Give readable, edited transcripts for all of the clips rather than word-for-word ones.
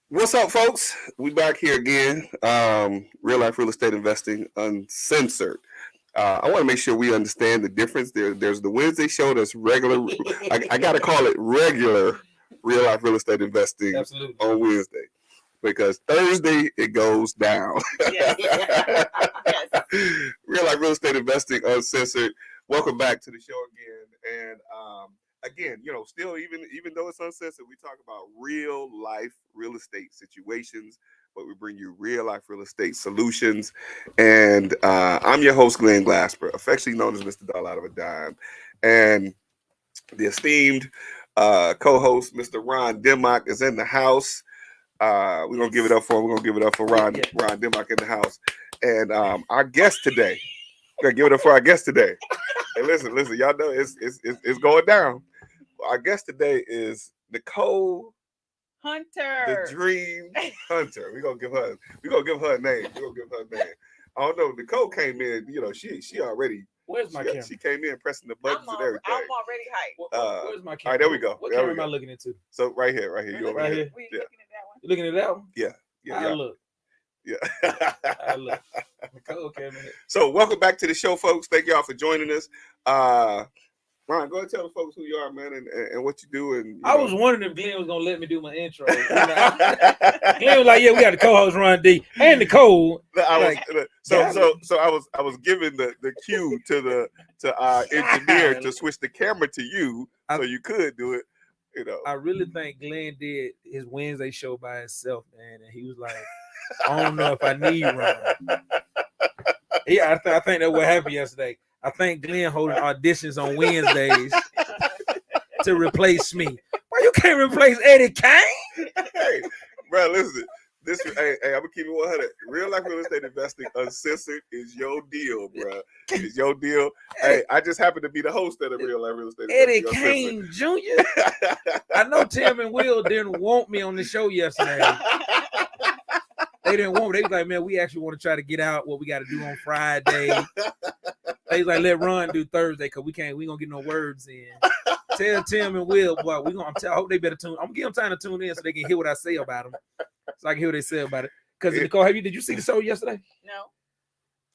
What's up, folks? We back here again. Real life real estate investing uncensored. I want to make sure we understand the difference. There's the Wednesday show that's regular. I got to call it regular real life real estate investing on Wednesday, because Thursday it goes down. Yes. Yes. Real life real estate investing uncensored. Welcome back to the show again, and again, still even though it's uncensored, we talk about real life real estate situations, but we bring you real life real estate solutions. And I'm your host, Glenn Glasper, affectionately known as Mr. Dollar Out of a Dime, and the esteemed co-host, Mr. Ron Dimmock, is in the house. We're gonna give it up for him. We're gonna give it up for Ron Dimmock in the house, and our guest today. We're gonna give it up for our guest today. Hey, listen, y'all know it's going down. Our guest today is Nicole Hunter, the Dream Hunter. We're gonna give her a name. I don't know. Nicole came in, she already. Where's my camera? She came in pressing the buttons and everything. I'm already hyped. Where's my camera? All right, there we go. What camera am I looking into? So right here. You over right here. here. You looking at that one? You looking at that one? Yeah. I look. Yeah. I look. Nicole came in. So welcome back to the show, folks. Thank y'all for joining us. Ron, go ahead and tell the folks who you are, man, and what you do. And I was wondering if Glenn was gonna let me do my intro. Glenn was like, "Yeah, we got the co-host Ron D and Nicole." I was given the cue to our engineer to switch the camera to you, so you could do it. I really think Glenn did his Wednesday show by himself, man, and he was like, "I don't know if I need Ron." Yeah, I think that's what happened yesterday. I think Glenn holding auditions on Wednesdays to replace me. Well, you can't replace Eddie Kane. Hey, bro, listen. Hey, I'm gonna keep it 100. Real life real estate investing uncensored is your deal, bro. It's your deal. Hey, I just happen to be the host of the Real Life Real Estate Eddie Investing Kane Jr. I know Tim and Will didn't want me on the show yesterday. They didn't want me. They was like, man, we actually want to try to get out what we got to do on Friday. They was like, let Ron do Thursday because we gonna get no words in. Tell Tim and Will, boy, I hope they better tune. I'm gonna give them time to tune in so they can hear what I say about them. So I can hear what they say about it. Because Nicole, did you see the show yesterday? No.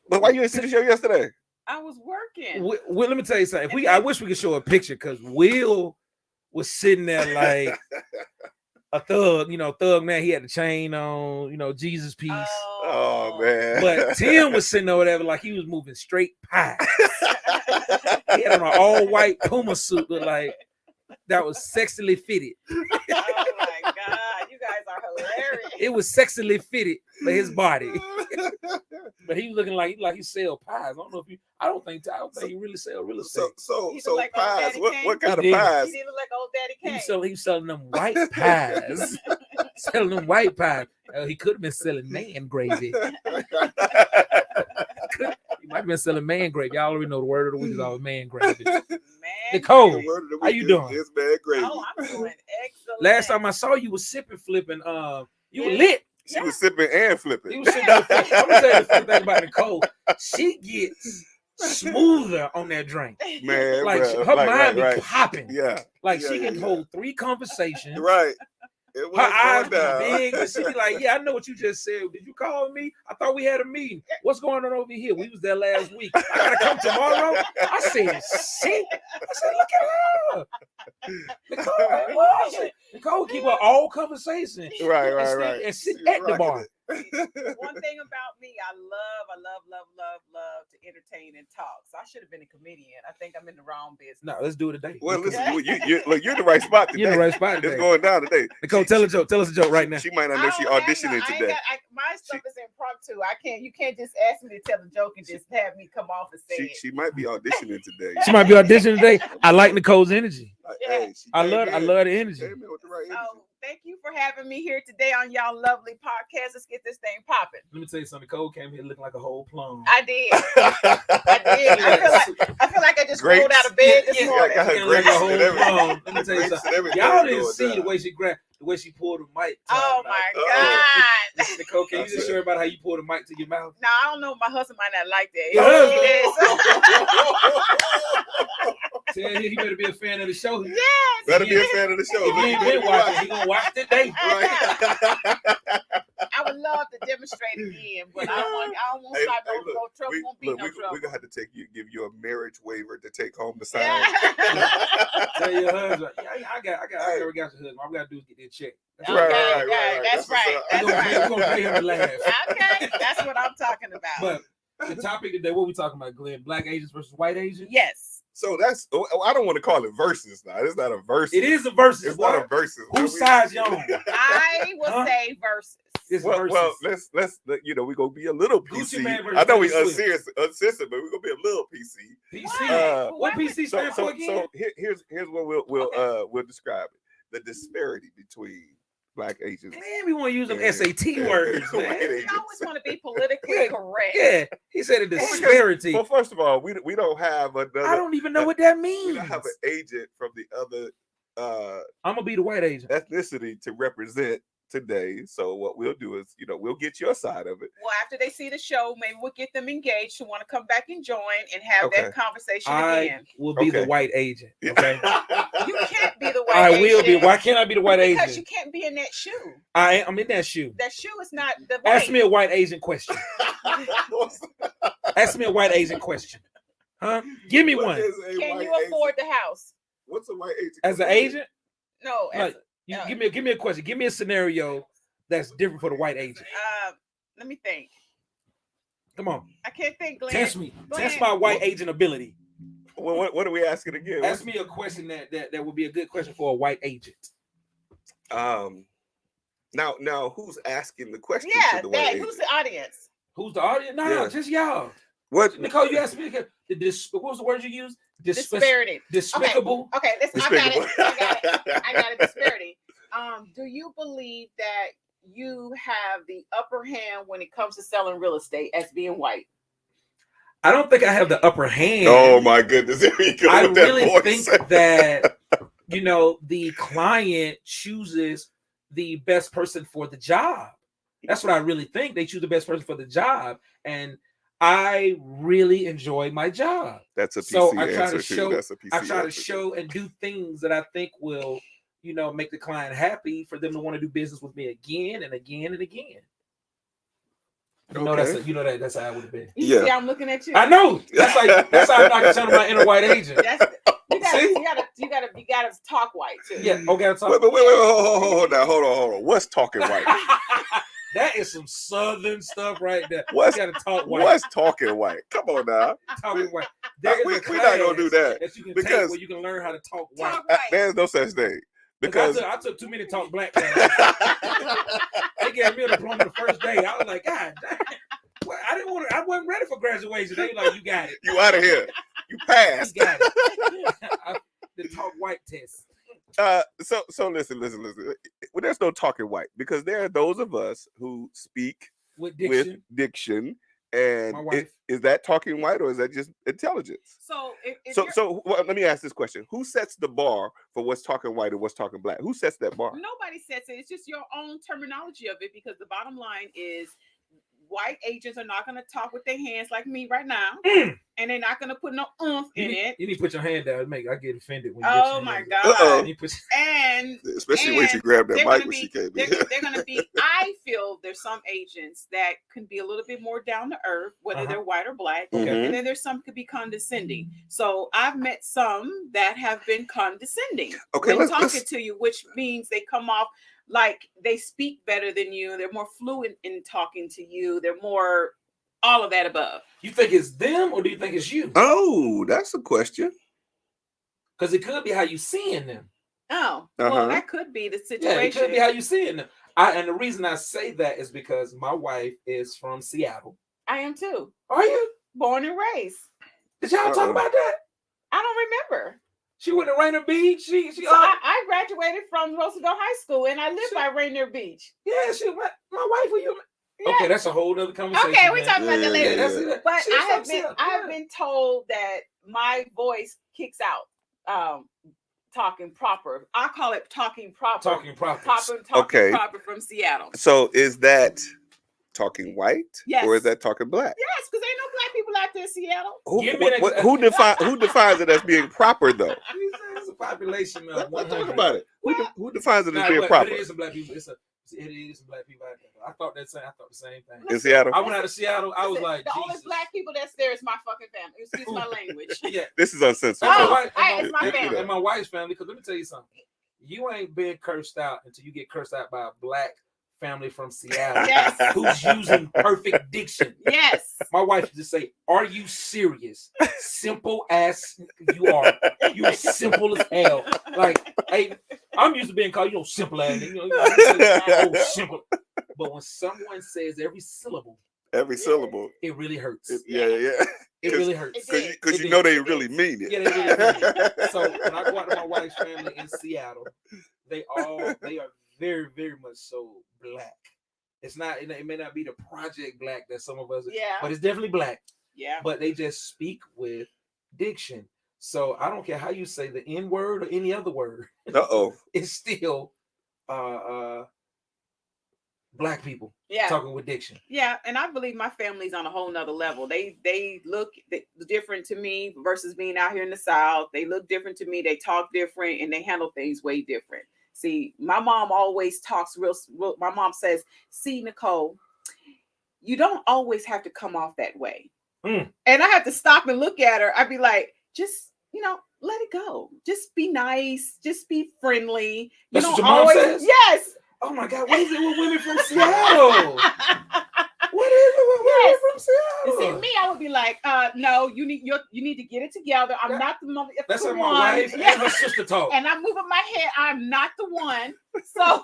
But why you didn't see the show yesterday? I was working. Will, let me tell you something. I wish we could show a picture because Will was sitting there like a thug, thug man. He had the chain on, Jesus piece. Oh man. But Tim was sitting over there like he was moving straight pie. He had on an all-white Puma suit, look like that was sexily fitted. Oh my God, you guys are hilarious. It was sexily fitted for his body. But he was looking like he sell pies. I don't think he really sell real estate. So like pies. What kind of He pies? didn't look like old Daddy Kane. He was selling them white pies. Selling them white pies. He could have been selling man gravy. He might have been selling man gravy. Y'all already know the word of the week is always man gravy. Nicole, how you doing? It's man gravy. Oh, I'm doing excellent. Last time I saw you was sipping, flipping. You were lit. She was sipping and flipping. I'm gonna tell you the funny thing about Nicole. She gets smoother on that drink. Man, like bro, her mind be popping. Yeah. Like she can hold 3 conversations. Right. Her eyes be big, and she be like, "Yeah, I know what you just said. Did you call me? I thought we had a meeting. What's going on over here? We was there last week. I gotta come tomorrow." I said, "See?" I said, "Look at her." Nicole keep her all conversation. Right. And sit at the bar. One thing about me, I love to entertain and talk. So I should have been a comedian. I think I'm in the wrong business. No, let's do it today. Well, listen, you're in the right spot today. You're in the right spot today. It's going down today. Nicole, tell us a joke right now. She might not know she auditioning today. My stuff is impromptu. You can't just ask me to tell a joke and just have me come off and say it. She might be auditioning today. She might be auditioning today. I like Nicole's energy. Hey, I love the energy. With the right energy. Thank you for having me here today on y'all lovely podcast. Let's get this thing popping. Let me tell you something. Nicole came here looking like a whole plum. I did. I feel like I just rolled out of bed this morning. Like a whole plum. Let me tell you something. Y'all didn't see the way she grabbed, the way she pulled the mic. Oh my God. Nicole, can you just share about how you pulled the mic to your mouth? No, I don't know. My husband might not like that. Tell him he better be a fan of the show. Yes. Better be a fan of the show. If he ain't been watching, he gonna watch today. Right. I would love to demonstrate again, but I don't want to Hey, start hey, no look, trouble. Won't be no trouble. We're gonna have to give you a marriage waiver to take home the sign. Yeah. Tell your husband, I already got your husband. All we gotta do is get that check. Okay, Right. That's right. That's We're right. gonna pay him to laugh. Okay, that's what I'm talking about. But the topic today, what we talking about, Glenn? Black Asians versus white Asians? Yes. So that's, I don't want to call it versus now. It's not a versus. It is a versus. It's not a versus. Whose side you on? I would say versus. It's Well, versus. well, let's we're gonna be a little Gucci PC. Mane versus I know we Taylor Swift. uncensored, but we're gonna be a little PC. PC. What PC So, stand for again? here's what we'll describe it: the disparity between Black Asians. Man, we want to use them Yeah. SAT words, White man. Asians. You always want to be politically correct. Yeah, he said a disparity. Well, first of all, we don't have another. I don't even know what that We means. don't have an agent from the other I'm gonna be the white agent. ethnicity to represent today. So what we'll do is, we'll get your side of it. Well, after they see the show, maybe we'll get them engaged to want to come back and join and have Okay. that conversation I again. will be the Okay. white agent. Okay, You can't be the white I agent. will be. Why can't I be the white Because agent? you can't be in that shoe. I'm in that shoe. That shoe is not the white. Ask me a white agent question. Ask me a white agent question. Huh? Give me What one. is a Can white you afford agent? the house? What's a white agent? As an agent, No. like, you give me a question. Give me a scenario that's different for the white agent. Let me think. Come on, I can't think, Glenn. test me. Go Test ahead. my white agent ability. Well, what are we asking again? Ask me a question that would be a good question for a white agent. Now, who's asking the question Yeah, to the white who's agent? the audience? Who's the audience? No, Yeah. just y'all. What? Nicole, you asked me again. What was the word you used? Disparity. Despicable. Okay, listen, Despicable. I got it. Disparity. Do you believe that you have the upper hand when it comes to selling real estate as being white? I don't think I have the upper hand. Oh my goodness! Here we go. I with that really voice. think that the client chooses the best person for the job. That's what I really think. They choose the best person for the job, and I really enjoy my job. That's a PC So I try answer to too. show. That's a PC I try to answer, too. show and do things that I think will, make the client happy for them to want to do business with me again and again and again. Okay. That's how I would have been. You Yeah. see, I'm looking at you. I know. That's how I'm not telling my inner white agent. You gotta talk white too. Yeah. Okay. I'll talk. Wait, hold on. What's talking white? That is some southern stuff right there. What's- You gotta talk white. What's talking white? Come on now. Talking white. We're not gonna do that that you can because- take where you can learn how to talk white. Talk white. There's no such thing because I took too many talk black classes. They gave me a diploma the first day. I was like, God damn. Well, I wasn't ready for graduation. They were like, you got it. you out of here. You passed. You got it. The talk white test. So listen. Well, there's no talking white because there are those of us who speak With with diction. diction, and My wife. is that talking white or is that just intelligence? So if So let me ask this question: who sets the bar for what's talking white and what's talking black? Who sets that bar? nobody says it, it's just your own terminology of it. Because the bottom line is, white agents are not going to talk with their hands like me right now, and they're not going to put no oomph in it. You need to put your hand down. I get offended when you Oh my God! Uh-oh. You put, And Especially when she And grabbed that they're mic gonna when she be came they're, in. they're going to be. I feel there's some agents that can be a little bit more down to earth, whether they're white or black, Mhm. and then there's some could be condescending. So I've met some that have been condescending Okay, when let's- talking to you, which means they come off like they speak better than you. They're more fluent in talking to you. They're more all of that above. you think it's them or do you think it's you? Oh, that's a question. Because it could be how you seeing them. Oh, Uh-huh. well, that could be the Yeah, it could situation. be how you seeing them. And the reason I say that is because my wife is from Seattle. I am too. Are you? Born and raised. Did y'all talk about that? I don't remember. She went to Rainier Beach. She So I graduated from Roosevelt High School, and I live by Rainier Beach. yeah, she went. My wife, were you? Yeah. Okay, that's a whole other conversation. Okay, we're man. talking about that Yeah, later. yeah, That's yeah. it. But She's I from have Seattle. been told that my voice kicks out. Talking proper. I call it talking proper. Talking proper. Talking Okay. proper from Seattle. So is that talking white Yes. or is that talking black? Yes, because ain't no black people out there in Seattle. Give me an Who defines it as being proper though? It's a population of Let's 100. talk about it. Who defines it as Nah, being but proper? it is some black people. It is some black people out there. I thought the same thing. In Seattle? I went out to Seattle. I was Listen, like, the only Jesus. black people that's there is my fucking family. Excuse my language. Yeah. This is uncensored. And Oh, my wife, it's my family. and my wife's family. Because let me tell you something. You ain't been cursed out until you get cursed out by a black family from Seattle Yes. who's using perfect diction. Yes. My wife used to say, "Are you serious? Simple as you are. You're simple as hell. Like, hey, I'm used to being called, simple as oh, simple. But when someone says every syllable, it really hurts. yeah. It really hurts. Because you know they really mean it. Yeah, they really mean it. So when I go out to my wife's family in Seattle, they are very, very much so black. It's not. It may not be the project black that some of us. Yeah. But it's definitely black. Yeah. But they just speak with diction. So I don't care how you say the N word or any other word. It's still black people talking with diction. Yeah, and I believe my family's on a whole nother level. They look different to me versus being out here in the South. They look different to me. They talk different and they handle things way different. See, my mom always talks real. My mom says, "See, Nicole, you don't always have to come off that way." And I have to stop and look at her. I'd be like, just, let it go. Just be nice. Just be friendly. That's what your mom says? Yes. Oh my God, what is it with women from Seattle? What is it with women from Seattle? See, me, I would be like, no, you need to get it together. I'm not the mother. That's how my wife and her sister talk. And I'm moving my head. I'm not the one. So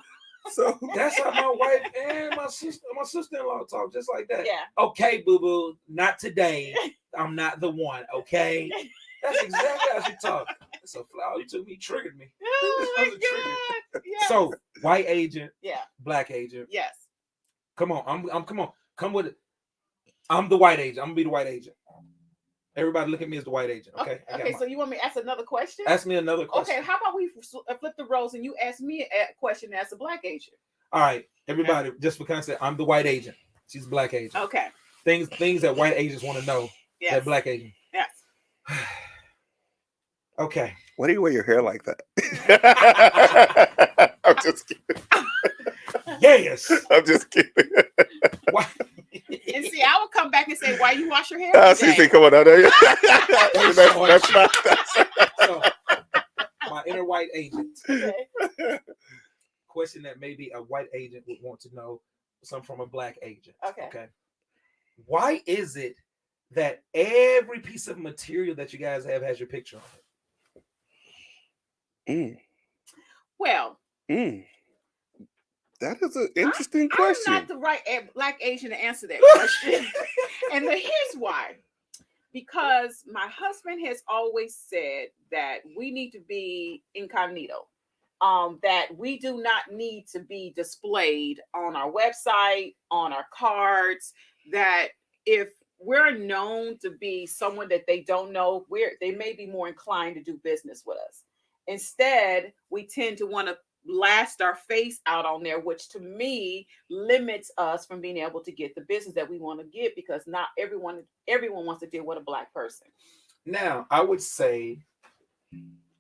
that's how my wife and my sister-in-law talk, just like that. Yeah. Okay, boo-boo, not today. I'm not the one. Okay. That's exactly how she talk. It's a flower. You took me, triggered me. Oh my God. Yes. So white agent, yeah, black agent. Yes. Come on, come with it. I'm the white agent. I'm gonna be the white agent. Everybody look at me as the white agent. Okay. Okay. So you want me to ask another question? Ask me another question. Okay. How about we flip the roles and you ask me a question as a black agent? All right, everybody. Just for context, I'm the white agent. She's a black agent. Okay. Things that white agents want to know. Yes. That black agent. Yes. Okay. Why do you wear your hair like that? I'm just kidding. Yes. I'm just kidding. Why? And see, I would come back and say, "Why you wash your hair?" See, come on out there. So, my inner white agent. Okay. Question that maybe a white agent would want to know, some from a black agent. Okay. Why is it that every piece of material that you guys have has your picture on it? Well, that is an interesting question. I'm not the right black Asian to answer that question. And here's why. Because my husband has always said that we need to be incognito. That we do not need to be displayed on our website, on our cards, that if we're known to be someone that they don't know, they may be more inclined to do business with us. Instead, we tend to want to blast our face out on there, which to me limits us from being able to get the business that we want to get, because not everyone wants to deal with a black person. Now, I would say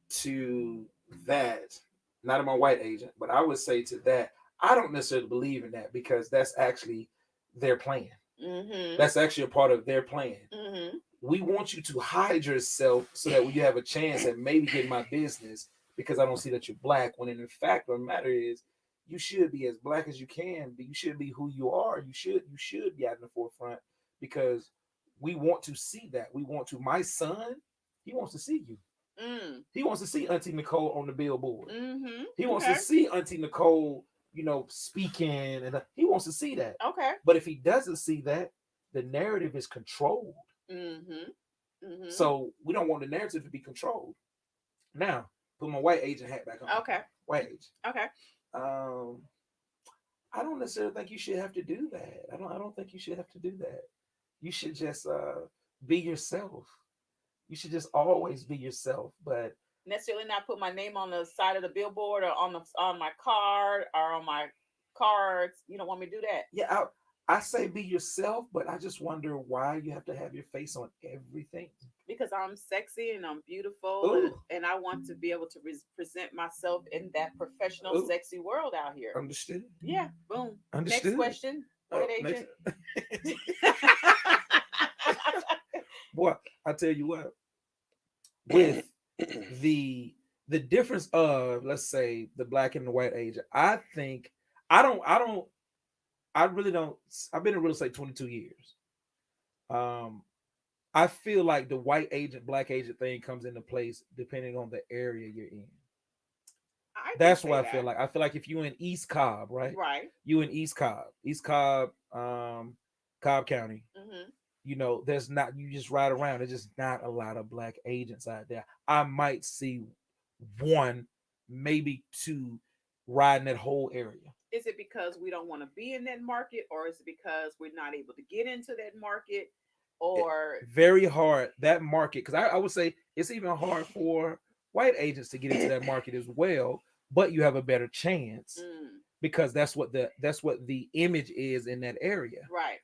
to that, not my white agent, but I would say to that, I don't necessarily believe in that, because that's actually their plan. Mm-hmm. That's actually a part of their plan. Mm-hmm. We want you to hide yourself so that you have a chance at maybe getting my business, because I don't see that you're black. When in fact, the matter is, you should be as black as you can be. You should be who you are. You should be out in the forefront, because we want to see that. We want to. My son, he wants to see you. He wants to see Auntie Nicole on the billboard. Mm-hmm. He wants to see Auntie Nicole, speaking, and he wants to see that. Okay. But if he doesn't see that, the narrative is controlled. Mm-hmm. Mm-hmm. So we don't want the narrative to be controlled. Now, put my white agent hat back on. Okay. White agent. Okay. I don't necessarily think you should have to do that. I don't think you should have to do that. You should just be yourself. You should just always be yourself, but necessarily not put my name on the side of the billboard or on my card or on my cards. You don't want me to do that? Yeah, I say be yourself, but I just wonder why you have to have your face on everything. Because I'm sexy and I'm beautiful, Ooh. and I want to be able to present myself in that professional, Ooh. sexy world out here. Understood. Yeah, boom. Next Understood. question, white Next- agent. Boy, I tell you what, with the difference of, let's say, the black and the white agent, I think I really don't. I've been in real estate 22 years. Um, I feel like the white agent, black agent thing comes into place depending on the area you're in. I can That's say why that. I feel like if you're in East Cobb, right? Right. You in East Cobb, Cobb County. Mm-hmm. You know, there's not, you just ride around. There's just not a lot of black agents out there. I might see one, maybe two, riding that whole area. Is it because we don't want to be in that market, or is it because we're not able to get into that market, or Very hard that market, because I would say it's even hard for white agents to get into that market as well, but you have a better chance because that's what the image is in that area. right?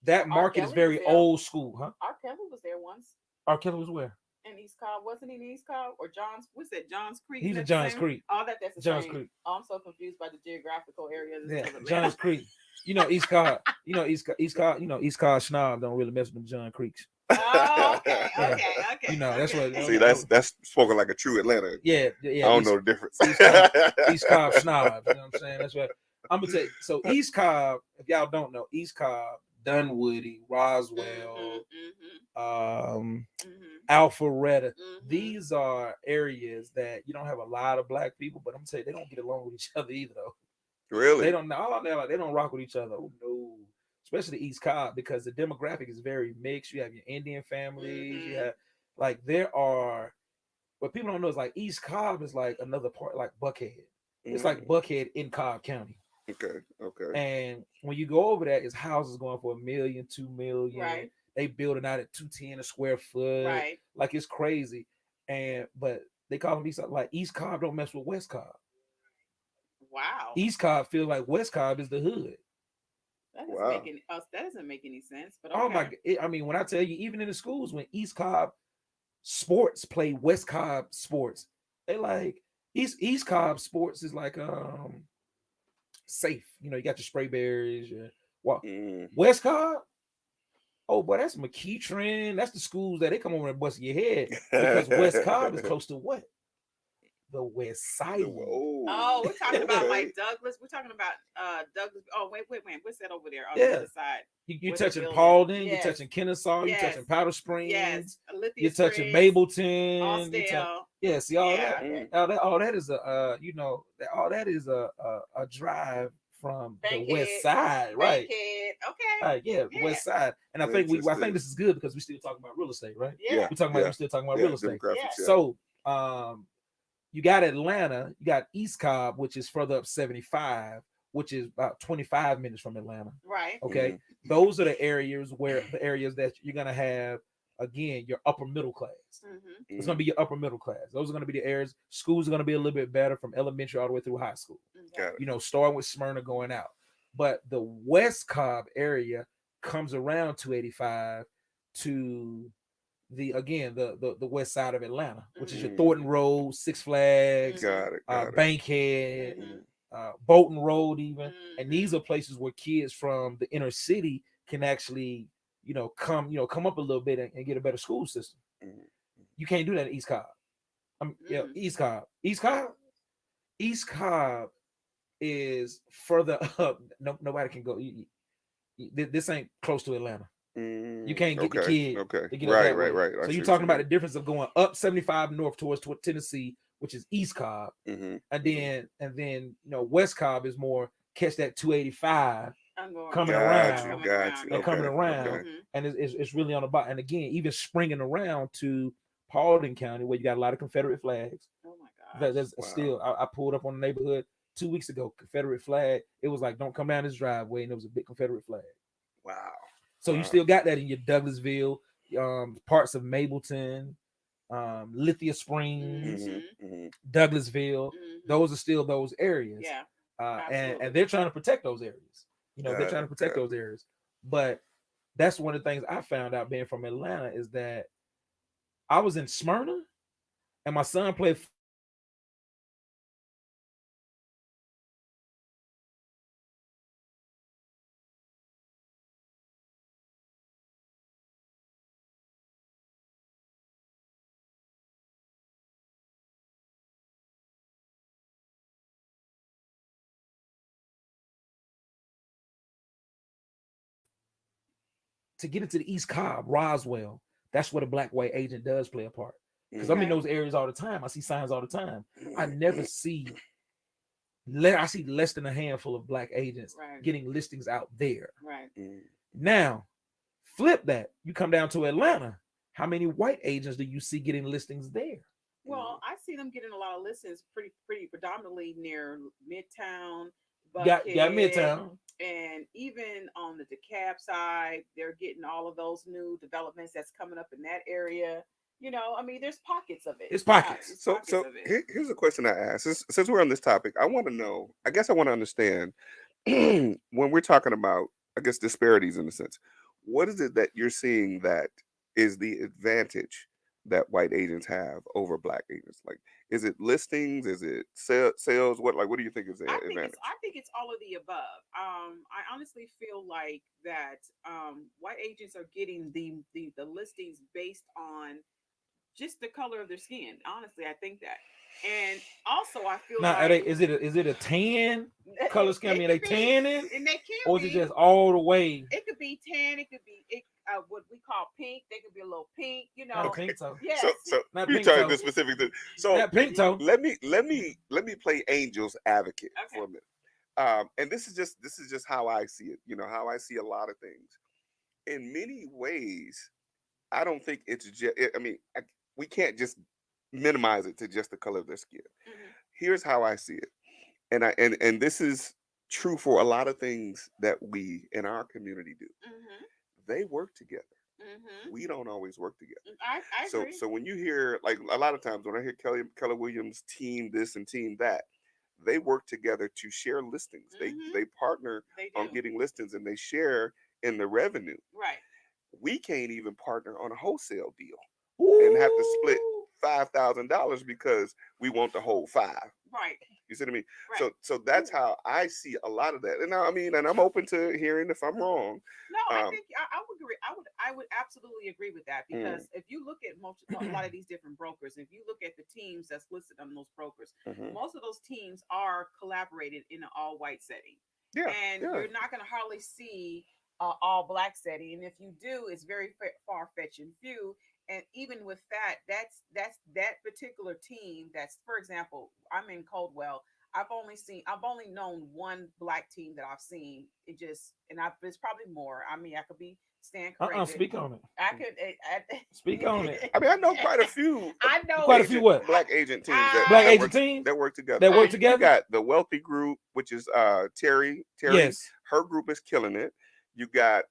That market is very old school, huh? R. Kelly was there once R. Kelly was where? in East Cobb, wasn't he in East Cobb or Johns? What's that? Johns Creek. He's in Johns Creek. Oh, that's the Johns same. Creek. Oh, I'm so confused by the geographical areas. Yeah, Johns Creek. You know, East Cobb. East Cobb. East Cobb snob don't really mess with them John Creeks. Oh, okay. Yeah. You know, that's what. See, that's spoken like a true Atlanta. Yeah. I don't know the difference. East Cobb snobs. You know what I'm saying? That's what I'm gonna tell you. So East Cobb, if y'all don't know, East Cobb, Dunwoody, Roswell, Alpharetta. These are areas that you don't have a lot of black people, but I'm saying they don't get along with each other either, though. Really? They don't know. They don't rock with each other. Oh, no. Especially East Cobb, because the demographic is very mixed. You have your Indian families. You have, like, there are, what people don't know is, like, East Cobb is like another part, like Buckhead. It's like Buckhead in Cobb County. Okay. And when you go over that, it's houses going for $1 million, $2 million. Right. They building out at $210 a square foot. Right. Like, it's crazy. But they call them East, like, East Cobb don't mess with West Cobb. Wow. East Cobb feels like West Cobb is the hood. That doesn't make any sense. But okay. Oh my! I mean, when I tell you, even in the schools, when East Cobb sports play West Cobb sports, they like East Cobb sports is like safe. You know, you got your spray berries. West Cobb. Oh, boy, that's McKeitron. That's the schools that they come over and bust your head because West Cobb is close to what? The West Side. Oh, we're talking about like Douglas. We're talking about Douglas. Oh, wait. What's that over there on the other side? You're touching Paulding. You're touching Kennesaw. You're touching Powder Springs. Yes. You're touching Mableton. Austell. See all that. All that is a all that is a drive from Bankhead, the West Side, right? Okay. Yeah, West Side. And I think this is good because we still talking about real estate, right? Yeah. We're still talking about real estate. So you got Atlanta, you got East Cobb, which is further up 75, which is about 25 minutes from Atlanta. Right. Okay. Those are the areas that you're gonna have, again, your upper middle class. It's gonna be your upper middle class. Those are gonna be the areas. Schools are gonna be a little bit better from elementary all the way through high school. You know, starting with Smyrna going out. But the West Cobb area comes around 285 to the west side of Atlanta, which is your Thornton Road, Six Flags, Bankhead, Bolton Road, even. And these are places where kids from the inner city can actually, come up a little bit and get a better school system. You can't do that in East Cobb. East Cobb is further up. Nobody can go. This ain't close to Atlanta. You can't get the kid to get right. So you're talking about the difference of going up 75 north towards Tennessee, which is East Cobb, and then West Cobb is more catch that 285 coming around, and it's really on the bottom. And again, even springing around to Paulding County, where you got a lot of Confederate flags. Oh my God! There's still. I pulled up on the neighborhood 2 weeks ago. Confederate flag. It was like, don't come down this driveway, and it was a big Confederate flag. Wow. So you still got that in your Douglasville, parts of Mableton, Lithia Springs, Douglasville. Those are still those areas. Yeah. And they're trying to protect those areas. You know, they're trying to protect those areas. But that's one of the things I found out being from Atlanta is that I was in Smyrna and my son played to get into the East Cobb, Roswell. That's where the black white agent does play a part. Because I'm in those areas all the time. I see signs all the time. I never see I see less than a handful of black agents getting listings out there. Right. Now, flip that. You come down to Atlanta. How many white agents do you see getting listings there? Well, I see them getting a lot of listings pretty predominantly near Midtown. Got Midtown. And even on the DeKalb side, they're getting all of those new developments that's coming up in that area. You know, I mean, there's pockets of it. It's pockets. So here's a question I ask. Since we're on this topic, I want to know, I guess I want to understand when we're talking about, I guess, disparities in a sense, what is it that you're seeing that is the advantage that white agents have over black agents? Like, is it listings? Is it sales? What do you think is the advantage? I think it's all of the above. I honestly feel like that white agents are getting the listings based on just the color of their skin. Honestly, I think that. And also, I feel like is it a tan color scheme? I mean, they tanning, and they can or is it just all the way? It could be tan. It could be what we call pink. They could be a little pink. You know, not pink toe. Yes. So not you pink trying toe. to specific thing. So not pink toe. Let me play angel's advocate for a minute. And this is just how I see it. You know, how I see a lot of things. In many ways, I don't think it's just. I mean, we can't just minimize it to just the color of their skin. Here's how I see it, and this is true for a lot of things that we in our community do. They work together. We don't always work together. I agree. So when you hear, like, a lot of times when I hear Keller Williams team this and team that, they work together to share listings. They partner on getting listings, and they share in the revenue. Right. We can't even partner on a wholesale deal. Ooh. And have to split $5,000 because we want the whole $5,000. Right. You see what I mean? Right. So that's how I see a lot of that. And I mean, and I'm open to hearing if I'm wrong. No, I think I would agree. I would absolutely agree with that, because if you look at a lot of these different brokers, if you look at the teams that's listed on those brokers, most of those teams are collaborated in an all white setting. Yeah. And you're not going to hardly see all black setting. And if you do, it's very far fetched and few. And even with that's that particular team. That's, for example, I'm in Coldwell. I've only known one black team that I've seen. It's probably more. I mean, I could be stand corrected. Speak on it. I could speak on it. I mean, I know quite a few. I know quite a few what black agent teams that work together. That work together. You got the Wealthy Group, which is Terry. Yes. Her group is killing it. You got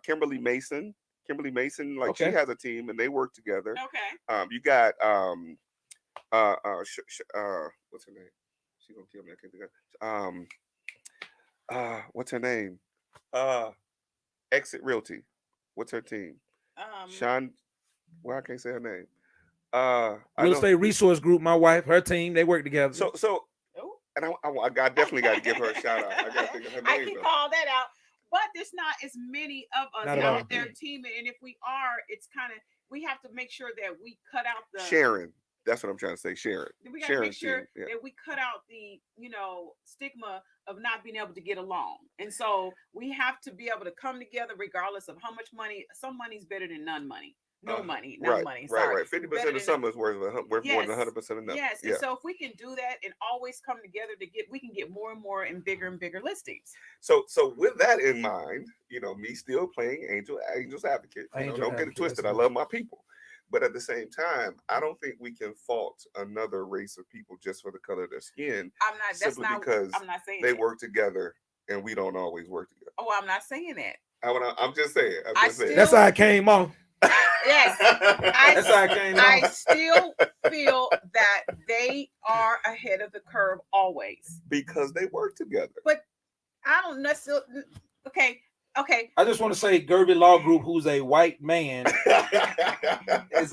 Kimberly Mason. Like, she has a team and they work together. Okay. You got what's her name? She's gonna kill me. I can't think of. What's her name? Exit Realty. What's her team? Sean. Well, I can't say her name. Real Estate Resource Group. My wife, her team, they work together. So, and I definitely got to give her a shout out. I got to think of her name. I can call that out. But there's not as many of us out there teaming, and if we are, it's kind of, we have to make sure that we cut out the Sharon. That's what I'm trying to say, Sharon. We got to make sure that we cut out the stigma of not being able to get along, and so we have to be able to come together regardless of how much money. Some money's better than none money. No money. Sorry. Right. 50% of some is worth more than 100% of nothing. Yes. And so if we can do that and always come together we can get more and more and bigger listings. So with that in mind, me still playing angel's advocate. Don't get it twisted. I love my people. But at the same time, I don't think we can fault another race of people just for the color of their skin. Because I'm not saying they work together and we don't always work together. Oh, I'm not saying that. I'm just saying. That's how I came on. Yes, I still feel that they are ahead of the curve always because they work together. But I don't necessarily. Okay. I just want to say, Gervy Law Group, who's a white man, is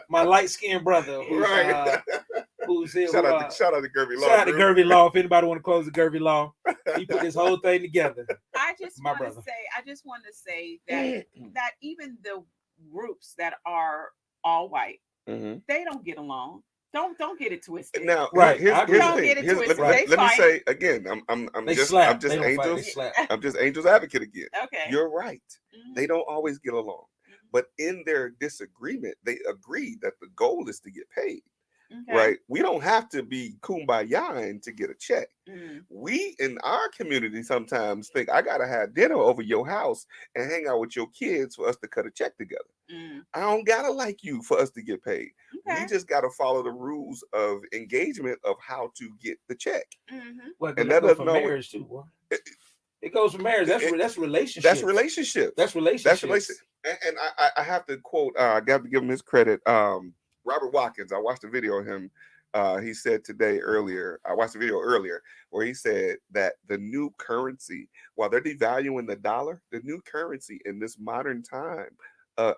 my light skinned brother, who's Right. who's here. Shout out to Gervy Law. Shout out to Group. Gervy Law. If anybody want to close the Gervy Law, he put this whole thing together. I just My want to brother. say that even the groups that are all white, they don't get along. Don't get it twisted. Now, Right. Here's I the don't thing. get it Here's- twisted. let They me fight. say again. I'm They just slap. I'm just They don't fight, angels. they slap. I'm just angels advocate again. Okay. You're right. Mhm. They don't always get along, but in their disagreement, they agree that the goal is to get paid. Okay. Right? We don't have to be kumbaya to get a check. Mm. We in our community sometimes think I gotta have dinner over your house and hang out with your kids for us to cut a check together. Mm. I don't gotta like you for us to get paid. Okay. We just gotta follow the rules of engagement of how to get the check. Mm-hmm. Well, And that that goes doesn't for always- marriage too, boy. It goes for marriage. That's relationship. That's relationship. That's relationship. That's relationship. And I have to quote. I got to give him his credit. Robert Watkins. I watched a video of him. He said today earlier. I watched a video earlier where he said that the new currency, while they're devaluing the dollar, the new currency in this modern time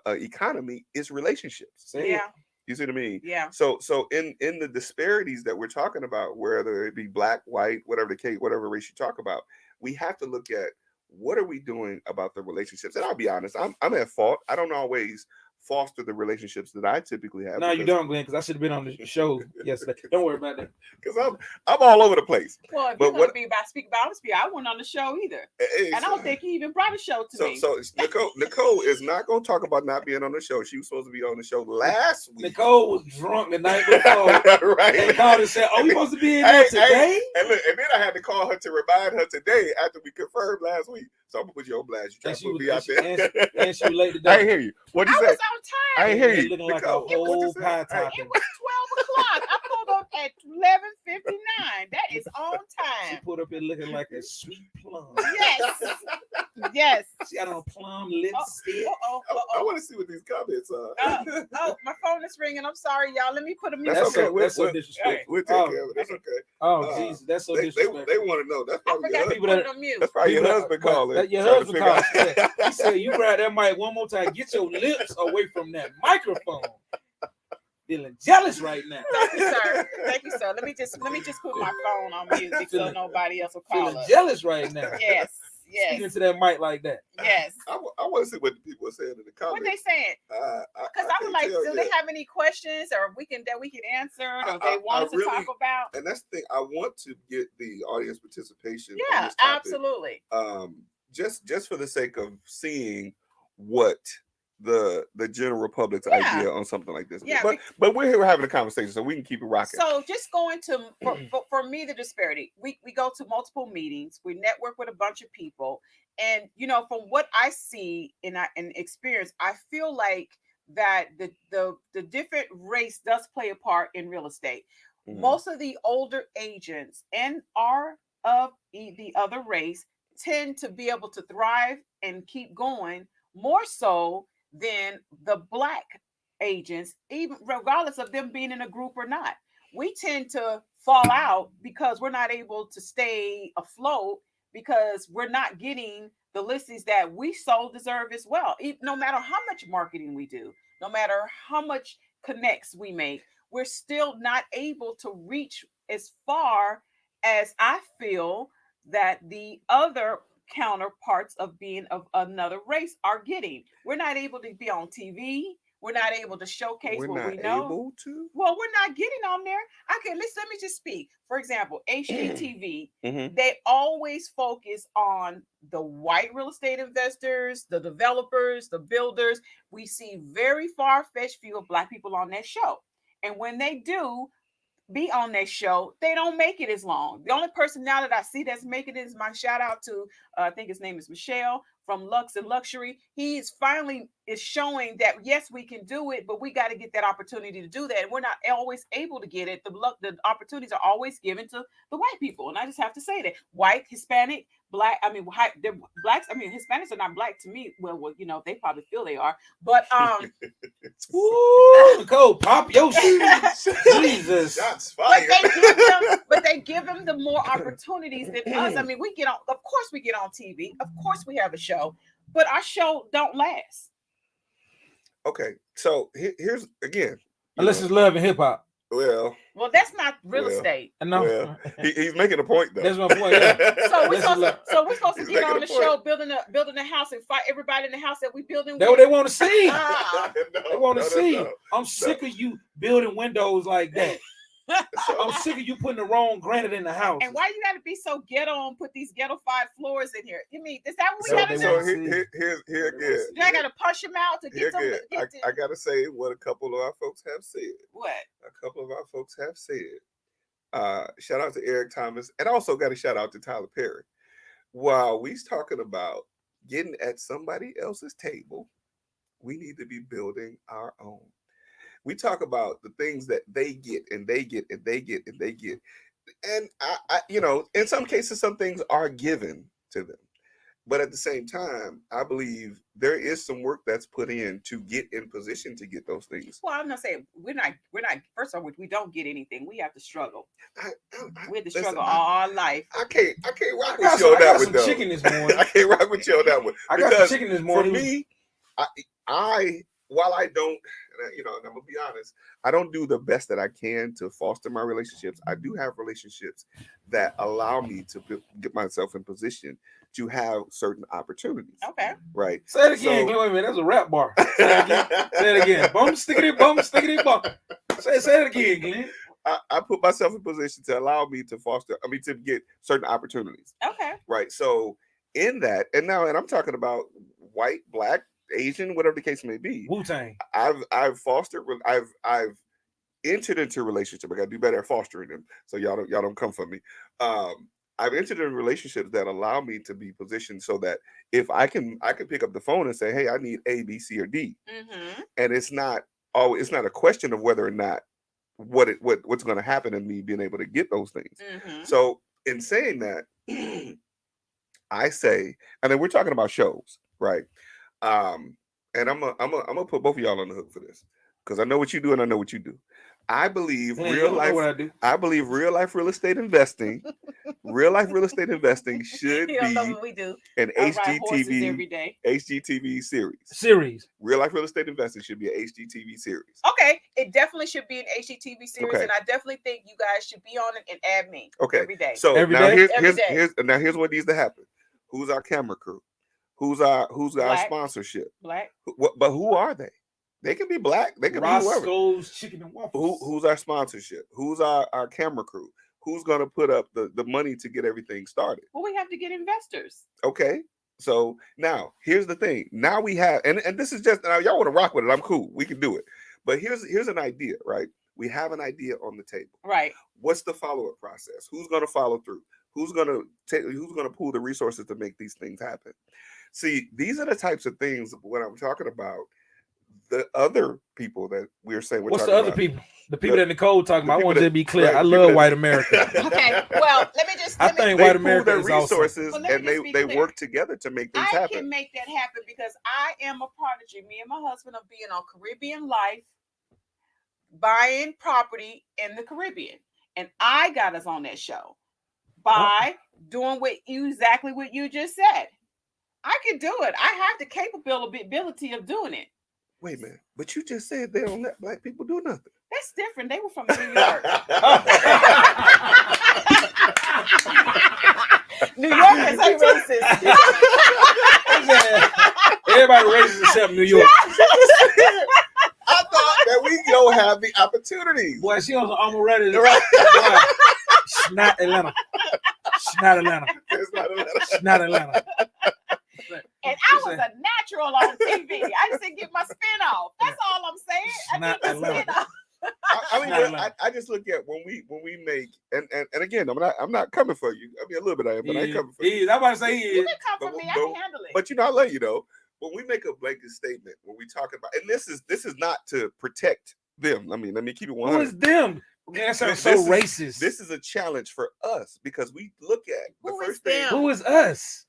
economy is relationships. Yeah. You see what I mean? Yeah. So in the disparities that we're talking about, whether it be black, white, whatever the case, whatever race you talk about, we have to look at what are we doing about the relationships. And I'll be honest, I'm at fault. I don't always foster the relationships that I typically have. No, you don't, Glenn, because I should have been on the show yesterday. Don't worry about that. Because I'm all over the place. Well, if But you're going what- to be about speak about honesty, I wasn't on the show either. And I don't think he even brought a show to me. So Nicole is not going to talk about not being on the show. She was supposed to be on the show last week. Nicole was drunk the night before. Right. And called and said, "Oh, we supposed to be in there today?" And look, and then I had to call her to remind her today after we confirmed last week. So I'm gonna put you on blast. You trying And to she put was, me out there. and she was late I today. ain't hear you. What'd I you say? was on time. I ain't hear you. Looking like a Nicole, what'd you whole say? pie Hey, topping. It was 12 o'clock. I pulled up at 11:59. That is on She time. put up here looking like a sweet plum. Yes. Yes. She had on plum lipstick. I want to see what these comments are. Oh, my phone is ringing. I'm sorry, y'all. Let me put a mute. That's okay. That's so We'll disrespectful. take care of it. That's okay. Oh, Jesus, that's so They disrespectful. want to know. That's I probably forgot to people put that- it on mute. That's probably your People- husband but calling. that your trying to husband figure called. out- He said, "You grab that mic one more time. Get your lips away from that microphone." Feeling jealous right now. Thank you, sir. Thank you, sir. Let me just put my phone on mute so Feeling- nobody else will call Feeling us. jealous right now. Yes. Speaking Yes. to that mic like that. Yes. I want to see what the people are saying in the What comments. they saying? Because I would like, do they have any questions or we can answer or they want us to talk about? And that's the thing. I want to get the audience participation. on Yeah, this topic, absolutely. just for the sake of seeing what the general public's Yeah. idea on something like this. Yeah, But we're here having a conversation, so we can keep it rocking. So just going to for me, the disparity. We go to multiple meetings. We network with a bunch of people, and from what I see and experience, I feel like that the different race does play a part in real estate. Mhm. Most of the older agents and are of the other race tend to be able to thrive and keep going more so than the black agents, even regardless of them being in a group or not. We tend to fall out because we're not able to stay afloat because we're not getting the listings that we so deserve as well. No matter how much marketing we do, no matter how much connects we make, we're still not able to reach as far as I feel that the other counterparts of being of another race are getting. We're not able to be on TV. We're not able to showcase We're what not we know. able to. Well, we're not getting on there. Okay, let me just speak. For example, HGTV, Mhm. they always focus on the white real estate investors, the developers, the builders. We see very far-fetched view of black people on that show. And when they do be on that show, they don't make it as long. The only person now that I see that's making it is my shout out to I think his name is Michelle from Lux and Luxury. He's finally is showing that yes, we can do it, but we got to get that opportunity to do that. And we're not always able to get it. The opportunities are always given to the white people, and I just have to say that white, Hispanic, black. I mean, they're blacks. I mean, Hispanics are not black to me. Well, they probably feel they are, but Ooh, Nicole, pop your shit. Jesus. Shots but fired. they give them the more opportunities than us. I mean, we get on. Of course, we get on TV. Of course, we have a show, but our show don't last. Okay, so here's again. Unless it's love and hip hop. Well, that's not real estate. No, well, he's making a point though. That's my point. Yeah. So we're supposed to He's get on the making a show, building a house, and fight everybody in the house that we building. That's what they want to see. They want to see. I'm sick of you building windows like that. I'm sick of you putting the wrong granite in the house. And why you got to be so ghetto and put these ghetto-fied floors in here? You mean is that what we got to do? So here again. I got to punch them out to get them. I got to say what a couple of our folks have said. What? A couple of our folks have said. Shout out to Eric Thomas, and also got a shout out to Tyler Perry. While we's talking about getting at somebody else's table, we need to be building our own. We talk about the things that they get and they get and they get and they get. And I in some cases, some things are given to them. But at the same time, I believe there is some work that's put in to get in position to get those things. Well, I'm not saying we're not, first of all, we don't get anything. We have to struggle. We have to struggle all our life. I can't rock with you on that one, though. Chicken this morning. I can't rock with you on that one. I got some chicken this morning. For me, while I don't, and I'm gonna be honest, I don't do the best that I can to foster my relationships. I do have relationships that allow me to get myself in position to have certain opportunities. Okay. Right. Say it again. Wait a minute. That's a rap bar. Say it again. Bum, stickity, bum, stickity, bum. Say it again, Glenn. I put myself in position to allow me to to get certain opportunities. Okay. Right. So in that, and I'm talking about white, black, Asian, whatever the case may be. Wu-Tang. I've fostered. I've entered into a relationship. I got to do better at fostering them. So y'all don't come for me. I've entered in relationships that allow me to be positioned so that if I can pick up the phone and say, hey, I need A, B, C, or D, and it's not a question of whether or not what's going to happen in me being able to get those things. So in saying that, I say, and then we're talking about shows, right? And I'm gonna put both of y'all on the hook for this because I know what you do and I know what you do. I believe real life real estate investing. Real life real estate investing should be an HGTV series. Real life real estate investing should be an HGTV series. Okay, it definitely should be an HGTV series, and I definitely think you guys should be on it and add me. Okay, every day. So here's what needs to happen. Who's our camera crew? Who's our sponsorship? Black. But who are they? They can be black. They can be whoever. Roscoe's Chicken and Waffles. Who's our sponsorship? Who's our camera crew? Who's going to put up the money to get everything started? Well, we have to get investors. Okay. So now here's the thing. Now we have, and this is just, now y'all want to rock with it. I'm cool. We can do it. But here's an idea, right? We have an idea on the table. Right. What's the follow-up process? Who's going to follow through? Who's going to pool the resources to make these things happen? See, these are the types of things when I'm talking about the other people that we're saying. What's the other people? The people that Nicole talking about. I want to be clear. Right, I love white America. Okay. Well, I think white America is resources awesome. And they work together to make things happen. I can make that happen because I am a prodigy. Me and my husband are being on Caribbean Life, buying property in the Caribbean, and I got us on that show by doing exactly what you just said. I can do it. I have the capability of doing it. Wait a minute, but you just said they don't let black people do nothing. That's different. They were from New York. New Yorkers ain't racist. Everybody racist except New York. I thought that we don't have the opportunities. Boy, she on some Amaretto. Not Atlanta. Not Atlanta. It's not Atlanta. Not Atlanta. And I was a natural on TV. I just didn't get my spin off. That's all I'm saying. I get my spin off. I just look at when we make and again I'm not coming for you. I mean a little bit I am, but I ain't coming for you. I'm about to say you can come for me. I can handle it. But I love you though. When we make a blanket statement, when we talk about, and this is not to protect them. I mean, let me keep it 100. Who is them? Man, that sounds so racist. This is a challenge for us because we look at the first thing. Who is us?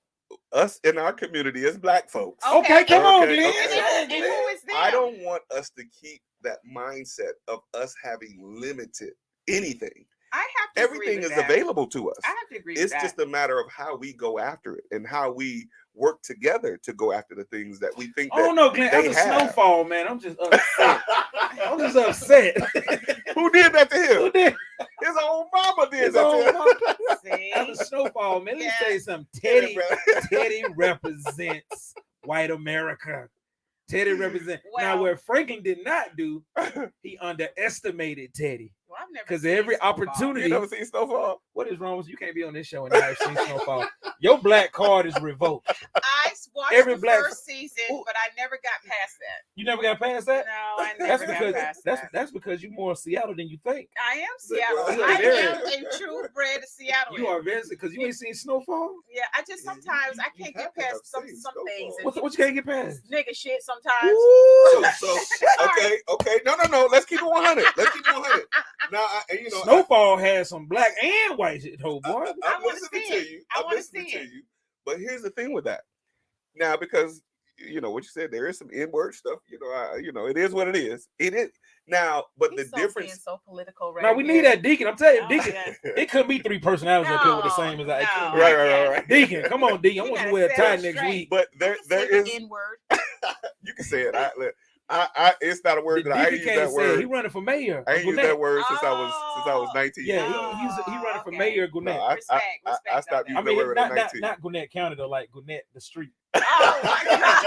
Us in our community as black folks. Okay, come on, man. And who is them? I don't want us to keep that mindset of us having limited anything. I have to agree Everything with is that. available to us. I have to agree with It's that. just a matter of how we go after it and how we work together to go after the things that we think I don't that know, Glenn. they After have. Snowfall, man, I'm just upset. I'm just upset. Who did that to him? Who did? His own mama did His that own to him. mama. See? After Snowfall, man, let me tell you something. Teddy, Teddy represents white America. Teddy represents. Now, Well- where Franklin did not do, he underestimated Teddy. Well, I've never Because seen every Snowfall. opportunity. You never seen Snowfall? What is wrong with you? You can't be on this show and not have seen Snowfall. Your black card is revoked. I watched Every the black- first season, Ooh. but I never got past that. You never got past that? No, I That's never because got past that. that's because you're more Seattle than you think. I am Seattle. You are I very- am a true bred Seattle. You are very because you ain't seen Snowfall. Yeah, I just sometimes I you can't have get to past have some seen things. Snowfall. And What you can't get past? nigga shit sometimes. Ooh. So okay. No. Let's keep it 100. Let's keep it 100. Now, Snowfall has some black and white shit, oh boy. I I'm wanna listening see to it. you. I I'm wanna listening see to it. you. But here's the thing with that. Now, because what you said, there is some N-word stuff. It is what it is. It is now, but He's the being difference. so political right Now we here. need that Deacon. I'm telling you, Oh, Deacon. yes. It couldn't be three personalities up here with the No, same as I. It couldn't no. be. Right. Deacon, come on, Deacon. I You want you to gotta wear a set tie it next straight. week. But there is. the N-word. You can say it. It's not a word The that I ain't Deacon used that can't say it. word. He running for mayor. I ain't of used Gwinnett. that word since I was 19. Yeah, Oh, he running for okay. mayor of Gwinnett. No, I Respect stopped on using I that. that mean, word when I was not 19. not Gwinnett County though, like Gwinnett the street, Oh my God.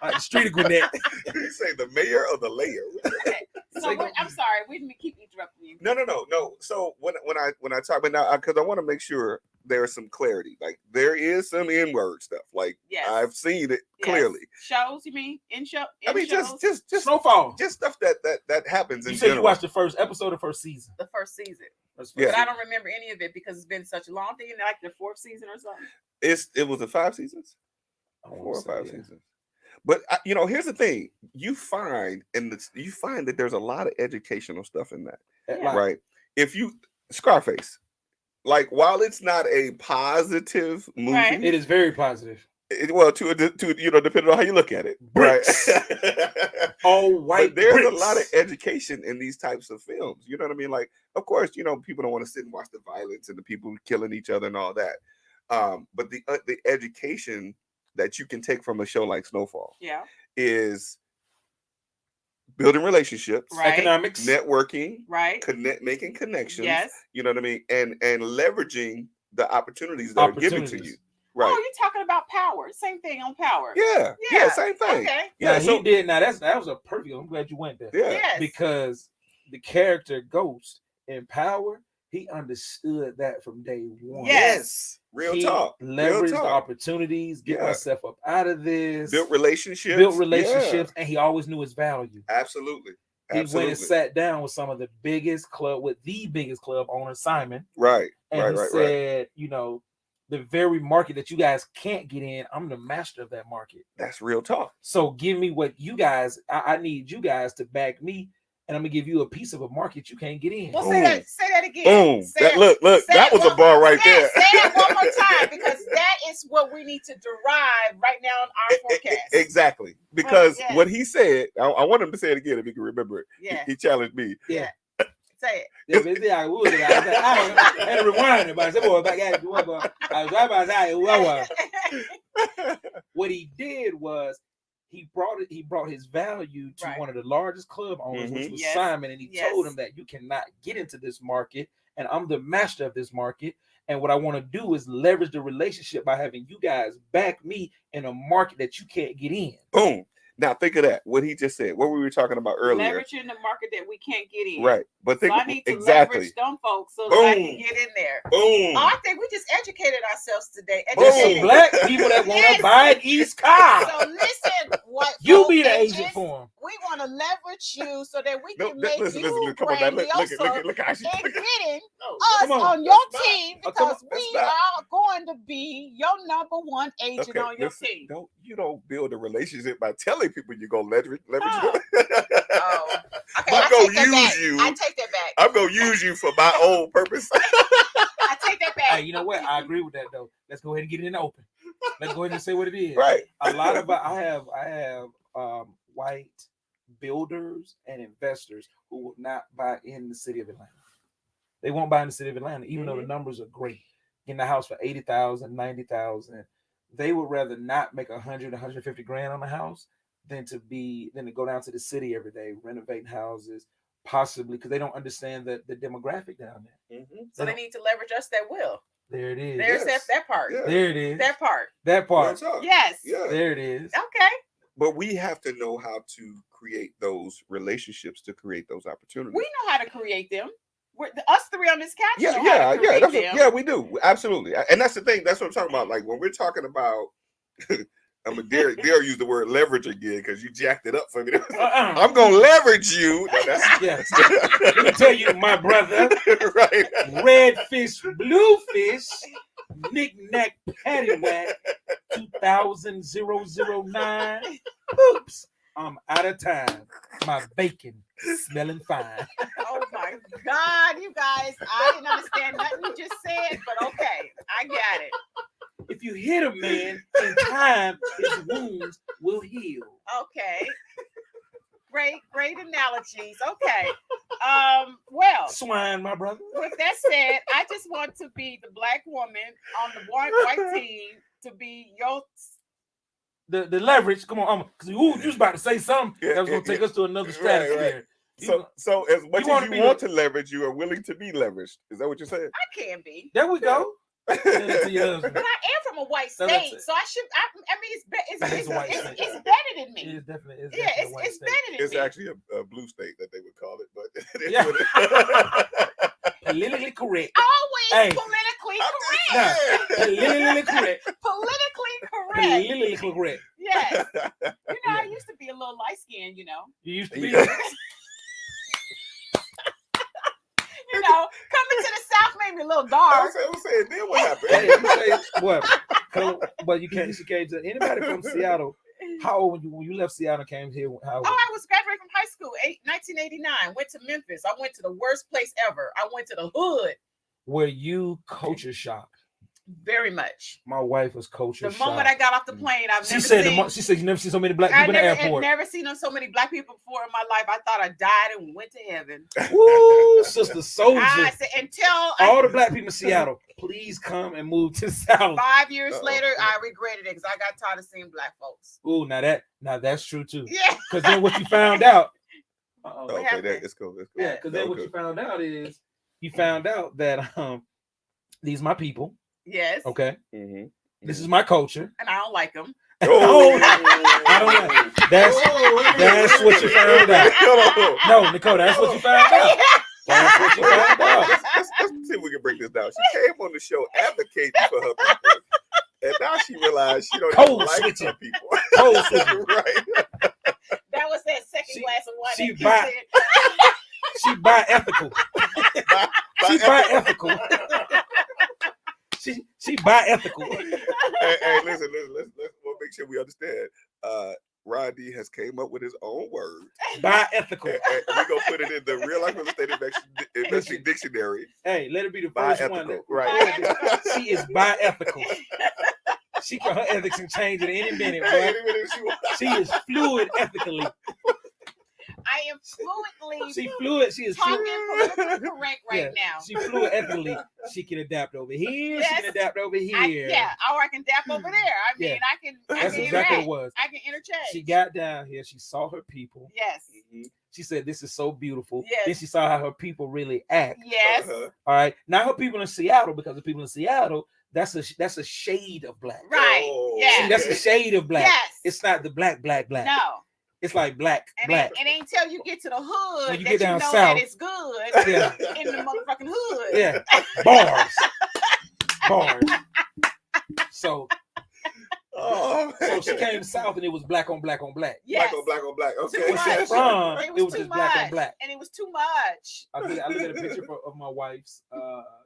like the street of Gwinnett. You say the mayor or the layer? So I'm sorry, we didn't keep interrupting you. No. So when I talk about now, because I want to make sure there's some clarity. Like there is some N-word stuff. Like Yes. I've seen it Yes. clearly. Shows, you mean? In show? I mean, shows? just Snowfall. just stuff that happens in You said general. you watched the first episode of first season. The first season. Yeah. But I don't remember any of it because it's been such a long thing, like the fourth season or something. It was 5 seasons, I wanna 4 or say, 5 yeah. seasons. But here's the thing: you find that there's a lot of educational stuff in that, Yeah. right? If you Scarface, like while it's not a positive movie, Right. It is very positive. to depending on how you look at it, Bricks. right? All white. But there's bricks. a lot of education in these types of films. You know what I mean? Like, of course, people don't want to sit and watch the violence and the people killing each other and all that. But the education that you can take from a show like Snowfall Yeah. is building relationships, Right. economics. networking, Right. making connections. Yes. You know what I mean? And leveraging the opportunities that are given to you. Right. Oh, you're talking about Power. Same thing on Power. Yeah. Yeah. Same thing. Okay. Yeah. Now, So he did. Now that was a perfect. I'm glad you went there. yeah. Yes. Because the character Ghost in Power, he understood that from day one. Yes. Real He talk. Real leveraged the talk. opportunities, get Yeah. myself up out of this, Built relationships. Yeah. and he always knew his value. Absolutely. He went and sat down with some of the biggest club owner, Simon, Right. and he Right. said, the very market that you guys can't get in, I'm the master of that market. That's real talk. So give me what you guys, I need you guys to back me, and I'm gonna give you a piece of a market you can't get in. Well, Boom. say that again. Boom. Say it- Look, say that it was a one- bar right say it- there. Say it one more time because that is what we need to derive right now in our forecast. Exactly. Because yes. what he said, I want him to say it again if he can remember it. Yeah. He challenged me. Yeah. Say it. Yeah, but I would. I had to rewind it, but I said, "Boy, back at you." I was right about that. What he did was he brought his value to Right. one of the largest club owners, which was Yes. Simon, and he Yes. told him that you cannot get into this market, and I'm the master of this market. And what I want to do is leverage the relationship by having you guys back me in a market that you can't get in. Boom. Now think of that. What he just said. What we were talking about earlier. Leveraging the market that we can't get in. Right. But So think I need to exactly. leverage them folks so that I can Boom. get in there. Boom. Oh, I think we just educated ourselves today. There's some Boom. black people that want to Yes. buy an East car. So listen, what You folk be the agents, agent for him. We want to leverage you so that we No, can make listen, you come on now. Look grandiosa look how she and getting No, us come on. on your That's team Oh, come on. because That's we not- are going to be your number one agent Okay, on your listen, team. you don't build a relationship by telling people you're gonna leverage No. them. Oh, okay. I'm I gonna take that use back. you. I take that back. I'm gonna use you for my own purpose. I take that back. Hey, you know what? I agree with that though. Let's go ahead and get it in the open. Let's go ahead and say what it is. Right. A lot of I have white builders and investors who will not buy in the city of Atlanta. They won't buy in the city of Atlanta, even though the numbers are great. In the house for 80,000, 90,000. They would rather not make 100, 150 grand on the house than to go down to the city every day, renovating houses, possibly because they don't understand the demographic down there. So they need to leverage us that will. There it is. There's that part. Yeah. There it is. That part. That part. Yes. Yeah. There it is. Okay. But we have to know how to create those relationships to create those opportunities. We know how to create them. Us three on this couch. Yeah, we do. Absolutely. And that's the thing. That's what I'm talking about. Like when we're talking about, I'm a dare use the word leverage again because you jacked it up for me. I'm gonna leverage you. No, Let me tell you, my brother. Right. Red fish, blue fish, knick-knack, paddywhack, 2009. Oops, I'm out of time. My bacon smelling fine. Oh my God, you guys! I didn't understand nothing you just said, but okay, I got it. If you hit a man in time, his wounds will heal. Okay. Great analogies. Okay. Well, Swine, my brother. with that said, I just want to be the black woman on the white team to be your The leverage. Come on, because you was about to say something that was gonna take us to another stratosphere. Right. So as much as you want to leverage, you are willing to be leveraged. Is that what you're saying? I can be. There we go. But I am from a white state, so I should. I mean, it's better than me. It is definitely. It's better than me. It's actually a blue state that they would call it, but yeah. Politically correct. Always politically correct. Politically correct. Politically correct. Politically correct. Yes. I used to be a little light skinned. You used to be. Coming to the South made me a little dark. I'm saying, then what happened? What? But you can't. Anybody from Seattle? How old when you left Seattle and came here? How old? I was graduating from high school, 1989. Went to Memphis. I went to the worst place ever. I went to the hood. Were you culture shocked? Very much. My wife was culture shocked. The moment I got off the plane, she said you never seen so many black people in the airport. I've never seen so many black people before in my life. I thought I died and went to heaven. Woo, sister soldier. I said, all the black people in Seattle, please come and move to the South. 5 years later, I regretted it because I got tired of seeing black folks. Ooh, now that's true too. Yeah. Because then what you found out. Okay, it's cool. Yeah, because then what you found out is that these my people. Yes. Okay. Mm-hmm. This is my culture, and I don't like them. I don't like. That's what you found out. No, Nicole, that's what you found out. That's what you found out. Let's see if we can break this down. She came on the show advocating for her people, and now she realized she don't even like her people. Cold switching. Right. That was that second glass of wine. She bi ethical. She bi ethical. She bi ethical. Hey, listen. Let's make sure we understand. Ron D has came up with his own word. Bi ethical. And we're gonna put it in the real life real estate investing dictionary. Hey, let it be the first one. Right. She is bi ethical. Her ethics can change at any minute, right? She is fluid ethically. I am fluidly. She fluid. She is talking politically correct now. She fluid ethically. She can adapt over here. Yes. She can adapt over here. Or I can adapt over there. I mean, I can. That's exactly what it was. I can interchange. She got down here. She saw her people. Yes. Mm-hmm. She said, "This is so beautiful." Yes. Then she saw how her people really act. Yes. All right. Now her people in Seattle, because the people in Seattle, that's a shade of black. Right. Yeah. See, that's a shade of black. Yes. It's not the black. No. It's like black. It ain't until you get to the hood when you that get down you know south, that it's good in the motherfucking hood. Yeah. Bars. So she came south and it was black on black on black. Yes. Black on black. Okay. Where she's from, it was just black on black. And it was too much. I look at a picture of my wife's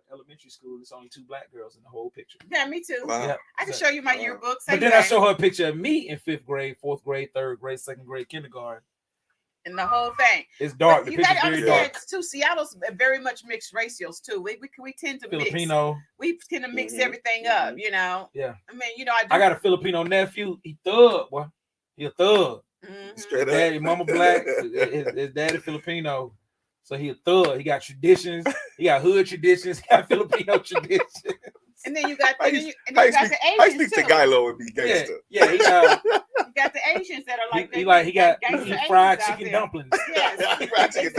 elementary school. It's only 2 black girls in the whole picture. Yeah, me too. Wow. Yeah. I can show you my yearbooks. But then I show her a picture of me in 5th grade, 4th grade, 3rd grade, 2nd grade, kindergarten. And the whole thing. It's dark. But you got to understand too. Seattle's very much mixed racials too. We tend to Filipino. Mix. We tend to mix everything up. You know. Yeah. I mean, I got a Filipino nephew. He thug, boy. He a thug. Straight up. Daddy, mama black. His daddy Filipino. So he a thug. He got traditions. He got hood traditions. He got Filipino traditions. And then you got I the used Asians to speak too. Tagalog and be Yeah, gangster. yeah. He You got the Asians that are like he gangster eat fried Asians out chicken there. dumplings. Yes, Fried chicken.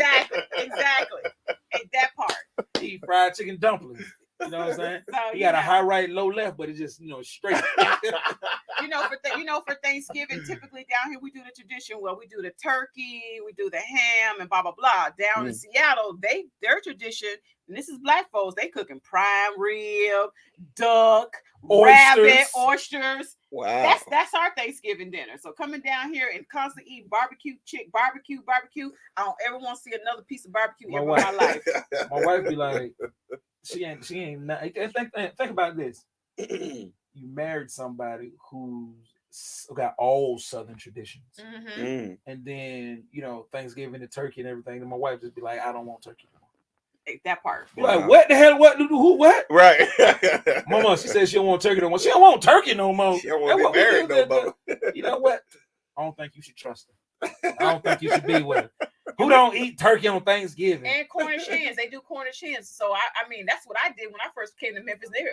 exactly. And that part. He eat fried chicken dumplings. You know what I'm saying? So He got a high right, low left, but it's just straight. For Thanksgiving, typically down here we do the tradition. Well, we do the turkey, we do the ham, and blah blah blah. Down in Seattle, their tradition, and this is black folks. They cooking prime rib, duck, rabbit, oysters. Wow, that's our Thanksgiving dinner. So coming down here and constantly eat barbecue. I don't ever want to see another piece of barbecue in my life. My wife be like, she ain't. Not, think about this. You married somebody who's got all Southern traditions, and then Thanksgiving, the turkey and everything. And my wife just be like, I don't want turkey anymore. That part. Like, what the hell? What? Who? What? Right. Mama, she said she don't want turkey no more. She don't want turkey no more. She don't want to be married no more. You know what? I don't think you should trust her. I don't think you should be with her. Who don't eat turkey on Thanksgiving? And Cornish hens. They do Cornish hens. So I mean, that's what I did when I first came to Memphis. They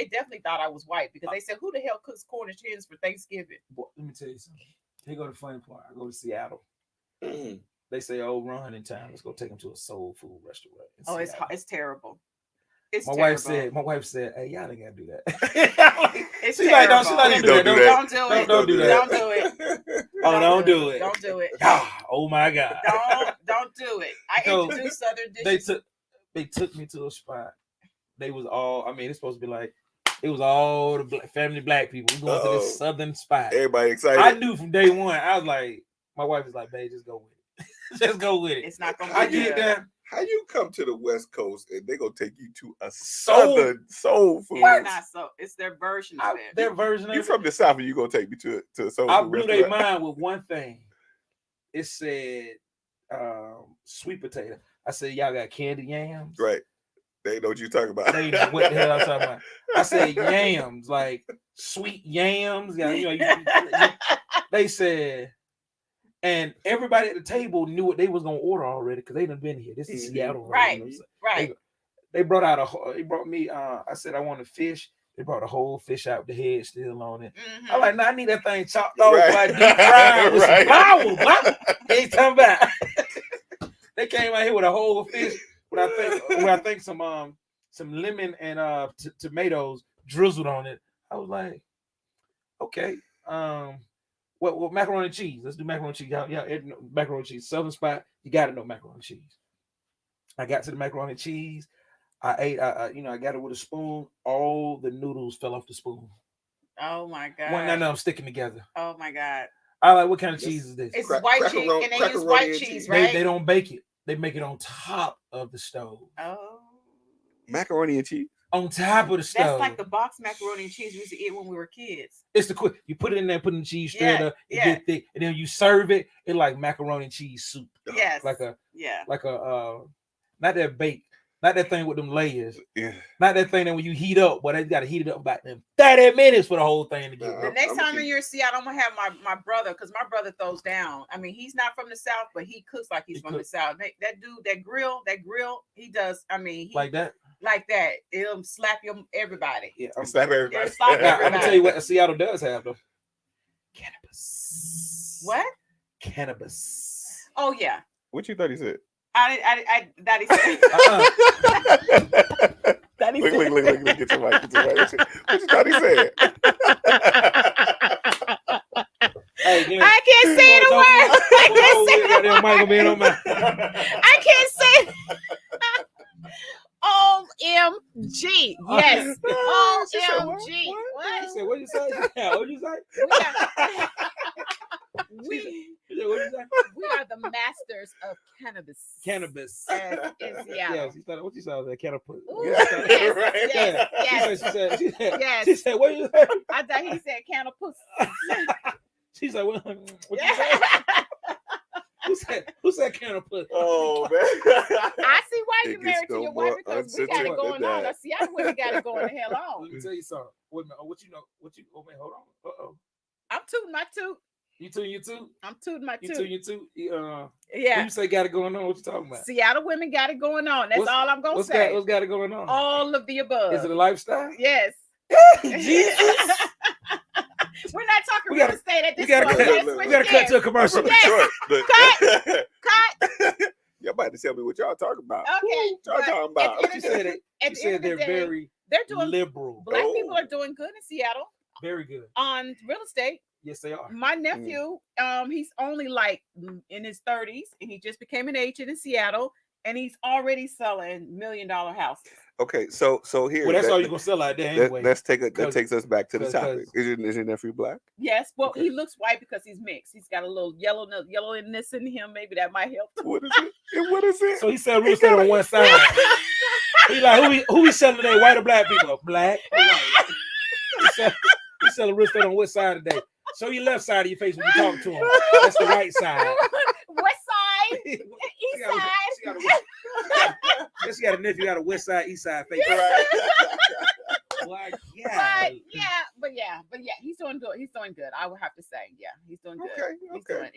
definitely thought I was white because they said, who the hell cooks Cornish hens for Thanksgiving? Boy, let me tell you something. Here go the funny part. I go to Seattle. They say, oh, Ron in town. Let's go take him to a soul food restaurant. Oh, it's terrible. My wife said, hey, y'all ain't gotta do that. It's she's terrible. like, don't do that. Don't do it. Don't do that. Don't do it. Oh, don't do it. Don't do it. Oh my God. Don't do it. I introduced Southern dishes. They took me to a spot. They was all, I mean, it's supposed to be like, it was all the family black people. We going to this Southern spot. Everybody excited. I knew from day one. I was like, my wife was like, babe, just go with it. Just go with it. It's not gonna I be get that. How you come to the West Coast and they gonna take you to a Southern soul food? It's not so. It's their version of it. Their version of you it. from the South and you gonna take me to a soul I food blew restaurant? their mind with one thing. It said sweet potato. I said, y'all got candy yams? Right. They know what you're talking about. They know what the hell I'm talking about. I said yams, like sweet yams. Yeah, they said. And everybody at the table knew what they was gonna order already because they done been here. This is Seattle, right? Right. They brought me. I said I want a fish. They brought a whole fish out, the head still on it. I'm like, I need that thing chopped off, like deep fried with some power. They talking about. They came out here with a whole fish. What I think some lemon and tomatoes drizzled on it. I was like, okay. What macaroni and cheese? Let's do macaroni and cheese. Yeah, macaroni and cheese. Southern spot, you got to know macaroni and cheese. I got to the macaroni and cheese. I ate. I got it with a spoon. All the noodles fell off the spoon. Oh my God! One none of them sticking together. Oh my God! I like. What kind of cheese is this? It's white cheese, and they use white cheese, right? They don't bake it. They make it on top of the stove. Oh, macaroni and cheese. On top of the stove. That's like the box macaroni and cheese we used to eat when we were kids. It's the quick. You put it in there, put the cheese straight up, it get thick, and then you serve it. It's like macaroni and cheese soup. Yes. Like a not that bake, not that thing with them layers. Yeah. Not that thing that when you heat up, but you got to heat it up about them 30 minutes for the whole thing to get. The next time you're in Seattle, I'm gonna have my brother, because my brother throws down. I mean, he's not from the South, but he cooks like he's from the South. That dude, that grill, he does. I mean, like that. Like that, it'll slap everybody. Yeah, slap everybody. Slap everybody. I'm gonna tell you what Seattle does have though. Cannabis. What? Cannabis. Oh yeah. What you thought he said? I that he said. Look, get your mic. What you thought he said? Hey, I can't say it a word. I can't say it. OMG. Yes. OMG. What? What you say? What you say? We are the masters of cannabis. Cannabis. In Seattle. Yes, what you said? Cannabis. Yes. She said, what you say? I thought he said cannabis. She said, what you say? Who said cannabis? Oh man! I see why you married to your wife, because we got it going on. I see, I know we got it going the hell on. Let me tell you something. Wait a minute. What you know? Hold on. I'm tooting my toot. You too. I'm tooting my You toot. too. Who Yeah. you say got it going on? What you talking about? Seattle women got it going on. That's all I'm gonna say. What's got it going on? All of the above. Is it a lifestyle? Yes. Jesus. We're not talking We real gotta- estate at this We gotta point. cut. Let's We switch We gotta cut to a gears. I'm commercial. from Yes. Detroit. Cut. Y'all about to tell me what y'all talking about. Okay. What y'all but talking about? At the end She of the, said it. at She the end said of the they're day, very they're doing liberal. black Oh. people are doing good in Seattle Very good. on real estate. Yes, they are. My nephew, he's only like in his 30s, and he just became an agent in Seattle, and he's already selling $1 million houses. Okay, so here. Well, that's all you're gonna sell out there anyway. Let's take it. That 'Cause- takes us back to the 'cause- topic. Is your nephew black? Yes, well, Okay. he looks white because he's mixed. He's got a little yellowness in him. Maybe that might help. What is it? And what is it? So he sell real estate on one side. He like who he selling today? White or black people? Black. Or white? He selling real estate on what side today? Show your left side of your face when you talk to him. That's the right side. West side, She east got a- side. She got a nephew got a west side, east side face. Right. Like, But yeah, he's doing good. He's doing good. I would have to say, yeah, he's doing good. Okay, He's okay.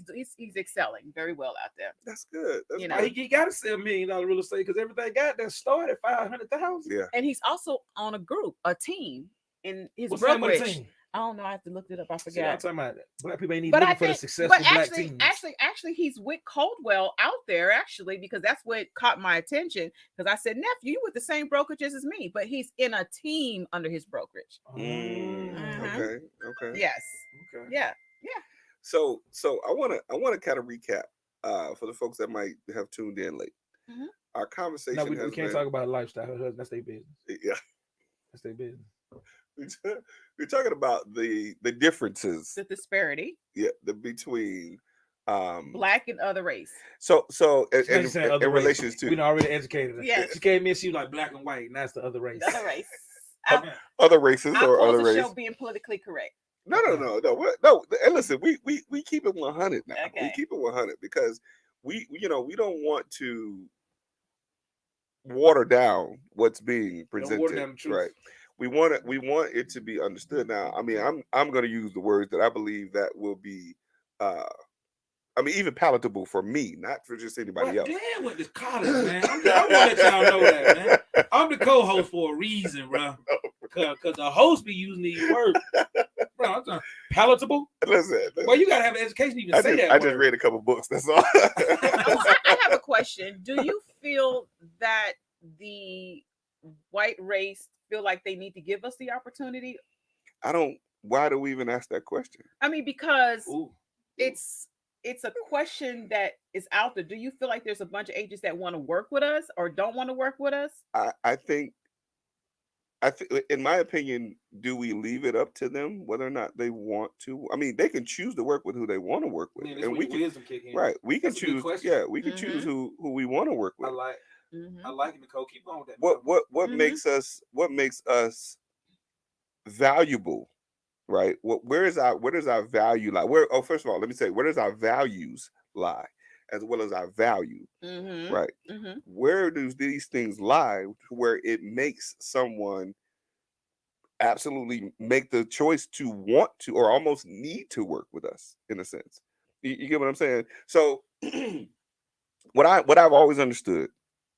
doing, he's excelling very well out there. That's good. That's You good. know. He got to sell $1 million real estate because everything got that start at 500,000. Yeah. And he's also on a team in his What's the name of the brokerage. team? I don't know. I have to look it up. I See, I'm forgot. talking about black people ain't even But looking I for the think, successful but black teams. actually, he's with Coldwell out there actually because that's what caught my attention. Because I said, nephew, you with the same brokerages as me, but he's in a team under his brokerage. Okay. Okay. Yes. Okay. Yeah. So I wanna kind of recap for the folks that might have tuned in late. Mhm. Our conversation No, we has can't been, talk about lifestyle. That's their business. yeah. That's their business. We're talking about the differences, The disparity, between black and other race. so She ain't saying other in race. relations to We done already educated her. Yes. She came in, she was like black and white, and that's the other race. The other race. other races I'll or close other the races. show being politically correct. No. And listen, we keep it 100 now. We Okay. keep it 100 because we don't want to water down what's being Don't presented. water down the truth. Right. We want it to be understood. Now, I mean, I'm going to use the words that I believe that will be, even palatable for me, not for just anybody else. Dan went to college, man. I want to let y'all know that, man. I'm the co-host for a reason, bro. Because the host be using these words. Bro, I'm talking palatable. Listen, Well, you gotta have an education to even I say just, that I word. just read a couple books. That's all. I have a question. Do you feel that the white race feel like they need to give us the opportunity? I don't. Why do we even ask that question? I mean, because Ooh. it's a question that is out there. Do you feel like there's a bunch of agents that want to work with us or don't want to work with us? I think, in my opinion, do we leave it up to them whether or not they want to? I mean, they can choose to work with who they want to work with, Man, that's and where we your can, wisdom kick in. right? We can That's a good choose. question. Yeah, we can choose who we want to work with. Mhm. I like it, Nicole. Keep on with that. What Mhm. makes us valuable, right? Where does our value lie? First of all, let me say, where does our values lie, as well as our value, Mhm. right? Mhm. Where do these things lie where it makes someone absolutely make the choice to want to or almost need to work with us, in a sense? You get what I'm saying? So what I've always understood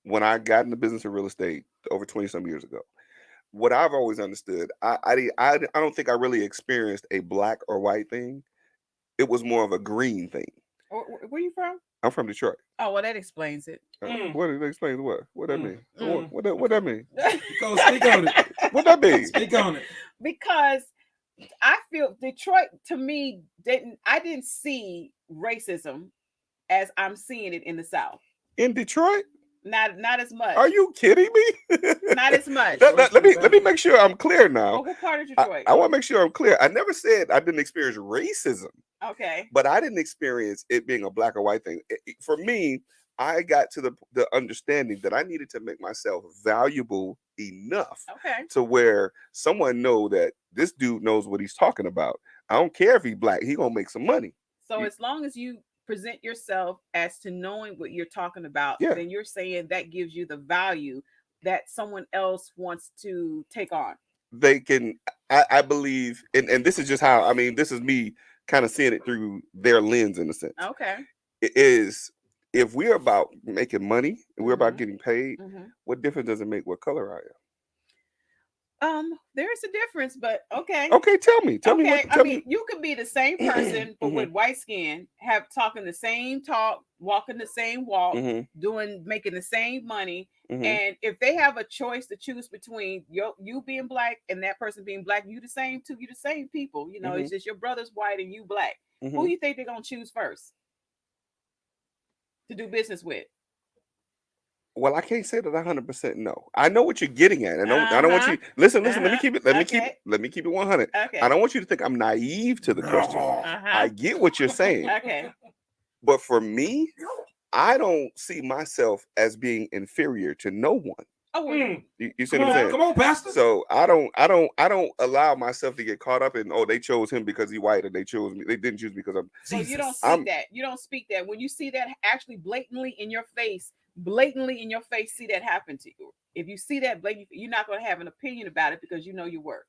when I got in the business of real estate over 20 some years ago, what I've always understood, I don't think I really experienced a black or white thing. It was more of a green thing. Where you from? I'm from Detroit. Oh, well, that explains it. What it explains what? What that mean? Mm. What that mean? Nicole, speak on it. What that mean? Speak on it. Because I feel Detroit to me I didn't see racism as I'm seeing it in the South. In Detroit? Not as much. Are you kidding me? Not as much. Let me make sure I'm clear now. Oh, what part of Detroit? I want to make sure I'm clear. I never said I didn't experience racism, Okay. but I didn't experience it being a black or white thing. For me, I got to the understanding that I needed to make myself valuable enough Okay. to where someone know that this dude knows what he's talking about. I don't care if he's black; he gonna make some money. So as long as you present yourself as to knowing what you're talking about, Yeah. then you're saying that gives you the value that someone else wants to take on. they can. I believe, and this is just how. I mean, this is me kind of seeing it through their lens in a sense. Okay. It is if we're about making money and we're about Mhm. getting paid, Mhm. what difference does it make what color I am? There's a difference, but okay. Okay, tell me. Tell me Okay, what. I Tell mean, me. you could be the same person, but with white skin, have talking the same talk, walking the same walk, making the same money. And if they have a choice to choose between you being black and that person being black, you the same too. You the same people. You know, it's just your brother's white and you black. Who you think they're gonna choose first to do business with? Well, I can't say that 100% no. I know what you're getting at. I don't want you listen. Let me keep it. Let me keep it 100. Okay. I don't want you to think I'm naive to the question. I get what you're saying. Okay. But for me, I don't see myself as being inferior to no one. Oh, You see what I'm saying? Come on, Pastor. So I don't allow myself to get caught up in they chose him because he's white or they chose me. They didn't choose me because I'm. So you don't speak that. You don't speak that. When you see that actually blatantly in your face, see that happen to you. If you see that blatantly, you're not going to have an opinion about it because you know your worth.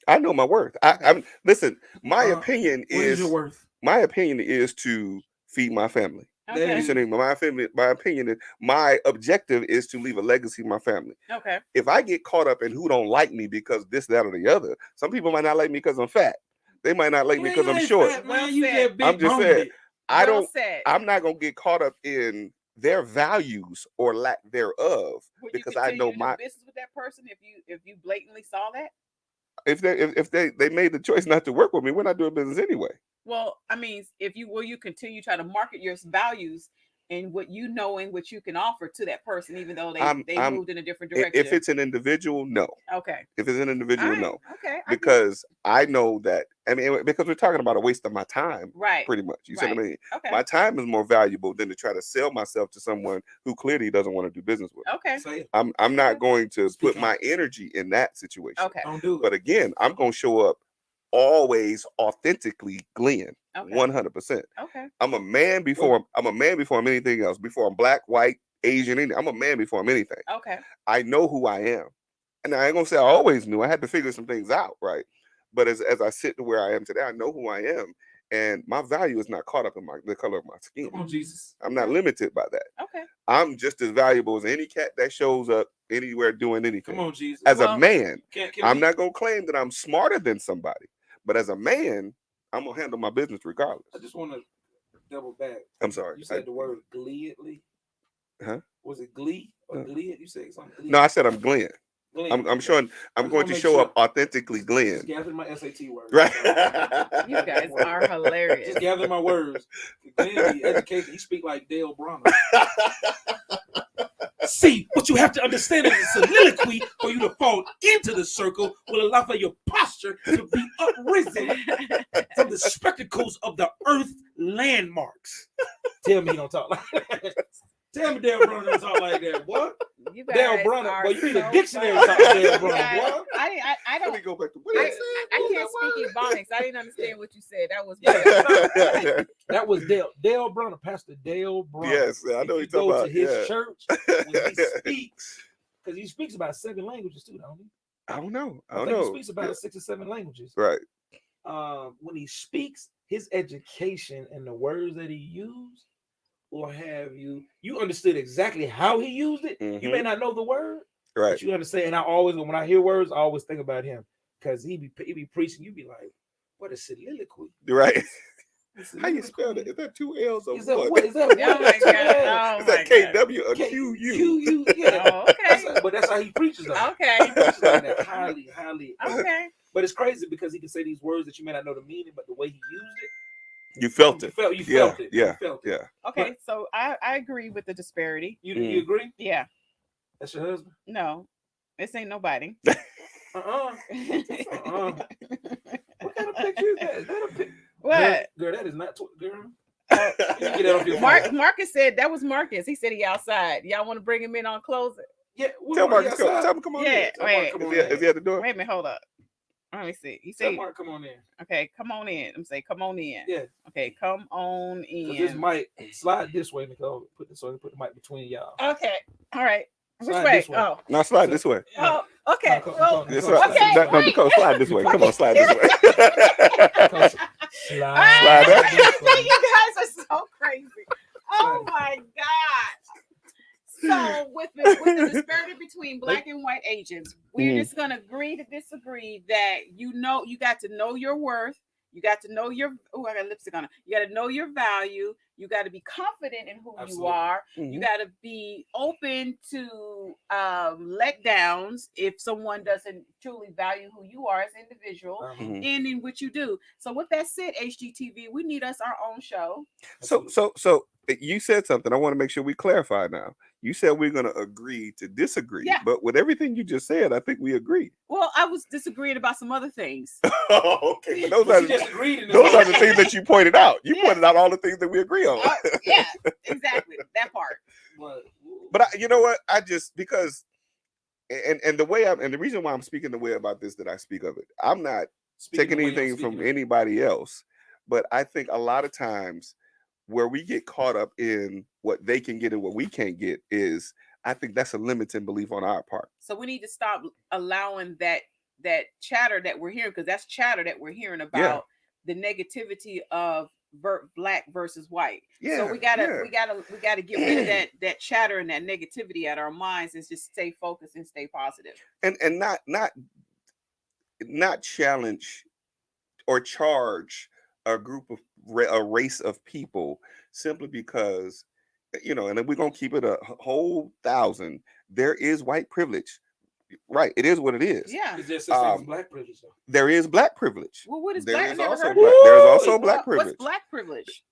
I know my worth. I'm listen. My opinion what is your worth? My opinion is to feed my family. Okay. You see what I mean? My family. My opinion is my objective is to leave a legacy in my family. Okay. If I get caught up in who don't like me because this, that, or the other, some people might not like me because I'm fat. They might not like me because I'm short. Fat, man. You just I'm just saying. I'm not gonna get caught up in their values or lack thereof because I know my business with that person. If you blatantly saw that, if they made the choice not to work with me, we're not doing business anyway. Well, I mean, if you continue try to market your values and what you know and what you can offer to that person, even though they moved in a different direction. If it's an individual, no. Okay. If it's an individual, no. Okay. Because I know that, I mean, because we're talking about a waste of my time, right? Pretty much. You see what I mean? Okay. My time is more valuable than to try to sell myself to someone who clearly doesn't want to do business with. Okay. I'm not going to put my energy in that situation. Okay. Don't do it. But again, I'm going to show up always authentically Glenn. 100%. Okay. I'm a man before I'm anything else. Before I'm black, white, Asian, anything. I'm a man before I'm anything. Okay. I know who I am. And I ain't gonna say I always knew. I had to figure some things out, right? But as I sit to where I am today, I know who I am. And my value is not caught up in the color of my skin. Come on, Jesus. I'm not limited by that. Okay. I'm just as valuable as any cat that shows up anywhere doing anything. Come on, Jesus. As a man, I'm we... not gonna claim that I'm smarter than somebody. But as a man, I'm gonna handle my business regardless. I just want to double back. I'm sorry. You said the word gleefully. Huh? Was it glee or glee? You said something. Glee. No, I said I'm Glenn. I'm showing. I'm going to show up authentically Glenn. Just gather my SAT words. Right. You guys are hilarious. Just gather my words. Glenn, education. He speak like Dale Bronner. See, what you have to understand is a soliloquy for you to fall into the circle will allow for your posture to be uprisen from the spectacles of the earth landmarks. Tell me you don't talk like that. Tell me Dale Bronner don't talk like that. What? Dale Bronner. Well, you need a dictionary to talk to Dale Bronner. What? I don't. Let me go back to what I can't speak Ebonics. I didn't understand what you said. That was that was Dale Bronner, Pastor Dale Bronner. Yes, I know you go to his church when he speaks, because he speaks about 7 languages too, don't he? I don't know. I think he speaks about 6 or 7 languages. Right. When he speaks, his education and the words that he used will have you understood exactly how he used it. You may not know the word, right? But you understand. And I always, when I hear words, I always think about him because he be preaching. You be like, what a soliloquy, right? How you spell it? Is that 2 L's or is that what? What is that? Oh my God. Is that KW or QU? QU, yeah. Oh, okay. But that's how he preaches. Though. Okay. He preaches like that, highly. Okay. But it's crazy because he can say these words that you may not know the meaning, but the way he used it. You felt it. You felt it. Yeah. You felt it. Yeah. Okay, so I agree with the disparity. You agree? Yeah. That's your husband? No, this ain't nobody. What kind of picture is that? Is that a picture? What? Girl, that is not girl. Get that off your Marcus said that was Marcus. He said he outside. Y'all want to bring him in on closing? Yeah. Tell Marcus come on in. Wait. Is he at the door? Wait a minute, hold up. Let me see. He said, Mark, come on in. Okay, come on in. I'm saying, come on in. Yeah. Okay, come on in. This mic, slide this way, Nicole. Put the mic between y'all. Okay. All right. Which way? Oh. No, slide this way. Oh, Okay. Well, Okay, No, wait. Nicole, slide this way. Come on, slide this way. Slide You guys are so crazy. Oh my God. So with the disparity between black and white agents, we're just gonna agree to disagree that you got to know your worth. You got to know your I got lipstick on it. You got to know your value. You got to be confident in who you are. You got to be open to letdowns if someone doesn't truly value who you are as an individual and in what you do. So with that said, HGTV, we need us our own show. So you said something. I want to make sure we clarify now. You said we're going to agree to disagree. Yeah. But with everything you just said, I think we agree. Well, I was disagreeing about some other things. Okay, but those are the things that you pointed out. You pointed out all the things that we agree on. Yeah, exactly. That part. But you know what? I just because and the way and the reason why I'm speaking the way about this that I speak of it, I'm not taking anything from anybody else, but I think a lot of times where we get caught up in what they can get and what we can't get is, I think that's a limiting belief on our part. So we need to stop allowing that chatter that we're hearing, because that's chatter that we're hearing about the negativity of black versus white. Yeah, so we gotta get rid of that chatter and that negativity out of our minds and just stay focused and stay positive. And not challenge or charge a race of people simply because, and then we're gonna keep it a whole 1,000. There is white privilege, right? It is what it is. Yeah. Is there such thing as black privilege? Though? There is black privilege. Well, what is there black? is Never also heard black. of There's also black privilege. What's black privilege?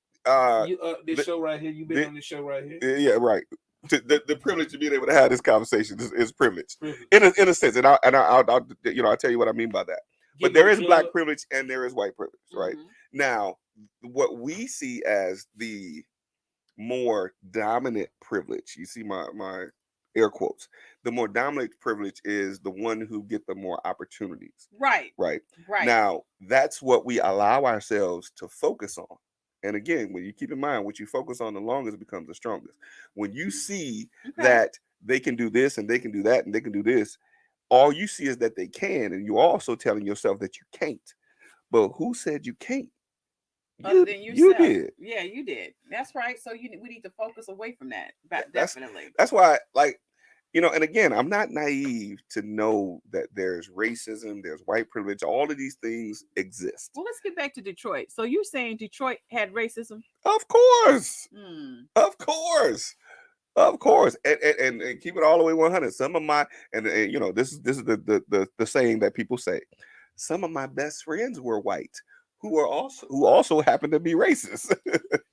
This show right here. You've been on this show right here. Yeah, right. The privilege of being able to have this conversation is privilege. In a sense, and I'll tell you what I mean by that. But there is black privilege and there is white privilege, right? Now, what we see as the more dominant privilege, you see my air quotes, the more dominant privilege is the one who get the more opportunities. Right. Now, that's what we allow ourselves to focus on. And again, when you keep in mind what you focus on the longest becomes the strongest. When you see that they can do this and they can do that and they can do this, all you see is that they can, and you're also telling yourself that you can't. But who said you can't? Other than yourself. You did. Yeah, you did. That's right. So we need to focus away from that. Definitely. That's why, and again, I'm not naive to know that there's racism, there's white privilege, all of these things exist. Well, let's get back to Detroit. So you're saying Detroit had racism? Of course. Of course. And keep it all the way 100. Some of my this is the saying that people say. Some of my best friends were white, who also happen to be racist.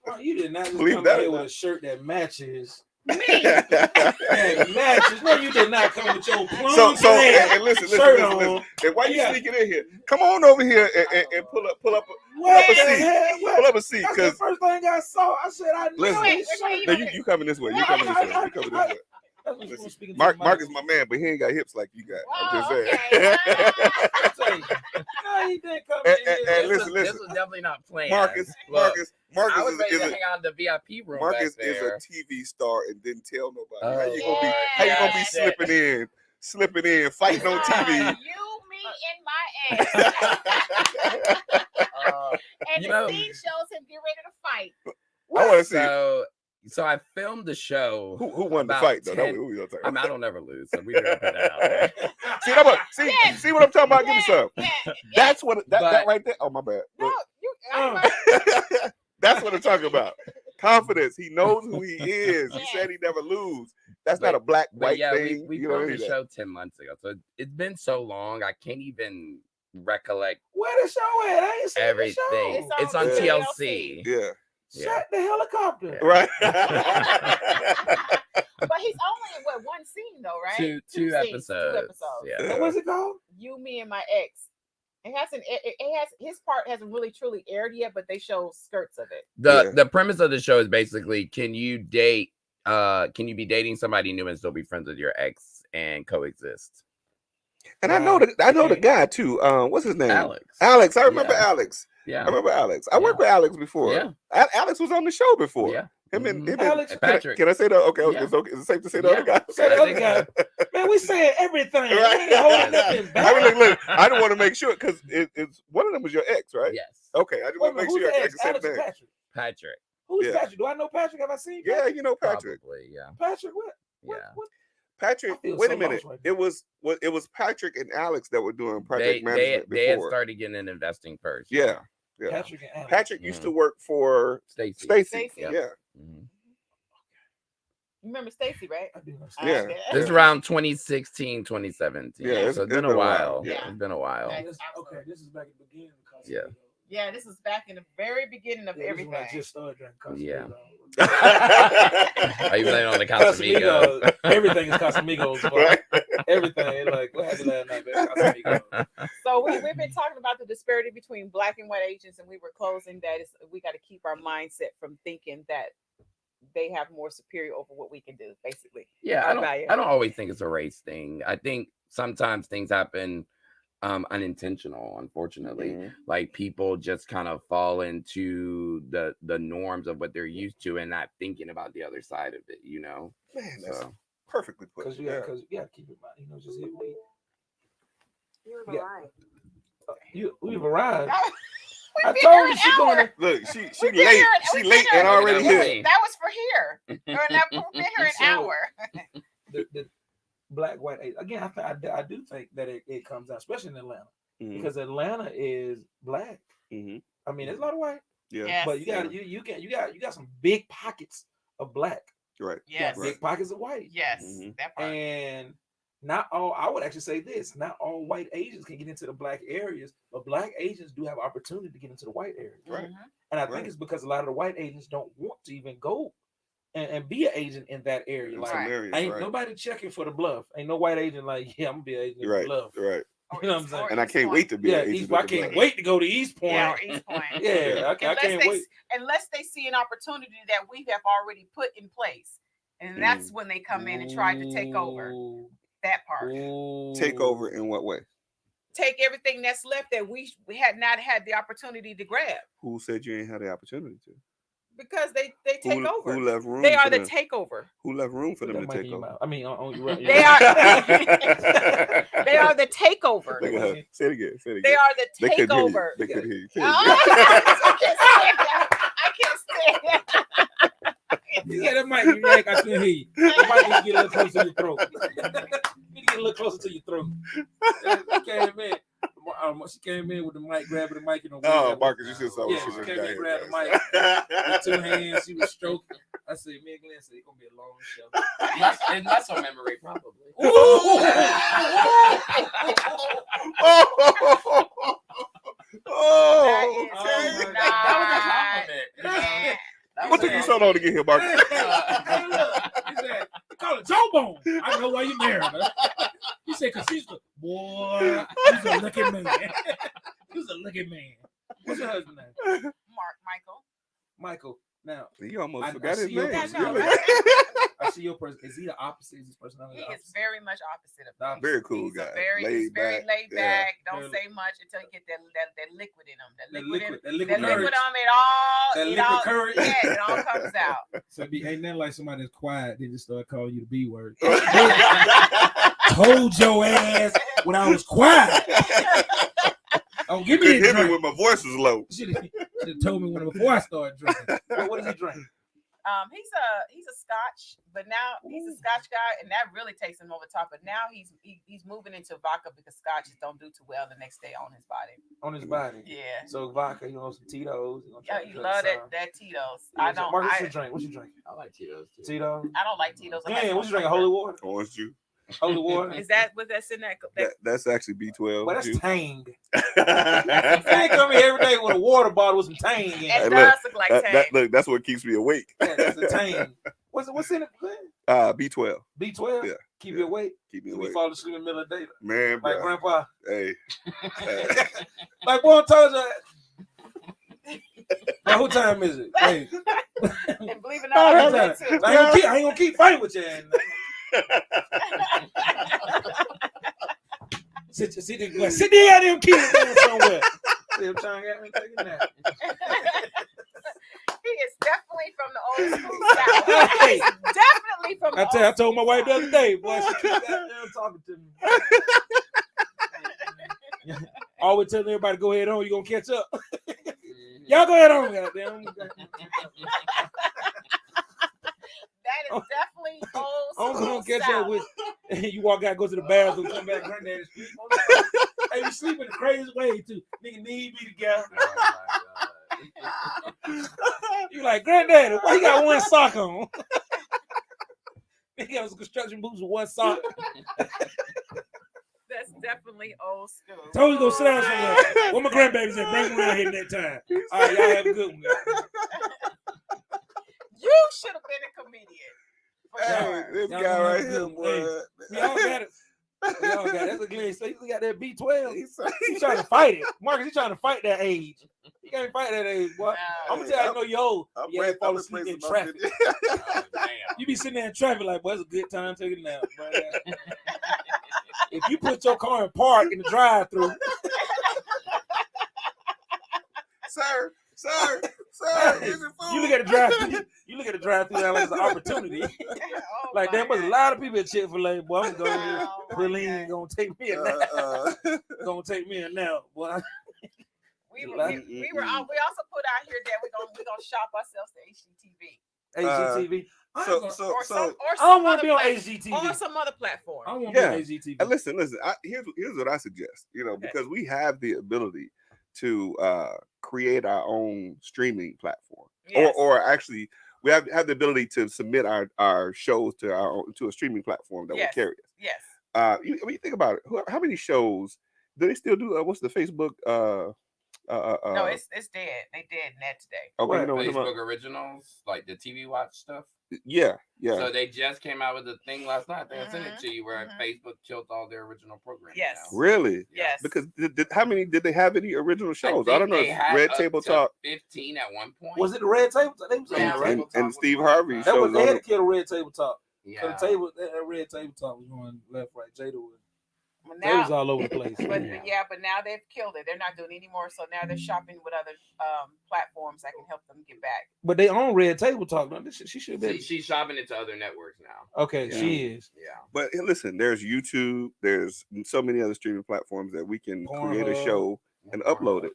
Oh, you did not believe come that here with a shirt that matches. Me. Matches. No, you did not come with your plum. So and listen. And why you sneaking in here? Come on over here and pull up a seat. Pull up a seat, because the first thing I saw, I said, I know this shirt. No, you coming this way. You coming this way. Mark is my man, but he ain't got hips like you got. I'm just saying. No, he didn't come and listen. This was definitely not planned. Marcus I was ready to hang out in the VIP room. Marcus back is there. a TV star and didn't tell nobody. How you gonna be slipping in, fighting on TV? You, me, and my ex. And the scene shows him get ready to fight. I want to see. So I filmed the show. Who won the fight though? I don't ever lose, so we didn't put that out there. See what I'm talking about? Give me some. That's what that right there. Oh, my bad. That's what I'm talking about. Confidence. He knows who he is. He said he never lose. That's not a black-white thing. We filmed the show 10 months ago, so it's been so long. I can't even recollect where the show at. I ain't seen everything. The show. It's on TLC. Yeah. Shut the helicopter. Right. But he's only in one scene though, right? Two episodes. Yeah. So what's it called? You, Me, and My Ex. His part hasn't really truly aired yet, but they show skirts of it. The premise of the show is basically, can you be dating somebody new and still be friends with your ex and coexist? And I know the guy too. What's his name? Alex. I remember Alex. Yeah, I remember Alex. I worked with Alex before. Yeah, Alex was on the show before. Yeah, him and Alex. Can I say that? Okay, it's okay. Is it safe to say the other guy? Man, we saying everything. We Right. ain't holding nothing back. I mean, look, I don't want to make sure because it's one of them was your ex, right? Yes. Okay, I just want to make Who's sure the I can ex? say Alex the or name. Patrick? Patrick. Who's Yeah. Patrick? Do I know Patrick? Have I seen Yeah, Patrick? you know Patrick. Probably, yeah. Patrick, what? Yeah. What? Patrick, I feel wait so a minute. lost right now. It was Patrick and Alex that were doing project management They had before. started getting an investing first. Yeah. Patrick and Alex. Patrick used to work for Stacy. Stacy. Stacy. Yeah. Mhm. You remember Stacy, right? I do know. Yeah. Okay. This is around 2016, 2017. Yeah, so it's been a while. Yeah. It's been a while. Yeah. Okay, this is back at the beginning. Of Yeah. Casamigos. Yeah, this is back in the very beginning of Yeah, this is everything. when I just started drinking Casamigos. Yeah. Yeah. Are you playing on the Casamigos? Casamigos. Everything is Casamigos. Boy. Everything. Like, what happened last night, man? Casamigos. So we've been talking about the disparity between Black and white agents, and we were closing that we got to keep our mindset from thinking that they have more superior over what we can do, basically. Yeah, Our value. I don't always think it's a race thing. I think sometimes things happen unintentional, unfortunately. Mhm. Like people just kind of fall into the norms of what they're used to and not thinking about the other side of it, you know. Man, that's So perfectly put. Because you got to keep in mind, just hit me. You've Yeah. arrived. We've arrived. We've I been told here you an she hour. going to. Look, she We've been late. here- She we've been late here- and already Yeah. here. That was for here. We've been here an So- hour. The Black white age. Again, I do think that it comes out, especially in Atlanta, Mhm. because Atlanta is Black. Mhm. I mean, there's a lot of white, Yeah. Yes. but you got some big pockets of Black. Right. You Yes. got big pockets of white. Yes. Mhm. That part. And not all, I would actually say this, not all white Asians can get into the Black areas, but Black Asians do have opportunity to get into the white areas. Right. Mhm. And I Right. think it's because a lot of the white Asians don't want to even go and be an agent in that area. In Like, some areas, ain't right. nobody checking for the bluff. Ain't no white agent like, yeah, I'm gonna be an agent in Right. bluff. Right. You know what I'm saying? And I can't wait to be Yeah, an agent. East, I of the can't block. wait to go to East Point. Yeah, or East Point. Yeah, I can't wait. Unless they see an opportunity that we have already put in place, and that's when they come in and try to take over Ooh. that part. Ooh. Take over in what way? Take everything that's left that we had not had the opportunity to grab Who said you ain't had the opportunity to? because they take over. Who left room? They are for the them? takeover. Who left room for Put them that to mic take in your over? mouth. I mean, you're right. They are. They are the takeover. Look at her. Say it again. Say it again. They are the They couldn't hear you. takeover. They couldn't hear you. Say it Oh, again. I can't stand that. Yeah, that mic, you like, I can hear you. The mic need to get a little closer to your throat. You need to get a little closer to your throat. She came in with the mic, grabbing the mic in the Oh, Marcus, you should saw Yeah, what she she just came got in, here. grabbed the mic with 2 hands. She was stroking. I said, me and Glenn said, it's going to be a long show. in muscle memory, probably. Oh, That okay. is my not- compliment. What took you so long to get here, Marcus? Hey, look, he said, call it jawbone. I know why you married her. He said, because she's the boy. He's a lucky man. He's a lucky man. What's your husband's name? Michael. Michael. Now, You almost I forgot his see your name. I know, Really? right? I see your person. Is he the opposite? Is his personality He the is opposite? very much opposite of me. Very cool He's guy. He's very laid Yeah. back. Don't Very- say much until you get that liquid in him. That liquid That courage. liquid on it all. That it liquid all, courage. Yeah, it all comes out. So ain't nothing like somebody that's quiet. They just start calling you the B word. Couldn't Told your ass when I was quiet. Oh, give me a hear me drink. when my voice was low. Should have told me before I started drinking. What does he drink? He's a Scotch, but now he's a Scotch guy, and that really takes him over top. But now he's moving into vodka because Scotches don't do too well the next day on his body. On his body. Yeah. So vodka, some Tito's. Yeah, you love that Tito's. I don't. Marcus, what's I your drink? What you drinking? I like Tito's. Too. Tito's. I don't like Tito's. Man, what you drinking? Holy water. Orange juice. Holy water. Is that what that's in that? That's actually B12. Well, that's juice. Tang. Tang come here every day with a water bottle with some Tang in It it. does look like Tang. Look, that's what keeps me awake. Yeah, that's a Tang. What's in it? Glenn? B12. B12. Yeah. Keep you awake. Keep me You awake. fall asleep in the middle of the day. Man, Like bro. Grandpa. Hey. Like one told you. Now, what time is it? Hey, And believe it or not, I do that too. I ain't gonna keep fighting with you. Sit there, them kids down somewhere. See, I'm trying to get me taking that. He is definitely from the old school style. He's definitely from the I old told my school wife the style. other day, boy, she keep goddamn talking to me. Always telling everybody go ahead on. You gonna catch up? Y'all go ahead on, goddamn. That is definitely old I'm school gonna catch style. up with. You walk out, go to the bathroom, come back, granddaddy sleep. Hey, you sleep in the craziest way too. Nigga need me together. You like, granddaddy, why you got one sock on? Nigga got some construction boots with one sock. That's definitely old school. Told you go sit down somewhere. Where my grandbabies at? Bring them around here that time. All right, y'all have a good one. You should have been a comedian. For Hey, sure. this Y'all guy gonna right have a here, good one. boy. We all got it. We all got it. That's a glitch. So you got that B12. He's He's trying to fight it. Marcus, he's trying to fight that age. You can't fight that age, boy. I'm gonna tell you, I know you're old. You ain't fall asleep in traffic. Oh, damn. You be sitting there in traffic like, boy, it's a good time to take a nap. But, if you put your car in park in the drive-through, Sir, here's your food. you look at the drive-through. You look at the drive-through now like it's an opportunity. Oh Like my there was a God. lot of people at Chick-fil-A. Boy, I'm gonna go here. Oh my Pull in, God. gonna take me a nap. Gonna take me a nap, boy. We also put out here that we're gonna shop ourselves to HGTV. HGTV. So I don't want to be on HGTV. or some other platform. I don't want to Yeah. be on HGTV. And listen. Here's what I suggest. Because we have the ability to create our own streaming platform, Yes. or actually, we have the ability to submit our shows to a streaming platform that will Yes. carry us. Yes. You think about it. How many shows do they still do? What's the Facebook? No, it's dead. They dead net today. Okay, What? you know what I'm talking Facebook originals, like the TV Watch stuff. about? Yeah. So they just came out with a thing last night. I think I sent it to you where Mhm. Facebook killed all their original programming. Yes. now. Really? Yes. Because how many did they have any original shows? I think don't know. they had Red up Table to Talk 15 at one point. Was it the Red Table Talk? They was on Yeah. there, right? Table Talk and was Steve one. Harvey That was shows they on had to it. kill the Red Table Talk. Yeah. That Red Table Talk was going left, right. Jada was. Well, They was now, all over the place. but now they've killed it. They're not doing it anymore. So now they're shopping with other platforms that can help them get back. But they own Red Table Talk. No, she should be. She's shopping it to other networks now. Okay, Yeah. she is. Yeah. But hey, listen, there's YouTube. There's so many other streaming platforms that we can create a Pornhub. show and upload it.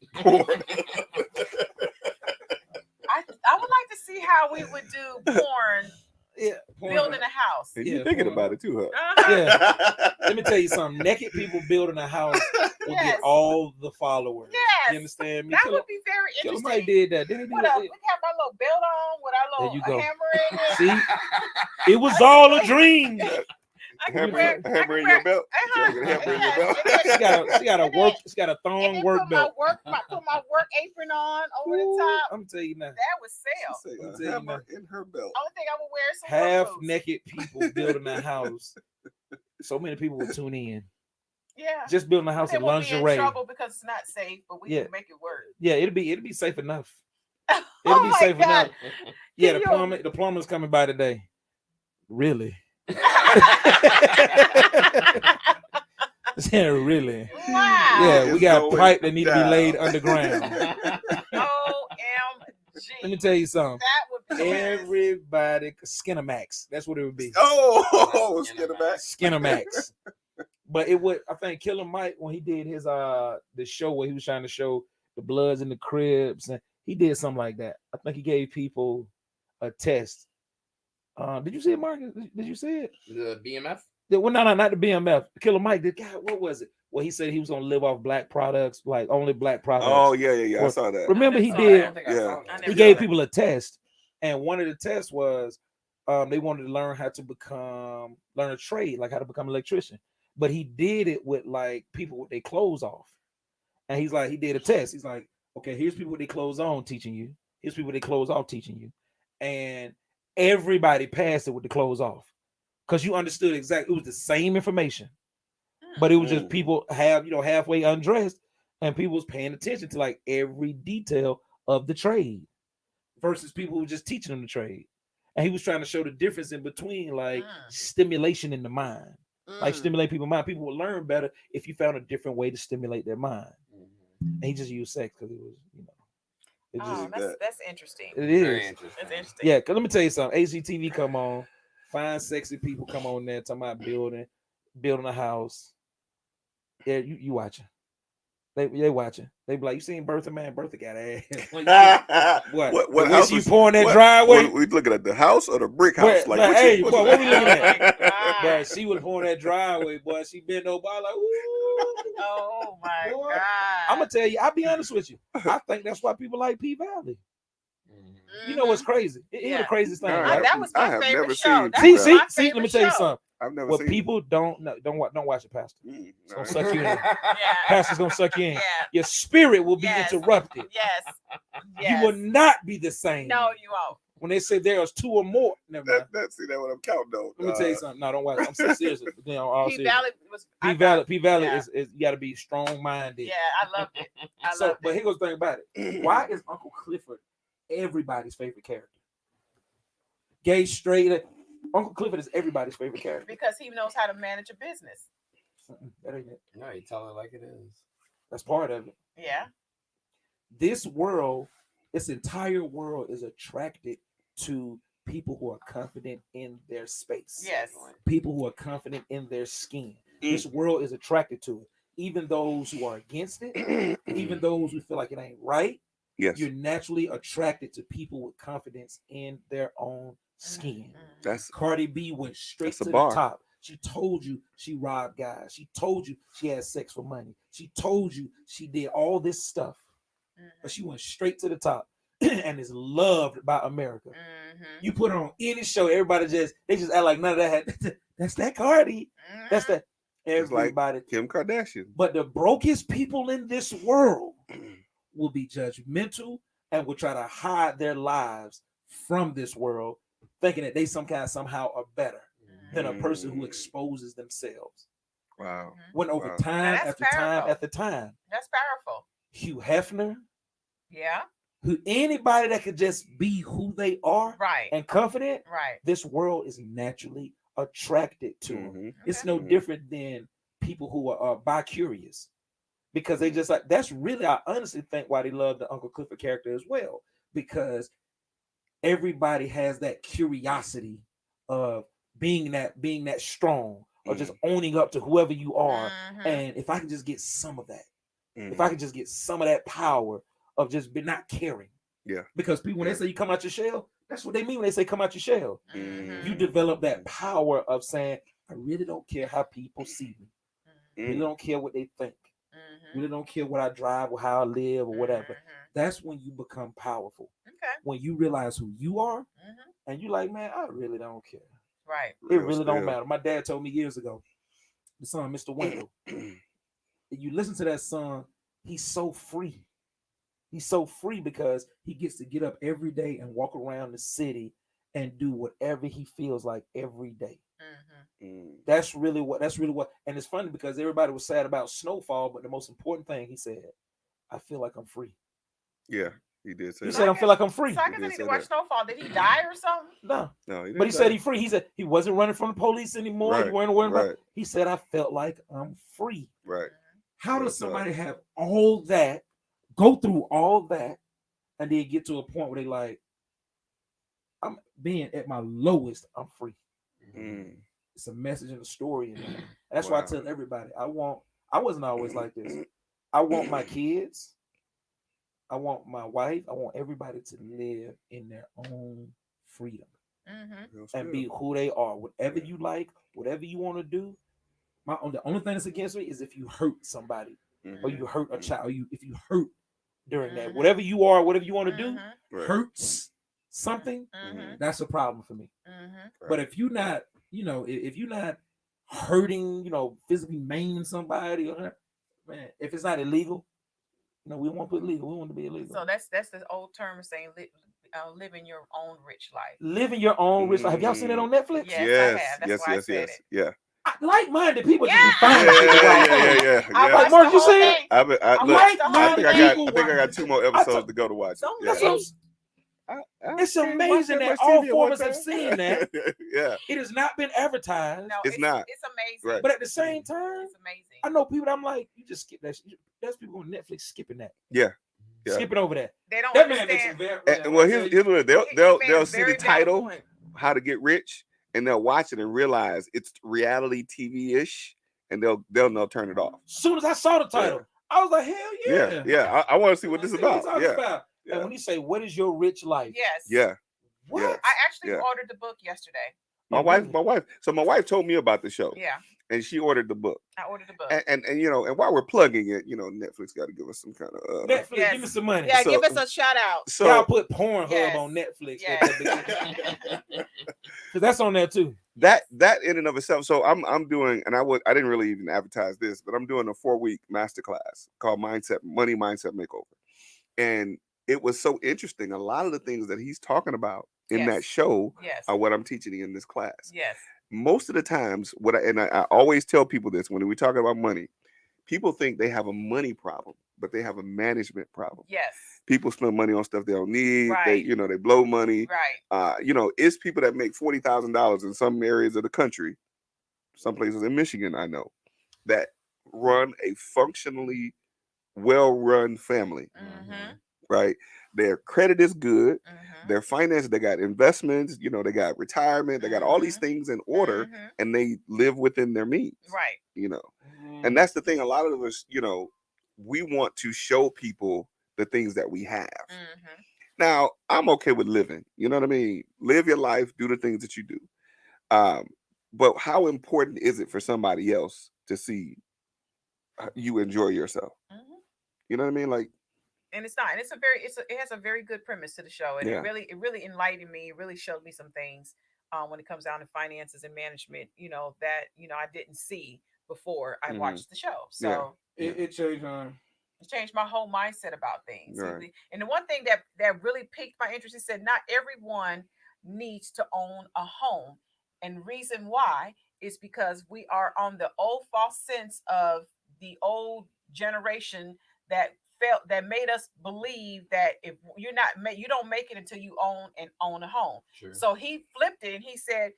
I would like to see how we would do porn Yeah. building a house. And Yeah, you're thinking Pornhub. about it too, huh? Yeah. Let me tell you something. Naked people building a house will Yes. get all the followers. Yes. You understand me? That Killer, would be very Killer interesting. Mike did that. Didn't he do We that? can have our little belt on with our There you little go. hammer in it. See? It was all a dream. I can Hammer, wear, hammer in your belt. Uh-huh. You got a hammer in your Yes. belt. She got a And work. then- She got a and thong then work put belt. put my work apron on over Ooh, the top. I'm telling you now. That would sell. She I'll say tell a you hammer in her belt. Only thing I would wear is some Half work boots. naked people building a house. So many people would tune in. Yeah. Just building a house They in won't be in lingerie. trouble because it's not safe, but we Yeah. can make it work. Yeah, it'll be safe enough. Oh It'll be my safe God. enough. Yeah, Can the plumber's coming by today. Really? Yeah, really. Wow. Yeah, we It's got going pipe that need to be down. laid underground. OMG. Let me tell you something. That would be Everybody, Skinamax. That's what it would be. Oh, Skinnerback. Skinamax. But it would. I think Killer Mike, when he did his the show where he was trying to show the Bloods in the Cribs, and he did something like that. I think he gave people a test. Did you see it, Marcus? Did you see it? The BMF? Well, no, not the BMF. Killer Mike did. God, what was it? Well, he said he was gonna live off black products, like only black products. Oh yeah. I saw that. Remember he I did. don't think I Yeah. saw I that. never He gave saw people a test, and one of the tests was they wanted to learn how to learn a trade, like how to become an electrician. But he did it with like people with their clothes off, and he's like, he did a test. He's like, okay, here's people with their clothes on teaching you. Here's people with their clothes off teaching you, and everybody passed it with the clothes off because you understood exactly. It was the same information, but it was just people halfway undressed, and people was paying attention to like every detail of the trade versus people who were just teaching them the trade. And he was trying to show the difference in between like stimulation in the mind, like stimulate people's mind. People would learn better if you found a different way to stimulate their mind. And he just used sex because it was, it just that's interesting. it Very is. interesting. That's interesting. Yeah, because let me tell you something. HGTV come on, fine, sexy people come on there talking about building building a house. Yeah, you watching. They watching. They be like, you seen Bertha, man? Bertha got ass. What? What The way house she is- pouring that what- driveway? We looking at the house or the brick house? What hey, boy, what we looking at? Oh my God. Boy, she was pouring that driveway, boy. She bent over like, ooh. Oh my Boy, God. I'm gonna tell you, I'll be honest with you. I think that's why people like P Valley. You know what's crazy? Here's the Yeah. craziest thing. All right? right. That was I my have favorite never show. seen That P was Valley. my See, let me favorite tell you show. something. I've never What seen people don't watch it, Pastor. it. It's gonna All suck right. you in. Yeah. Pastor's gonna suck you in. Yeah. Your spirit will be Yes. interrupted. Yes. You Yes. will not be the same. No, you won't. When they say there is two or more, never mind. See that what I'm counting on. Let me tell you something. No, don't watch. I'm so serious. You know, all P serious. Valley was. I P Valley yeah. is you got to be strong minded. Yeah, I loved it. I So, loved but it. here goes the thing about it. Why is Uncle Clifford everybody's favorite character? Gay, straight. Uncle Clifford is everybody's favorite character. Because he knows how to manage a business. That ain't it. No, you tell it like it is. That's part of it. Yeah. This world, this entire world is attracted to people who are confident in their space. Yes. People who are confident in their skin. This world is attracted to it. Even those who are against it, even those who feel like it ain't right, Yes. you're naturally attracted to people with confidence in their own skin. That's Cardi B went straight That's a to bar. the top. She told you she robbed guys. She told you she had sex for money. She told you she did all this stuff, but she went straight to the top and is loved by America. You put her on any show, everybody just act like none of that had. That's that Cardi. That's that. It's like Everybody. Kim Kardashian. But the brokest people in this world will be judgmental and will try to hide their lives from this world, thinking that they somehow are better than a person who exposes themselves. Wow. When over Wow. time Now that's after time powerful. after time, That's powerful. Hugh Hefner, Yeah. anybody that could just be who they are Right. and confident, Right. this world is naturally attracted to them. Mhm. It's Okay. no different than people who are bi-curious, because they just like, that's really, I honestly think why they love the Uncle Clifford character as well, because everybody has that curiosity of being that strong, or just owning up to whoever you are. And if I can just get some of that, if I can just get some of that power of just not caring. Yeah. Because people, when they say you come out your shell, that's what they mean when they say come out your shell. Mm-hmm. You develop that power of saying, I really don't care how people see me. Really don't care what they think. Really don't care what I drive or how I live or whatever. That's when you become powerful. Okay. When you realize who you are, and you like, man, I really don't care. Right. It really don't matter. My dad told me years ago, the song Mr. Wendell. You listen to that song, he's so free. He's so free because he gets to get up every day and walk around the city and do whatever he feels like every day. That's really what. And it's funny because everybody was sad about Snowfall, but the most important thing he said, I feel like I'm free. Yeah, he did say He that. said, I feel like I'm free. So I guess I need to watch Snowfall. Did he die or something? No, No, but he said he's free. He said he wasn't running from the police anymore. Right, He wasn't worried right. about. He said, I felt like I'm free. Right. How That's does somebody have all that, go through all that, and then get to a point where they like, I'm being at my lowest, I'm free. It's a message in the story. And that's why I tell everybody, I wasn't always like this. I want my kids, I want my wife, I want everybody to live in their own freedom and be who they are. Whatever you like, whatever you want to do. The only thing that's against me is if you hurt somebody or you hurt a child, if you hurt during that. Whatever you are, whatever you want to do, hurts something, that's a problem for me. But if you're not, if you're not hurting, physically maiming somebody, or man, if it's not illegal, we won't put legal. We want to be illegal. So that's the old term of saying living your own rich life. Living your own rich life. Have y'all seen it on Netflix? Yes, I have. That's why I said it. Yeah. Like-minded people just be Yeah, finding shit right. yeah. I Like, Mark, you see it? I think I got 2 more episodes to go to watch. It's amazing that all 4 of us have seen that. Yeah. It has not been advertised. No, it's not. It's amazing. Right. But at the same time, it's amazing. I know people that I'm like, you just skip that. There's people on Netflix skipping that. Yeah. Skipping over that. They don't that understand. Man makes well, they'll see the title, How to Get Rich, and they'll watch it and realize it's reality TV-ish, and they'll turn it off. As soon as I saw the title, I was like, hell yeah. Yeah. I want to see what this is about. What Yeah. about. Yeah. And when you say, what is your rich life? Yes. Yeah. What? Yeah. I actually Yeah. ordered the book yesterday. My wife. So my wife told me about the show. Yeah. And she ordered the book. I ordered the book. And you know, and while we're plugging it, you know, Netflix got to give us some kind of Netflix, Yes. give me some money. Yeah, So- give us a shout out. So Y'all put Pornhub Yes. on Netflix. Yes. Because that's on there too. that in and of itself. So I'm doing, and I didn't really even advertise this, but I'm doing a 4-week masterclass called Money Mindset Makeover, and it was so interesting. A lot of the things that he's talking about in Yes. that show Yes. are what I'm teaching in this class. Yes. Most of the times, I always tell people this when we talk about money, people think they have a money problem, but they have a management problem. Yes. People spend money on stuff they don't need. Right. They blow money. Right. It's people that make $40,000 in some areas of the country, some places in Michigan, I know, that run a functionally well-run family, Mm-hmm. right? Their credit is good. Mm-hmm. Their finances, they got investments, they got retirement, they got all these things in order, Mm-hmm. and they live within their means. Right. And that's the thing. A lot of us, we want to show people the things that we have. Mm-hmm. Now, I'm okay with living. You know what I mean? Live your life, do the things that you do. But how important is it for somebody else to see you enjoy yourself? Mm-hmm. You know what I mean? Like, and it's not, and it has a very good premise to the show, and Yeah. it really enlightened me. It really showed me some things when it comes down to finances and management, that I didn't see before I Mhm. watched the show. So It changed. it changed my whole mindset about things. Right. And the one thing that really piqued my interest, he said, not everyone needs to own a home, and reason why is because we are on the old false sense of the old generation that made us believe that if you don't make it until you own a home. Sure. So he flipped it and he said,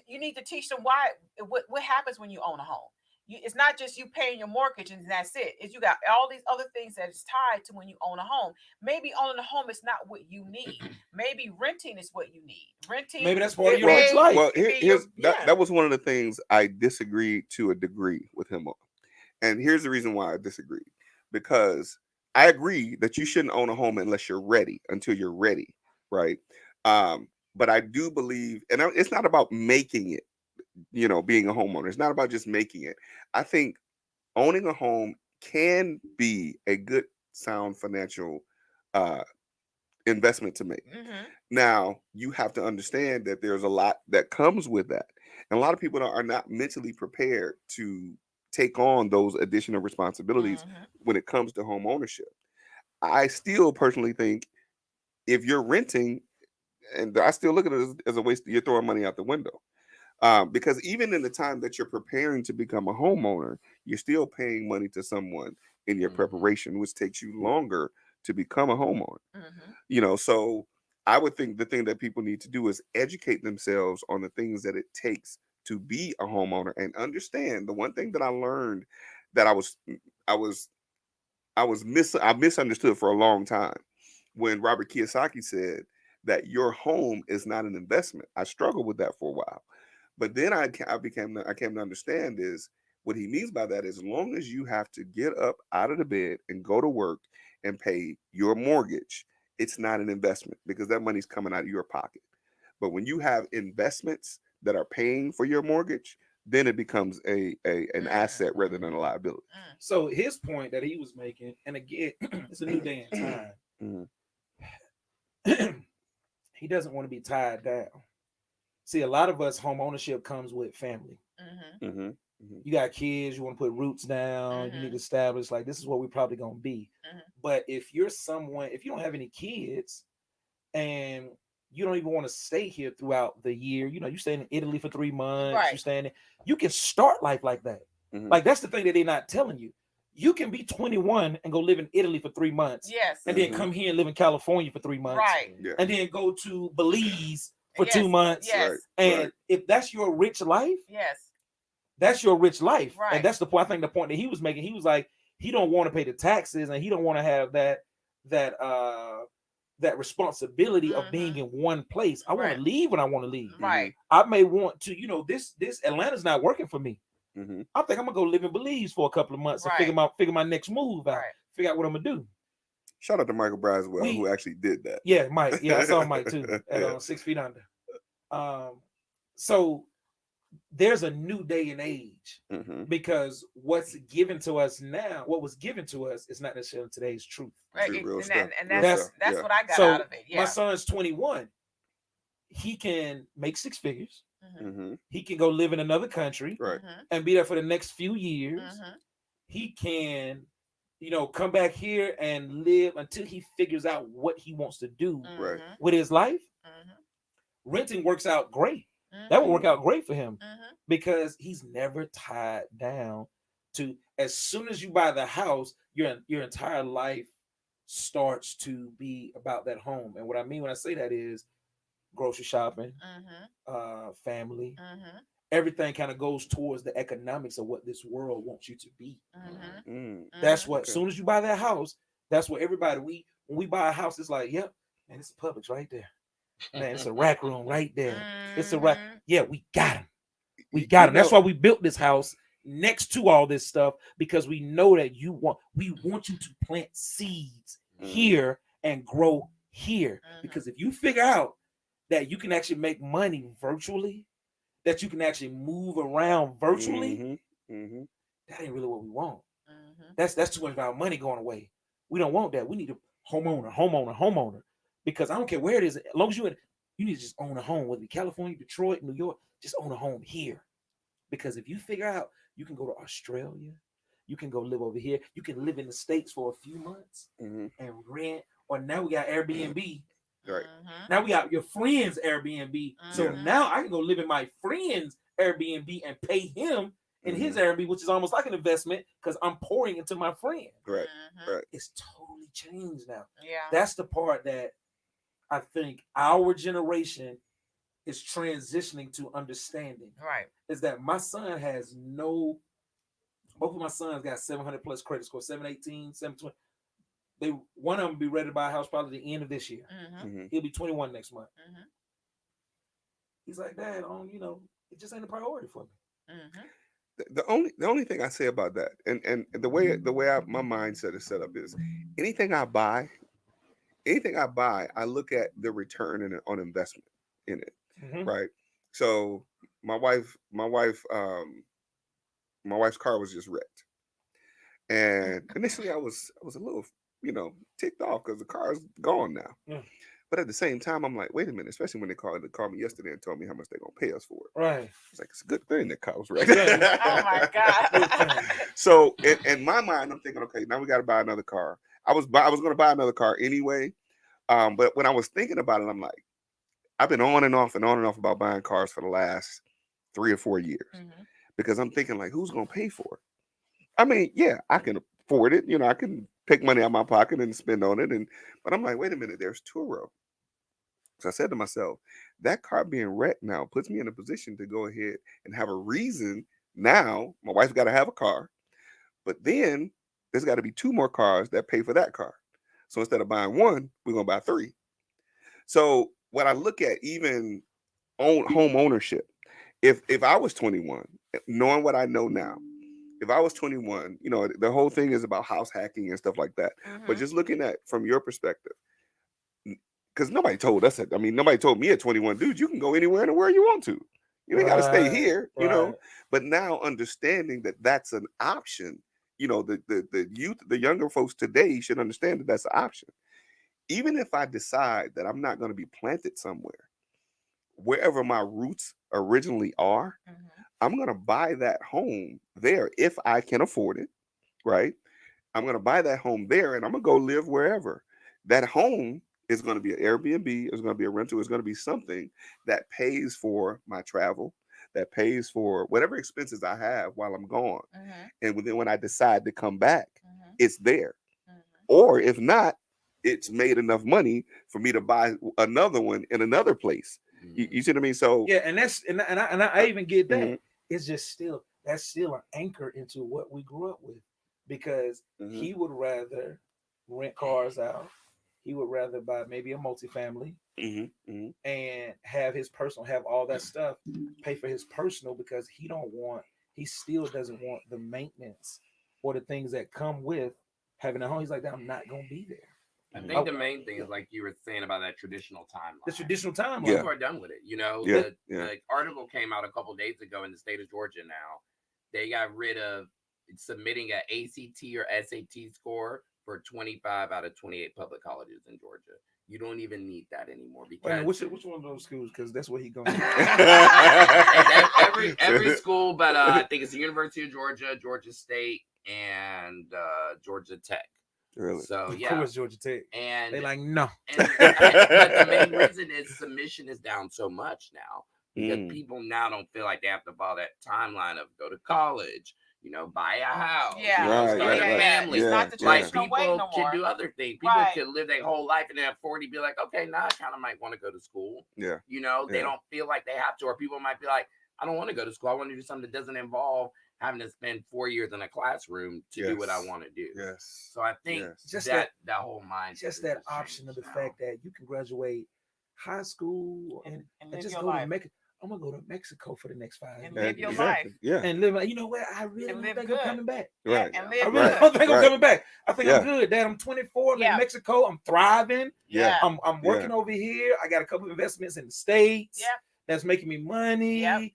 you need to teach them what happens when you own a home. It's not just you paying your mortgage and that's it. It's you got all these other things that is tied to when you own a home. Maybe owning a home is not what you need. Maybe renting is what you need. Renting. Maybe that's part of your rich life. Well, It may- that was one of the things I disagreed to a degree with him on. And here's the reason why I disagreed. Because I agree that you shouldn't own a home unless you're ready, until you're ready, right? But I do believe, and it's not about making it, being a homeowner. It's not about just making it. I think owning a home can be a good, sound financial investment to make. Mm-hmm. Now, you have to understand that there's a lot that comes with that. And a lot of people are not mentally prepared to take on those additional responsibilities Mm-hmm. when it comes to home ownership. I still personally think if you're renting, and I still look at it as a waste, you're throwing money out the window. Because even in the time that you're preparing to become a homeowner, you're still paying money to someone in your preparation, which takes you longer to become a homeowner. Mm-hmm. So I would think the thing that people need to do is educate themselves on the things that it takes to be a homeowner and understand. The one thing that I learned that I misunderstood for a long time when Robert Kiyosaki said that your home is not an investment. I struggled with that for a while, but then I came to understand is what he means by that is, as long as you have to get up out of the bed and go to work and pay your mortgage, it's not an investment because that money's coming out of your pocket. But when you have investments that are paying for your mortgage, then it becomes an asset rather than a liability. So his point that he was making, and again, it's a new day and time. Mhm. He doesn't want to be tied down. See, a lot of us, home ownership comes with family. Mm-hmm. Mhm. You got kids, you want to put roots down, you need to establish like this is what we're probably gonna be. But if you're someone, if you don't have any kids and you don't even want to stay here throughout the year, you stay in Italy for 3 months, Right. you can start life like that. Mhm. Like that's the thing that they're not telling you. You can be 21 and go live in Italy for 3 months, Yes. and then come here and live in California for 3 months, Right. Yeah. and then go to Belize for Yes. 2 months. Yes. Right. And Right. if that's your rich life, Yes. that's your rich life. Right. And that's the point. I think the point that he was making, he was like, he don't want to pay the taxes and he don't want to have that that responsibility of being in one place. I want Right. to leave when I want to leave. Right. I may want to, this Atlanta's not working for me. Mm-hmm. I think I'm gonna go live in Belize for a couple of months and figure my next move out. Right. Figure out what I'm gonna do. Shout out to Michael Braswell, who actually did that. Yeah, Mike. Yeah, I saw Mike too at 6 feet under. So there's a new day and age because what's given to us now, what was given to us, is not necessarily today's truth. Right. Real And that's stuff. what I got So out of it. Yeah. my son's 21. He can make 6 figures. Mm-hmm. He can go live in another country Right. and be there for the next few years. He can, come back here and live until he figures out what he wants to do Right. with his life. Renting works out great. That would work out great for him because he's never tied down to. As soon as you buy the house, your entire life starts to be about that home. And what I mean when I say that is grocery shopping, family, everything kind of goes towards the economics of what this world wants you to be. That's what. As soon as you buy that house, that's what everybody. When we buy a house, it's like, yep, man, it's a Publix right there. Man, it's a rack room right there. It's a rack. Yeah, we got him. We got him. That's why we built this house next to all this stuff, because we know that we want you to plant seeds here and grow here. Because if you figure out that you can actually make money virtually, that you can actually move around virtually, that ain't really what we want. That's too much of our money going away. We don't want that. We need a homeowner. Because I don't care where it is, as long as you need to just own a home, whether it be California, Detroit, New York, just own a home here. Because if you figure out you can go to Australia, you can go live over here, you can live in the States for a few months and rent, or now we got Airbnb. Right. Now we got your friend's Airbnb. So now I can go live in my friend's Airbnb and pay him in his Airbnb, which is almost like an investment because I'm pouring into my friend. Right. Right. It's totally changed now. Yeah. That's the part that I think our generation is transitioning to understanding. Right. Is that my son has both of my sons got 700 plus credit score, 718, 720. One of them will be ready to buy a house probably the end of this year. He'll be 21 next month. He's like, Dad, it just ain't a priority for me. The only thing I say about that, and the way my mindset is set up is anything I buy, I look at the return on investment in it, right? So my wife's car was just wrecked, and initially I was a little ticked off because the car's gone now. But at the same time, I'm like, wait a minute, especially when they called me yesterday and told me how much they're gonna pay us for it. Right. It's like, it's a good thing that car was wrecked. Oh my God. So in my mind, I'm thinking, okay, now we got to buy another car. I was going to buy another car anyway. But when I was thinking about it, I'm like, I've been on and off about buying cars for the last 3 or 4 years because I'm thinking like, who's going to pay for it? I mean, yeah, I can afford it. I can take money out of my pocket and spend on it. But I'm like, wait a minute, there's Turo. So I said to myself, that car being wrecked now puts me in a position to go ahead and have a reason. Now, my wife's got to have a car, but then there's got to be 2 more cars that pay for that car. So instead of buying 1, we're going to buy 3. So when I look at even home ownership, if I was 21, knowing what I know now, if I was 21, the whole thing is about house hacking and stuff like that. But just looking at from your perspective, because nobody told us that. I mean, nobody told me at 21, dude, you can go anywhere in the world you want to. You ain't got to stay here, But now understanding that that's an option, the youth, the younger folks today should understand that that's an option. Even if I decide that I'm not going to be planted somewhere, wherever my roots originally are, I'm going to buy that home there if I can afford it, right? I'm going to buy that home there and I'm going to go live wherever. That home is going to be an Airbnb, it's going to be a rental, it's going to be something that pays for my travel, that pays for whatever expenses I have while I'm gone. And then when I decide to come back, it's there. Or if not, it's made enough money for me to buy another one in another place. You see what I mean? So yeah, and I even get that. It's just that's still an anchor into what we grew up with, because he would rather rent cars out. he would rather buy maybe a multifamily Mm-hmm. and have all that stuff, pay for his personal, because he still doesn't want the maintenance or the things that come with having a home. He's like, I'm not gonna be there. I think the main thing is like you were saying about that traditional timeline. The traditional timeline. People are done with it. You know, the article came out a couple days ago in the state of Georgia now. They got rid of submitting an ACT or SAT score for 25 out of 28 public colleges in Georgia. You don't even need that anymore because which one of those schools? Because that's what he going. every school, but I think it's the University of Georgia, Georgia State, and Georgia Tech. Really? So of course, Georgia Tech. And they like no. But the main reason is submission is down so much now because people now don't feel like they have to follow that timeline of go to college, buy a house, start a family. It's not the Like traditional way no can more. do other things. People can live their whole life and then at 40 be like, okay, now I kind of might want to go to school. Yeah. They don't feel like they have to, or people might be like, I don't want to go to school. I want to do something that doesn't involve having to spend 4 years in a classroom to do what I want to do. Yes. So I think just that whole mindset. Just that option of the fact that you can graduate high school and just go to Mexico. I'm gonna go to Mexico for the next 5 years. And live your life. Yeah. And live. You know what? I really don't think I'm coming back. Right. And I live really don't think I'm coming back. I think I'm good. Dad, I'm 24. I'm in Mexico. I'm thriving. Yeah. I'm working over here. I got a couple of investments in the States. Yeah. That's making me money. Yeah.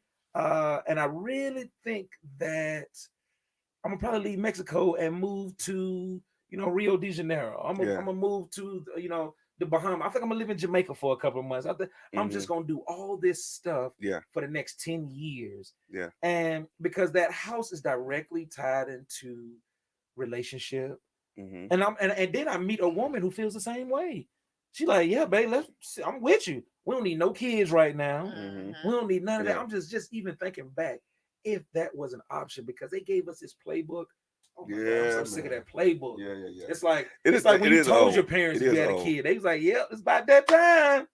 And I really think that I'm gonna probably leave Mexico and move to, Rio de Janeiro. I'm gonna move to, the Bahamas. I think I'm gonna live in Jamaica for a couple of months. I'm just gonna do all this stuff for the next 10 years. Yeah. And because that house is directly tied into relationship. And then I meet a woman who feels the same way. She's like, yeah, babe, I'm with you. We don't need no kids right now. We don't need none of that. I'm just even thinking back, if that was an option, because they gave us this playbook. Oh my God, I'm so sick of that playbook. Yeah. It's like when you told your parents you had a kid. They was like, "Yep, it's about that time."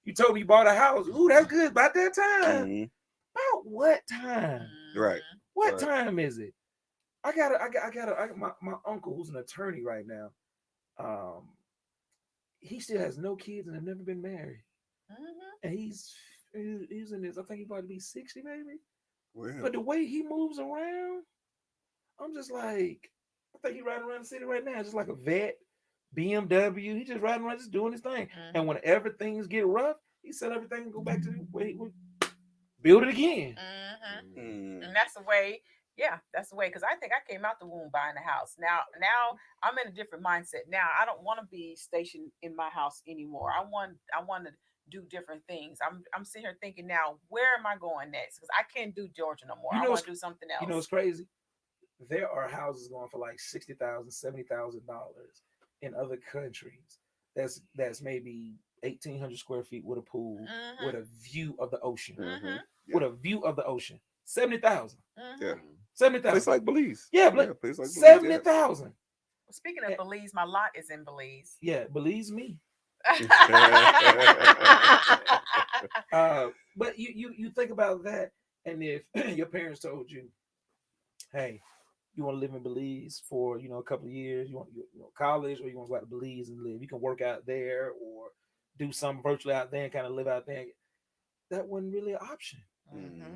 You told me you bought a house. Ooh, that's good. It's about that time. About what time? Right. What time is it? I got my uncle who's an attorney right now. He still has no kids and have never been married. And he's in his, I think he about to be 60 maybe. Well. But the way he moves around, I'm just like, I think he's riding around the city right now, just like a vet, BMW. He just riding around, just doing his thing. And whenever things get rough, he sell everything and go back to the way he would build it again. And that's the way. Yeah, that's the way. Because I think I came out the womb buying a house. Now I'm in a different mindset. Now I don't want to be stationed in my house anymore. I want to do different things. I'm sitting here thinking now, where am I going next? Because I can't do Georgia no more. I want to do something else. You know what's crazy? There are houses going for like $60,000, $70,000 in other countries. That's maybe 1,800 square feet with a pool, with a view of the ocean. With a view of the ocean. 70,000. Yeah. 70,000. Place like Belize. Yeah, place like Belize. 70,000. Well, speaking of Belize, my lot is in Belize. Yeah, Belize me. But you think about that, and if your parents told you, hey, you want to live in Belize for a couple of years, you want college, or you want to go out to Belize and live, you can work out there or do something virtually out there and kind of live out there, that wasn't really an option.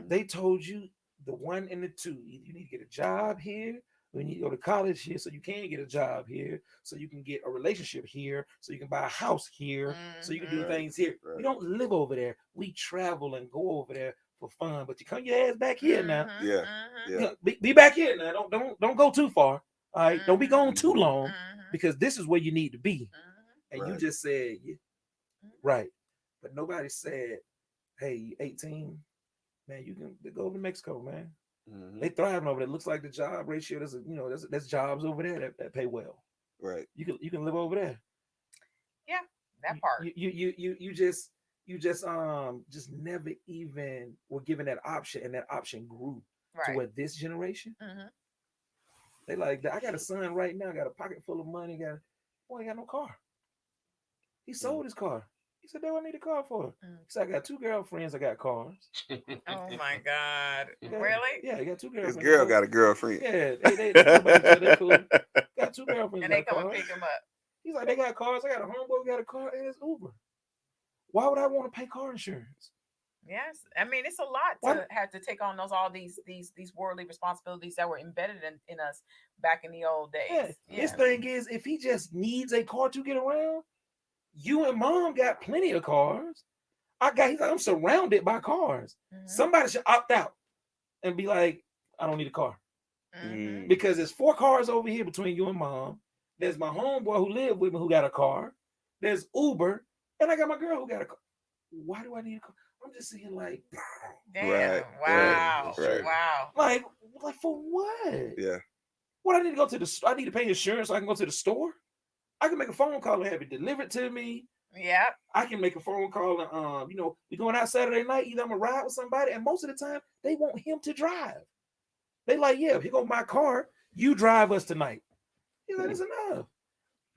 They told you the 1 and the 2. You need to get a job here. We need to go to college here so you can get a job here, so you can get a relationship here, so you can buy a house here, so you can do things here. You don't live over there. We travel and go over there for fun, but you come your ass back here now. Yeah. Be back here now. Don't go too far. All right. Don't be gone too long, because this is where you need to be. And you just said, right. But nobody said, hey, 18, man, you can go over to Mexico, man. They thriving over there. It looks like the job ratio. There's jobs over there that pay well. Right. You can live over there. Yeah, that part. You just never even were given that option, and that option grew to where this generation. They like, I got a son right now, got a pocket full of money, boy, ain't got no car. He sold his car. He said, "What I need a car for?" He said, "I got 2 girlfriends. I got cars." Oh my God! Yeah, really? Yeah, he got 2 girlfriends. His girl got a girlfriend. Yeah, they cool. Got 2 girlfriends. And they come and pick him up. He's like, they got cars. I got a homeboy, we got a car, and it's Uber. Why would I want to pay car insurance? Yes, I mean it's a lot to have to take on all these worldly responsibilities that were embedded in us back in the old days. Yeah. His thing is, if he just needs a car to get around, you and mom got plenty of cars. He's like, I'm surrounded by cars. Mm-hmm. Somebody should opt out and be like, I don't need a car. Mm-hmm. Because there's 4 cars over here between you and mom. There's my homeboy who lived with me who got a car. There's Uber, and I got my girl who got a car. Why do I need a car? I'm just sitting like, damn, right, wow, right. Wow. Like for what? Yeah. What I need to go to I need to pay insurance so I can go to the store. I can make a phone call and have it delivered to me. Yeah. I can make a phone call and we're going out Saturday night. Either I'm gonna ride with somebody, and most of the time they want him to drive. They like, yeah, here go my car. You drive us tonight. He's like, that's enough.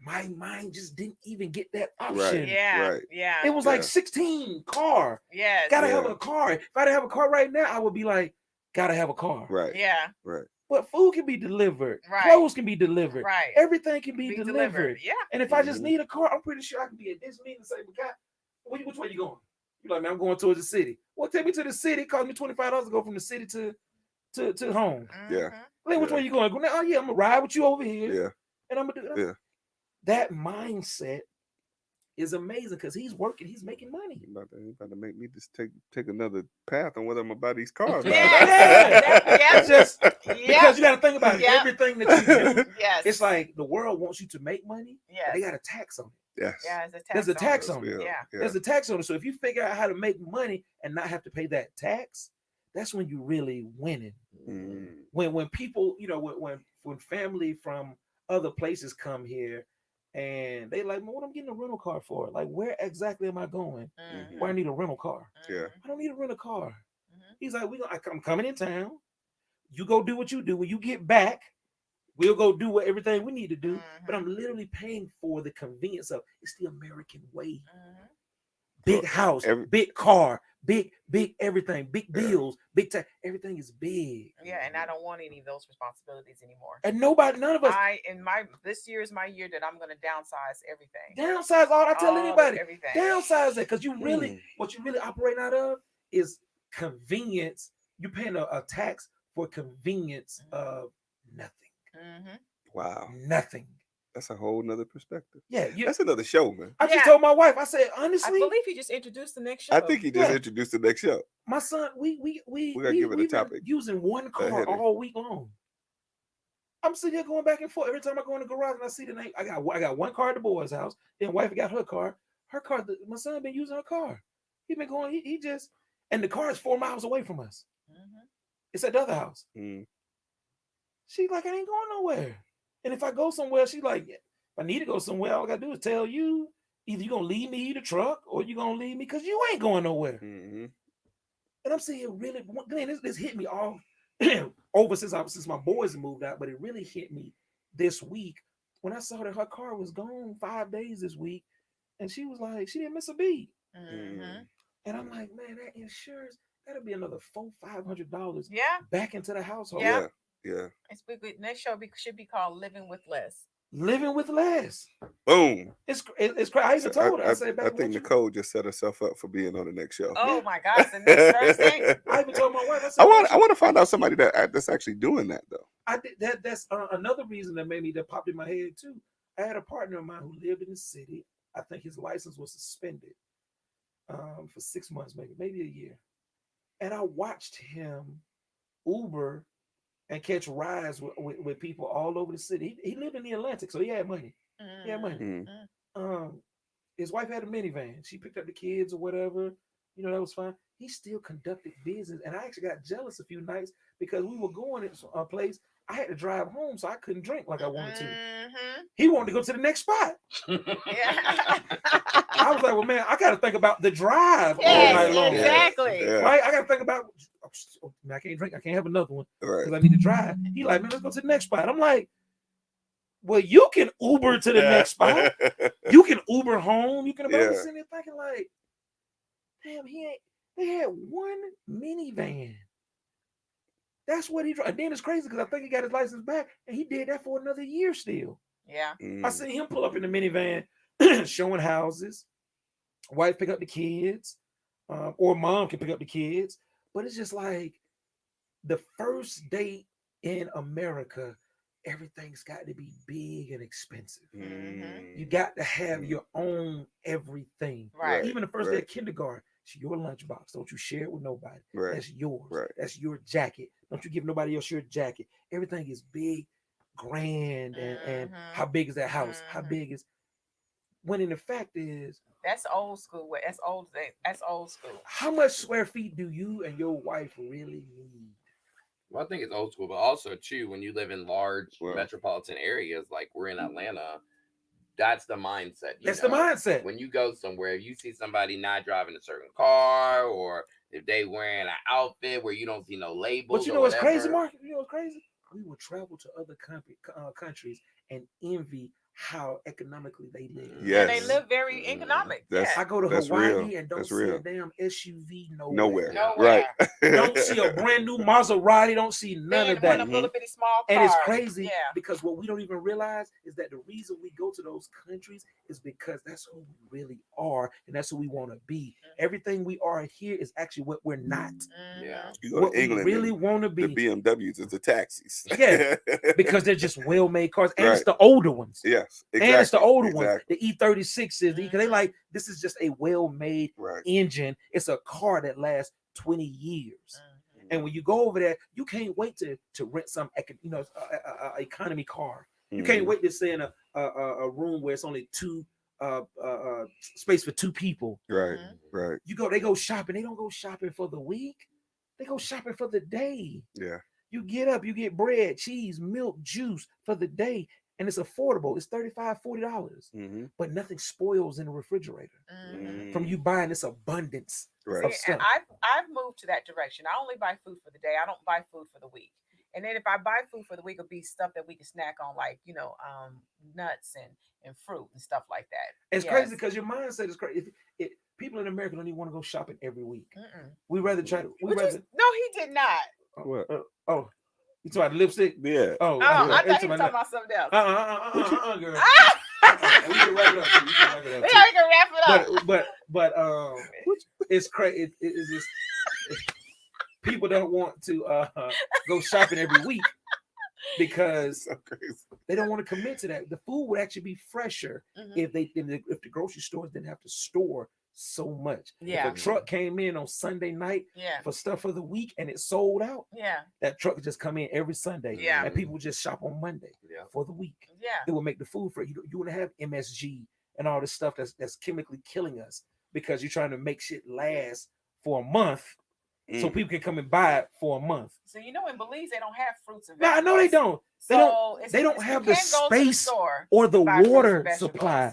My mind just didn't even get that option. Right. Yeah. Right. Yeah. It was like 16 car. Yes. Gotta have a car. If I didn't have a car right now, I would be like, gotta have a car. Right. Yeah. Right. But food can be delivered. Right. Clothes can be delivered. Right. Everything can be delivered. Yeah. And if I just need a car, I'm pretty sure I can be at this meeting and say, God, which way you going? You're like, man, I'm going towards the city. Well, take me to the city. It cost me $25 to go from the city to home. Yeah. Like, which way you going? Oh, yeah, I'm gonna ride with you over here. Yeah. And I'm gonna do that. Yeah. That mindset is amazing because he's working, he's making money. He's about to make me just take another path on whether I'm gonna buy these cars. Because you got to think about everything that you do. Yes. It's like the world wants you to make money. Yeah. They got a tax on it. Yes. Yeah, there's a tax on it. Yeah. There's a tax on it. So if you figure out how to make money and not have to pay that tax, that's when you really winning. Mm. When people, when family from other places come here and they like, what I'm getting a rental car for? Like, where exactly am I going? Mm-hmm. Where I need a rental car? Yeah. I don't need a rental car. Mm-hmm. He's like, I'm coming in town. You go do what you do. When you get back, we'll go do everything we need to do. Mm-hmm. But I'm literally paying for the convenience of it's the American way. Mm-hmm. Big house, big car, big everything, big bills, big tax. Everything is big. Yeah, and I don't want any of those responsibilities anymore. And none of us. This year is my year that I'm going to downsize everything. Downsize all. I tell anybody, everything. Downsize it because you really, what you really operate out of is convenience. You're paying a tax for convenience of nothing. Mm-hmm. Wow, nothing. That's a whole nother perspective. Yeah, that's another show, man. I just told my wife. I said, honestly, I believe he just introduced the next show. I think he just introduced the next show. My son, we gotta give it a topic. Using one car all week long. I'm sitting here going back and forth every time I go in the garage and I see the name. I got one car at the boy's house. Then wife got her car. My son been using her car. He been going. He just, and the car is 4 miles away from us. Mm-hmm. It's at the other house. Mm. She's like, I ain't going nowhere. And if I go somewhere, she's like, if I need to go somewhere, all I gotta do is tell you, either you're gonna leave me the truck or you're gonna leave me because you ain't going nowhere. Mm-hmm. And I'm saying, really, Glenn, this hit me all over since my boys moved out, but it really hit me this week when I saw that her car was gone 5 days this week, and she was like, she didn't miss a beat. Mm-hmm. And I'm like, man, that insurance, that'll be another $400-500 back into the household. Yeah. Yeah. Next show should be called Living with Less. Living with less. Boom. It's crazy. I even told her. I said, I think Nicole just set herself up for being on the next show. Oh my gosh, the next Thursday. I even told my wife. I said, I want to find out somebody that's actually doing that though. I did that. That's another reason that popped in my head too. I had a partner of mine who lived in the city. I think his license was suspended for 6 months, maybe a year, and I watched him Uber and catch rides with people all over the city. He lived in the Atlantic, so he had money. Mm-hmm. He had money. Mm-hmm. His wife had a minivan. She picked up the kids or whatever. That was fine. He still conducted business. And I actually got jealous a few nights because we were going to a place. I had to drive home, so I couldn't drink like I wanted to. Mm-hmm. He wanted to go to the next spot. I was like, well, man, I got to think about the drive all night long. Exactly. Yeah. Right? I got to think about, I can't drink. I can't have another one because I need to drive. He like, man, let's go to the next spot. I'm like, well, you can Uber to the next spot. You can Uber home. You can sitting there thinking like, damn, they had one minivan. That's what he drove. And then it's crazy because I think he got his license back and he did that for another year still. Yeah. I seen him pull up in the minivan, showing houses. Wife pick up the kids, or mom can pick up the kids. But it's just like the first date in America, everything's got to be big and expensive. You got to have your own everything. Right. Even the first day of kindergarten, it's your lunchbox. Don't you share it with nobody. Right. That's yours. Right. That's your jacket. Don't you give nobody else your jacket. Everything is big, grand, and how big is that house? How big is when in the fact is that's old school. That's old. That's old school. how much square feet do you and your wife really need? Well, I think it's old school, but also too, when you live in large metropolitan areas like we're in Atlanta, that's the mindset. That's the mindset. When you go somewhere, if you see somebody not driving a certain car, or if they wearing an outfit where you don't see no labels. But you know what's crazy, Mark? You know what's crazy? We will travel to other countries and envy how economically they live. Yes. And they live very economic. I go to Hawaii real. and don't see a damn SUV nowhere. Right. Don't see a brand new Maserati. Don't see none of that. Little bitty small cars. And it's crazy because what we don't even realize is that the reason we go to those countries is because that's who we really are and that's who we want to be. Everything we are here is actually what we're not. Yeah. You go what to England, we really want to be. The BMWs is the taxis. Yeah, because they're just well-made cars, and it's the older ones. Yes, exactly. And it's the older ones, the E36s, because they like this is just a well-made engine. It's a car that lasts 20 years. And when you go over there, you can't wait to rent some, economy car. You can't wait to stay in a room where it's only two space for two people. Right. They go shopping. They don't go shopping for the week. They go shopping for the day. Yeah. You get up, you get bread, cheese, milk, juice for the day, and it's affordable. It's $35, $40, but nothing spoils in the refrigerator from you buying this abundance of stuff. And I've moved to that direction. I only buy food for the day. I don't buy food for the week. And then if I buy food for the week, it'll be stuff that we can snack on, like nuts and fruit and stuff like that. It's crazy because your mindset is crazy. If people in America don't even want to go shopping every week. We rather try to. No, he did not. What? You talking about the lipstick? Yeah. I thought he was talking about something else. Girl. We can wrap it up. We can wrap it up. But it's crazy. It's just people don't want to go shopping every week because they don't want to commit to that. The food would actually be fresher if the grocery stores didn't have to store so much. If a truck came in on Sunday night for stuff for the week and it sold out, that truck would just come in every Sunday and people would just shop on Monday for the week. It will make the food for you. You want to have MSG and all this stuff that's chemically killing us because you're trying to make shit last for a month so people can come and buy it for a month. So in Belize they don't have fruits and vegetables. No, I know they don't. They don't have the space or the water supply.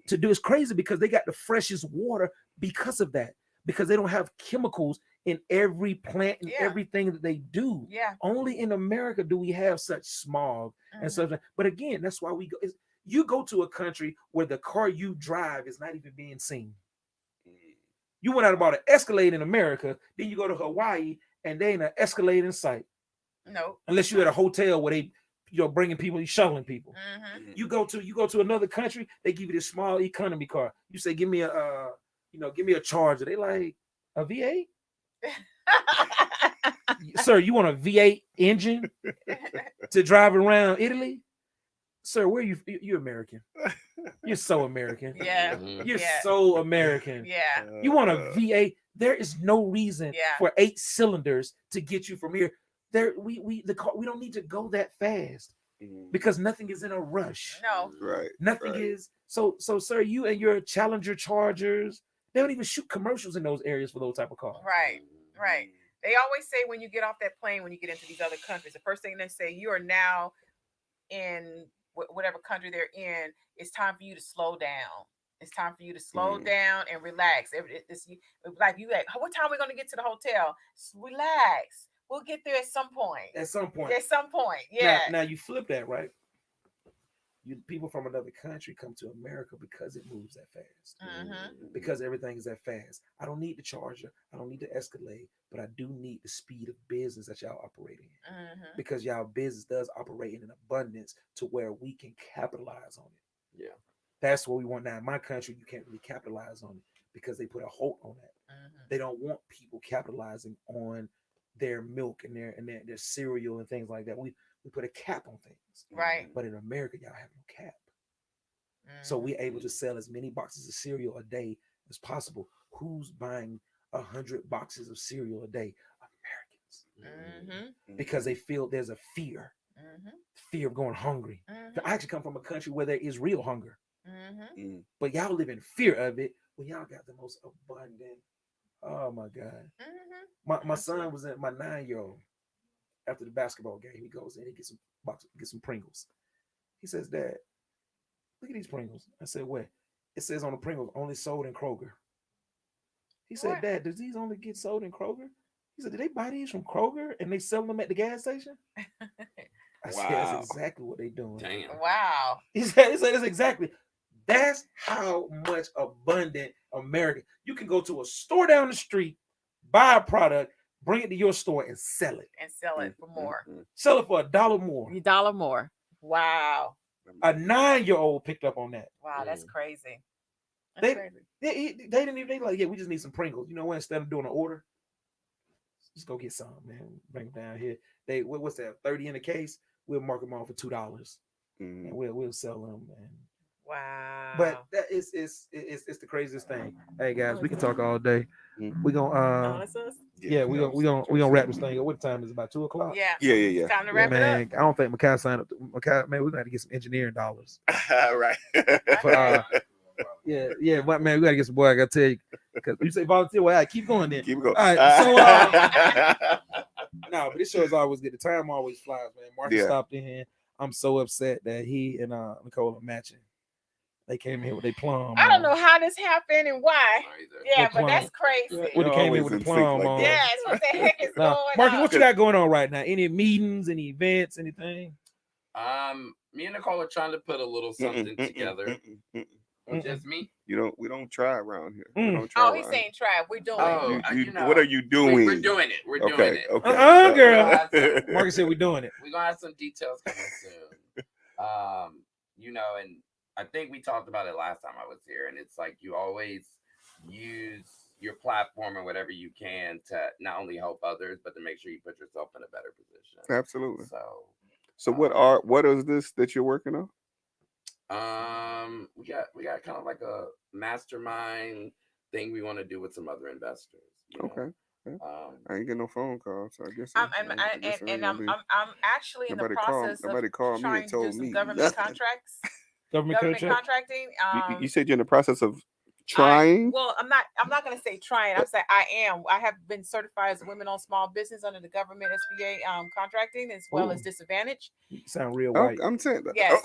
To do. It's crazy because they got the freshest water because of that. Because they don't have chemicals in every plant and everything that they do. Only in America do we have such smog and stuff. But again, that's why we go. You go to a country where the car you drive is not even being seen. You went out about an Escalade in America, then you go to Hawaii and they ain't an Escalade in sight. No, unless you're at a hotel where they, bringing people, shuttling people. You go to another country, they give you this small economy car. You say, give me a Charger. They like a V8. Sir, you want a V8 engine to drive around Italy? Sir, where you're American. You're so American. You're so American. You want a V8? There is no reason for 8 cylinders to get you from here. We don't need to go that fast because nothing is in a rush. No. Right. Nothing is. So sir, you and your Challenger Chargers, they don't even shoot commercials in those areas for those type of cars. Right. They always say when you get off that plane, when you get into these other countries, the first thing they say, you are now in whatever country they're in, it's time for you to slow down. It's time for you to slow down and relax. It's like what time are we going to get to the hotel? Relax. We'll get there at some point. At some point. Yeah. Now you flip that, right? People from another country come to America because it moves that fast. Mhm. Because everything is that fast. I don't need the Charger. I don't need the Escalade, but I do need the speed of business that y'all operate in. Mhm. Because y'all business does operate in an abundance to where we can capitalize on it. Yeah. That's what we want now. In my country, you can't really capitalize on it because they put a hold on that. Mhm. They don't want people capitalizing on their milk and their cereal and things like that. We put a cap on things. Right. But in America, y'all have no cap. So Mhm. we're able to sell as many boxes of cereal a day as possible. Who's buying 100 boxes of cereal a day? Americans. Mhm. Because they feel there's a fear of going hungry. Mhm. I actually come from a country where there is real hunger, Mhm. but y'all live in fear of it when y'all got the most abundant. Oh my God. Mhm. My son was at my 9-year-old after the basketball game. He goes in, he gets some Pringles. He says, Dad, look at these Pringles. I said, what? It says on the Pringles, only sold in Kroger. He said, What? Dad, does these only get sold in Kroger? He said, did they buy these from Kroger and they sell them at the gas station? I said, that's exactly what they're doing. Damn. Wow. He said, that's exactly. That's how much abundant America. You can go to a store down the street, buy a product, bring it to your store and sell it. And sell it for more. Sell it for $1 more. $1 more. Wow. A 9-year-old picked up on that. Wow, that's crazy. They That's crazy. they didn't even. They like, yeah, we just need some Pringles. You know what? Instead of doing an order, just go get some, man. Bring them down here. They what's that? 30 in a case. We'll mark them off for $2, and we'll sell them. Man. Wow. But that is it's the craziest thing. Hey guys, we can talk all day. We gonna that's us. yeah, we gonna wrap this thing up. What time is it? About 2:00? Yeah. Yeah. It's time to wrap Man, it I don't think Makai signed up. Makai, man, we're gonna have to get some engineering dollars. Right. For, yeah, but man, we gotta get some boy. I gotta tell you, because you say volunteer. Well, I keep going then. Keep going. All right, so no, but this show is always good. The time always flies, man. Marcus stopped in here. I'm so upset that he and Nicole are matching. They came here with their plum. I don't know how this happened and why. Yeah, but that's crazy. When they came here with the plum on. Yes, what the heck is going Marcus, on? what you got going on right now? Any meetings, any events, anything? Me and Nicole are trying to put a little something together. Just me? We don't try around here. We don't try he's saying try. We're doing it. What are you doing? We're doing it. We're doing it. Okay. Girl. Marcus said we're doing it. We're gonna have some details coming soon. And I think we talked about it last time I was here, and it's like you always use your platform or whatever you can to not only help others, but to make sure you put yourself in a better position. Absolutely. So what what is this that you're working on? We got kind of like a mastermind thing we want to do with some other investors. Okay. I ain't getting no phone calls, so I guess. I'm actually in the process of trying to do some government contracts. Government contracting. You said you're in the process of trying. I'm not going to say trying. I'm saying I am. I have been certified as a women-owned small business under the government SBA contracting as well as disadvantage. You sound real white. I'm saying that. Yes.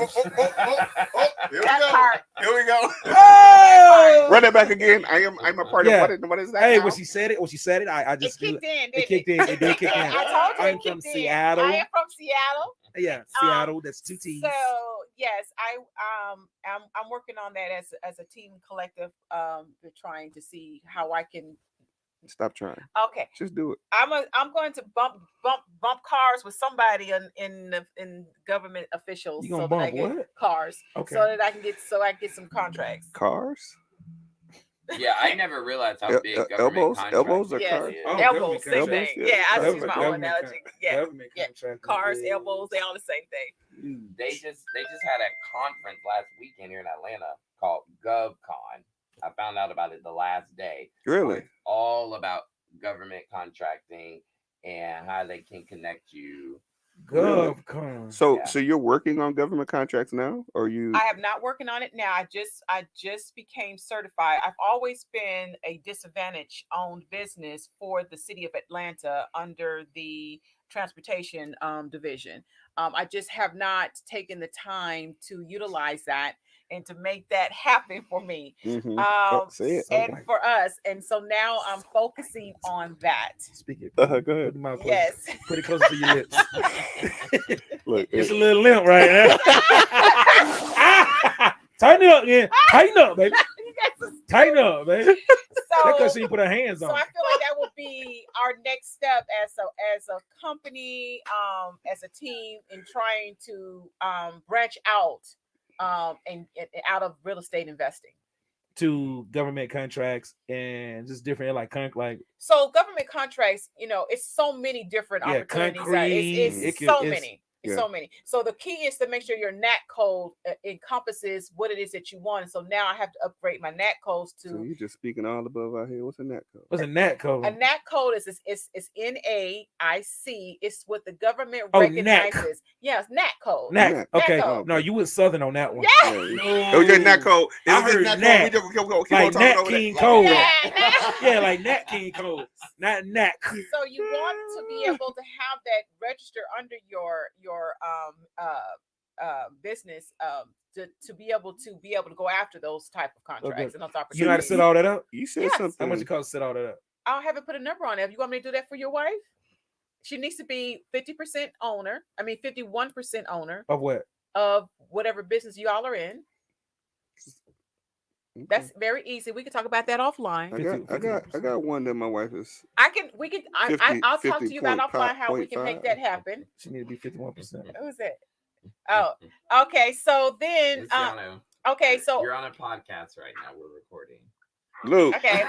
Here we go. Oh! Run that back again. I'm a part of what is that? Hey, now? when she said it, I just it kicked in. It kicked in. It did kick in. I told you I'm from Seattle. I am from Seattle. Yeah, Seattle. That's 2 T's. So yes, I'm working on that as a team collective. We're trying to see how I can stop trying. Okay, just do it. I'm going to bump cars with somebody in government officials. You gonna so bump that I get what? Cars. Okay. So that I can get some contracts. Cars. Yeah, I never realized how big elbows or cars. Elbows, same thing. Yeah, I just use my own analogy. Yeah, cars, elbows, they all the same thing. They just had a conference last weekend here in Atlanta called GovCon. I found out about it the last day. Really? It's all about government contracting and how they can connect you. GovCon. So you're working on government contracts now, or you? I have not working on it now. I just became certified. I've always been a disadvantage owned business for the city of Atlanta under the transportation division. I just have not taken the time to utilize that and to make that happen for me and for us. And so now I'm focusing on that. Speak it. Go ahead. Yes. Put it close to your lips. Look, it's a little limp right now. me up, man. Tighten up, baby. You guys are Tighten up, baby. That so because she put her hands so on. I it. feel like that would be our next step as a company, as a team in trying to branch out and out of real estate investing. To government contracts and just different So government contracts, it's so many different Yeah, opportunities. concrete, It's it so could- many. It's yeah. so many. So the key is to make sure your NAT code encompasses what it is that you want. And so now I have to upgrade my NAT codes So to you just speaking all above our head. What's a NAT code? What's a NAT code? a NAT code is NAIC. It's what the government Oh, recognizes. Yes, NAT code. NAC. NAC. Okay. NAC code. No, you was Southern on that one. Yeah. Oh, yeah, NAT code. It I was just heard NAT NAC. code. We just keep on Like talking Nat over King that. Cole. Yeah. Yeah, like Nat King Cole, not NAC. So you want to be able to have that register under your business to be able to go after those type of contracts and those opportunities. You know how to set all that up? You said Yes. something. How much it costs to set all that up? I haven't put a number on it. You want me to do that for your wife? She needs to be 50% owner. 51% owner Of what? of whatever business y'all are in. Okay. That's very easy. We can talk about that offline. I got one that my wife is. I'll talk to you about offline how we can make that happen. She need to be 51%. Who's that? Oh, okay. So then, Luciano, okay. So you're on a podcast right now. We're recording. Luke, okay.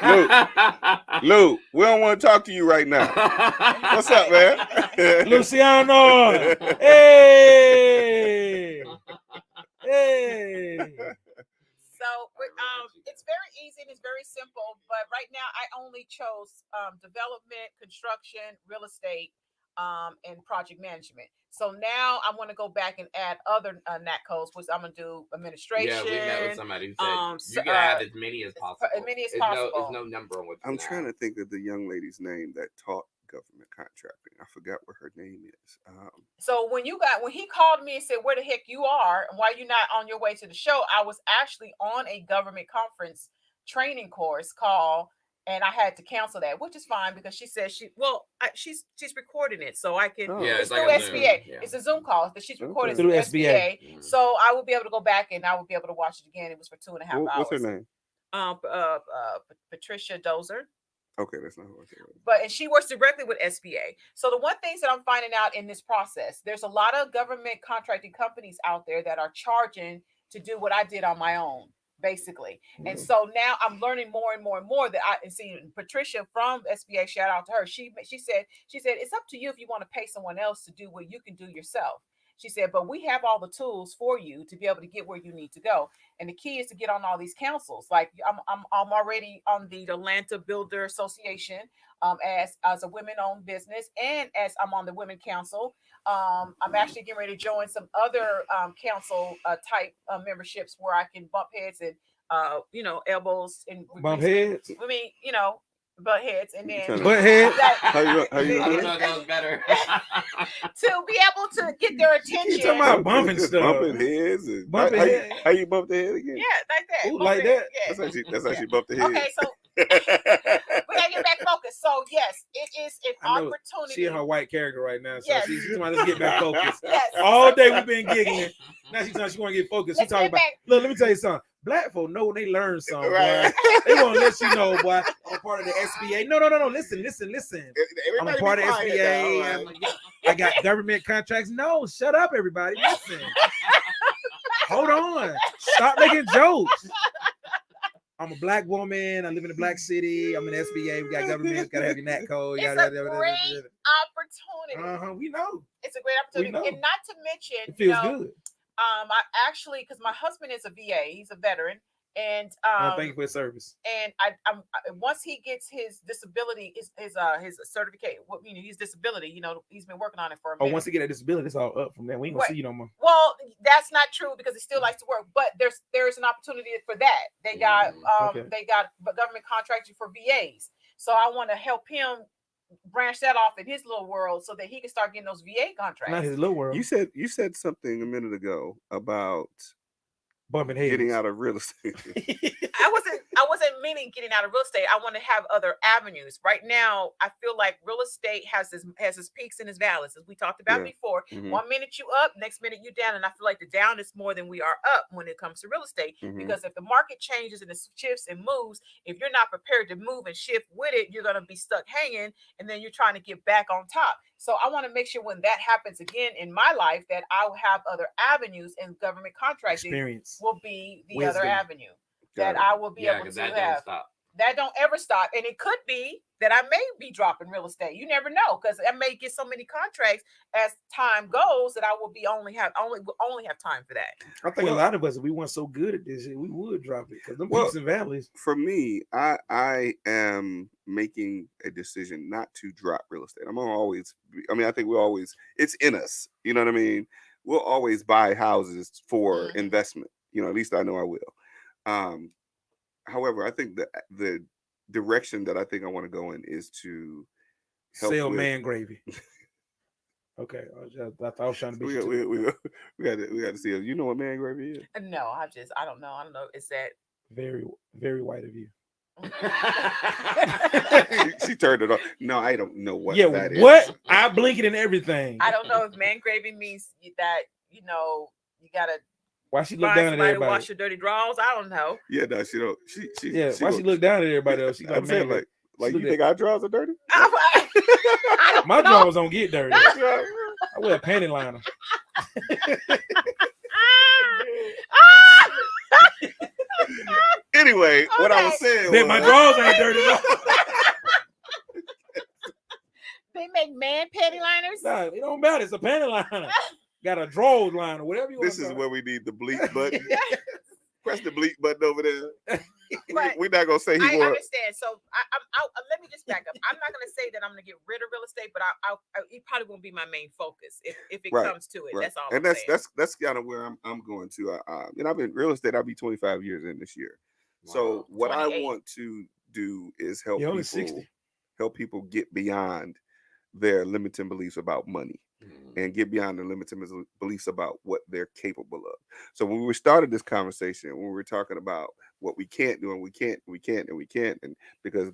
Luke, we don't want to talk to you right now. What's up, man? Luciano. Hey. Hey. So it's very easy and it's very simple. But right now, I only chose development, construction, real estate, and project management. So now I want to go back and add other NAT codes, which I'm gonna do administration. Yeah, we met with somebody who said you can add as many as possible. As many as There's possible. there's no number on what. I'm trying to think of the young lady's name that taught government contracting. I forgot what her name is. So when he called me and said, "Where the heck you are? And why you not on your way to the show?" I was actually on a government conference training course call. And I had to cancel that, which is fine because she said she's recording it, so I can. Oh. Yeah, it's it's through like a SBA. Zoom, yeah. It's a Zoom call that she's recording Okay. through Through SBA. Mhm. So I will be able to go back and I will be able to watch it again. It was for 2.5 hours. What's her name? Patricia Dozer. Okay, that's not who I said. And she works directly with SBA. So the one thing that I'm finding out in this process, there's a lot of government contracting companies out there that are charging to do what I did on my own, basically. And so now I'm learning more and more and more that I see Patricia from SBA, shout out to her. She said it's up to you if you want to pay someone else to do what you can do yourself. She said, but we have all the tools for you to be able to get where you need to go. And the key is to get on all these councils. Like I'm already on the Atlanta Builder Association as a women-owned business, and as I'm on the Women Council. I'm actually getting ready to join some other council type memberships where I can bump heads and elbows and Bump heads. I mean, butt heads, and then Butt heads. How you I don't doing? know if that was better. to be able to get their attention. You talking about bumping Just stuff? bumping heads. And Bumping how, head. how you bump the head again? Yeah, like that. Ooh, Bump like their- that? Yeah. That's how she bumped the head. Okay, so we gotta get back focused. So yes, it is an I know. opportunity. She in her white character right now, so Yes. she's talking about, let's get back focused. Yes. All day we've been giggling. Now she's talking she want to get focused. She Let's talking get about, back. look, let me tell you something. Black folk know when they learn something, Right. boy. They want to let you know, boy. I'm part of the SBA. No. Listen. I'm a Everybody part be of quiet SBA. now, I got government contracts. No, shut up, everybody. Listen. Hold on. Stop making jokes. I'm a black woman. I live in a black city. I'm in SBA. We got government. Got to have your NAT code. It's a great opportunity. We know. It's a great opportunity, know. and not to mention, It feels good. I actually, because my husband is a VA, he's a veteran, and Thank you for your service. and I'm once he gets his disability, his certificate, his disability, he's been working on it for a minute. Once he get a disability, it's all up from there. We ain't gonna see you no more. Well, that's not true because he still likes to work, but there's an opportunity for that. They got government contracting for VAs, so I want to help him branch that off in his little world so that he can start getting those VA contracts. Not his little world. You said something a minute ago about bumping heads. getting out of real estate. I wasn't meaning getting out of real estate. I want to have other avenues. Right now, I feel like real estate has its peaks and its valleys, as we talked about before. Mhm. 1 minute you up, next minute you down, and I feel like the down is more than we are up when it comes to real estate. Mhm. Because if the market changes and it shifts and moves, if you're not prepared to move and shift with it, you're going to be stuck hanging, and then you're trying to get back on top. So I want to make sure when that happens again in my life that I'll have other avenues, and government contracting Experience. will be the Wisdom. other avenue Got that it. I will be Yeah, able because to that have. don't stop. That don't ever stop, and it could be that I may be dropping real estate. You never know, because I may get so many contracts as time goes that I will be only have time for that. I think Well- a lot of us, if we weren't so good at this, we would drop it because them Well, peaks and valleys. For me, I am making a decision not to drop real estate. I'm gonna always. I mean, I think we always. It's in us. You know what I mean? We'll always buy houses for Mhm. investment. You know, at least I know I will. However, I think that the direction that I think I want to go in is to help Sell with- man gravy. Okay, I thought I was trying to be. we got to see if you know what man gravy is. No, I don't know. Is that Very, very white of you. She turned it off. No, I don't know what Yeah, that is. what? I blink it and everything. I don't know if man gravy means that you gotta Why she look find down at somebody to everybody? wash your dirty drawers. I don't know. Yeah, no, she don't. She Yeah, she why don't- she look down at everybody else? She like, I'm saying man, like she you look think our drawers are dirty? I don't my know. drawers don't get dirty. I wear a panty liner. Anyway, what I was Okay. saying Bet my was, drawers ain't dirty. No. They make man panty liners. Nah, it don't matter. It's a panty liner. Got a drawers line or whatever you want. this is where we need the bleep button. Press the bleep button over there. But We're not gonna say he I wore. understand. So let me just back up. I'm not going to say that I'm going to get rid of real estate, but it probably won't be my main focus if it Right, comes to it. Right. That's all. And I'm that's kind of where I'm going to. I've been real estate. I'll be 25 years in this year. So Wow. what I 28. want to do is help You're people only 60. help people get beyond their limiting beliefs about money Mhm. and get beyond their limiting beliefs about what they're capable of. So when we started this conversation, when we were talking about what we can't do and we can't, and because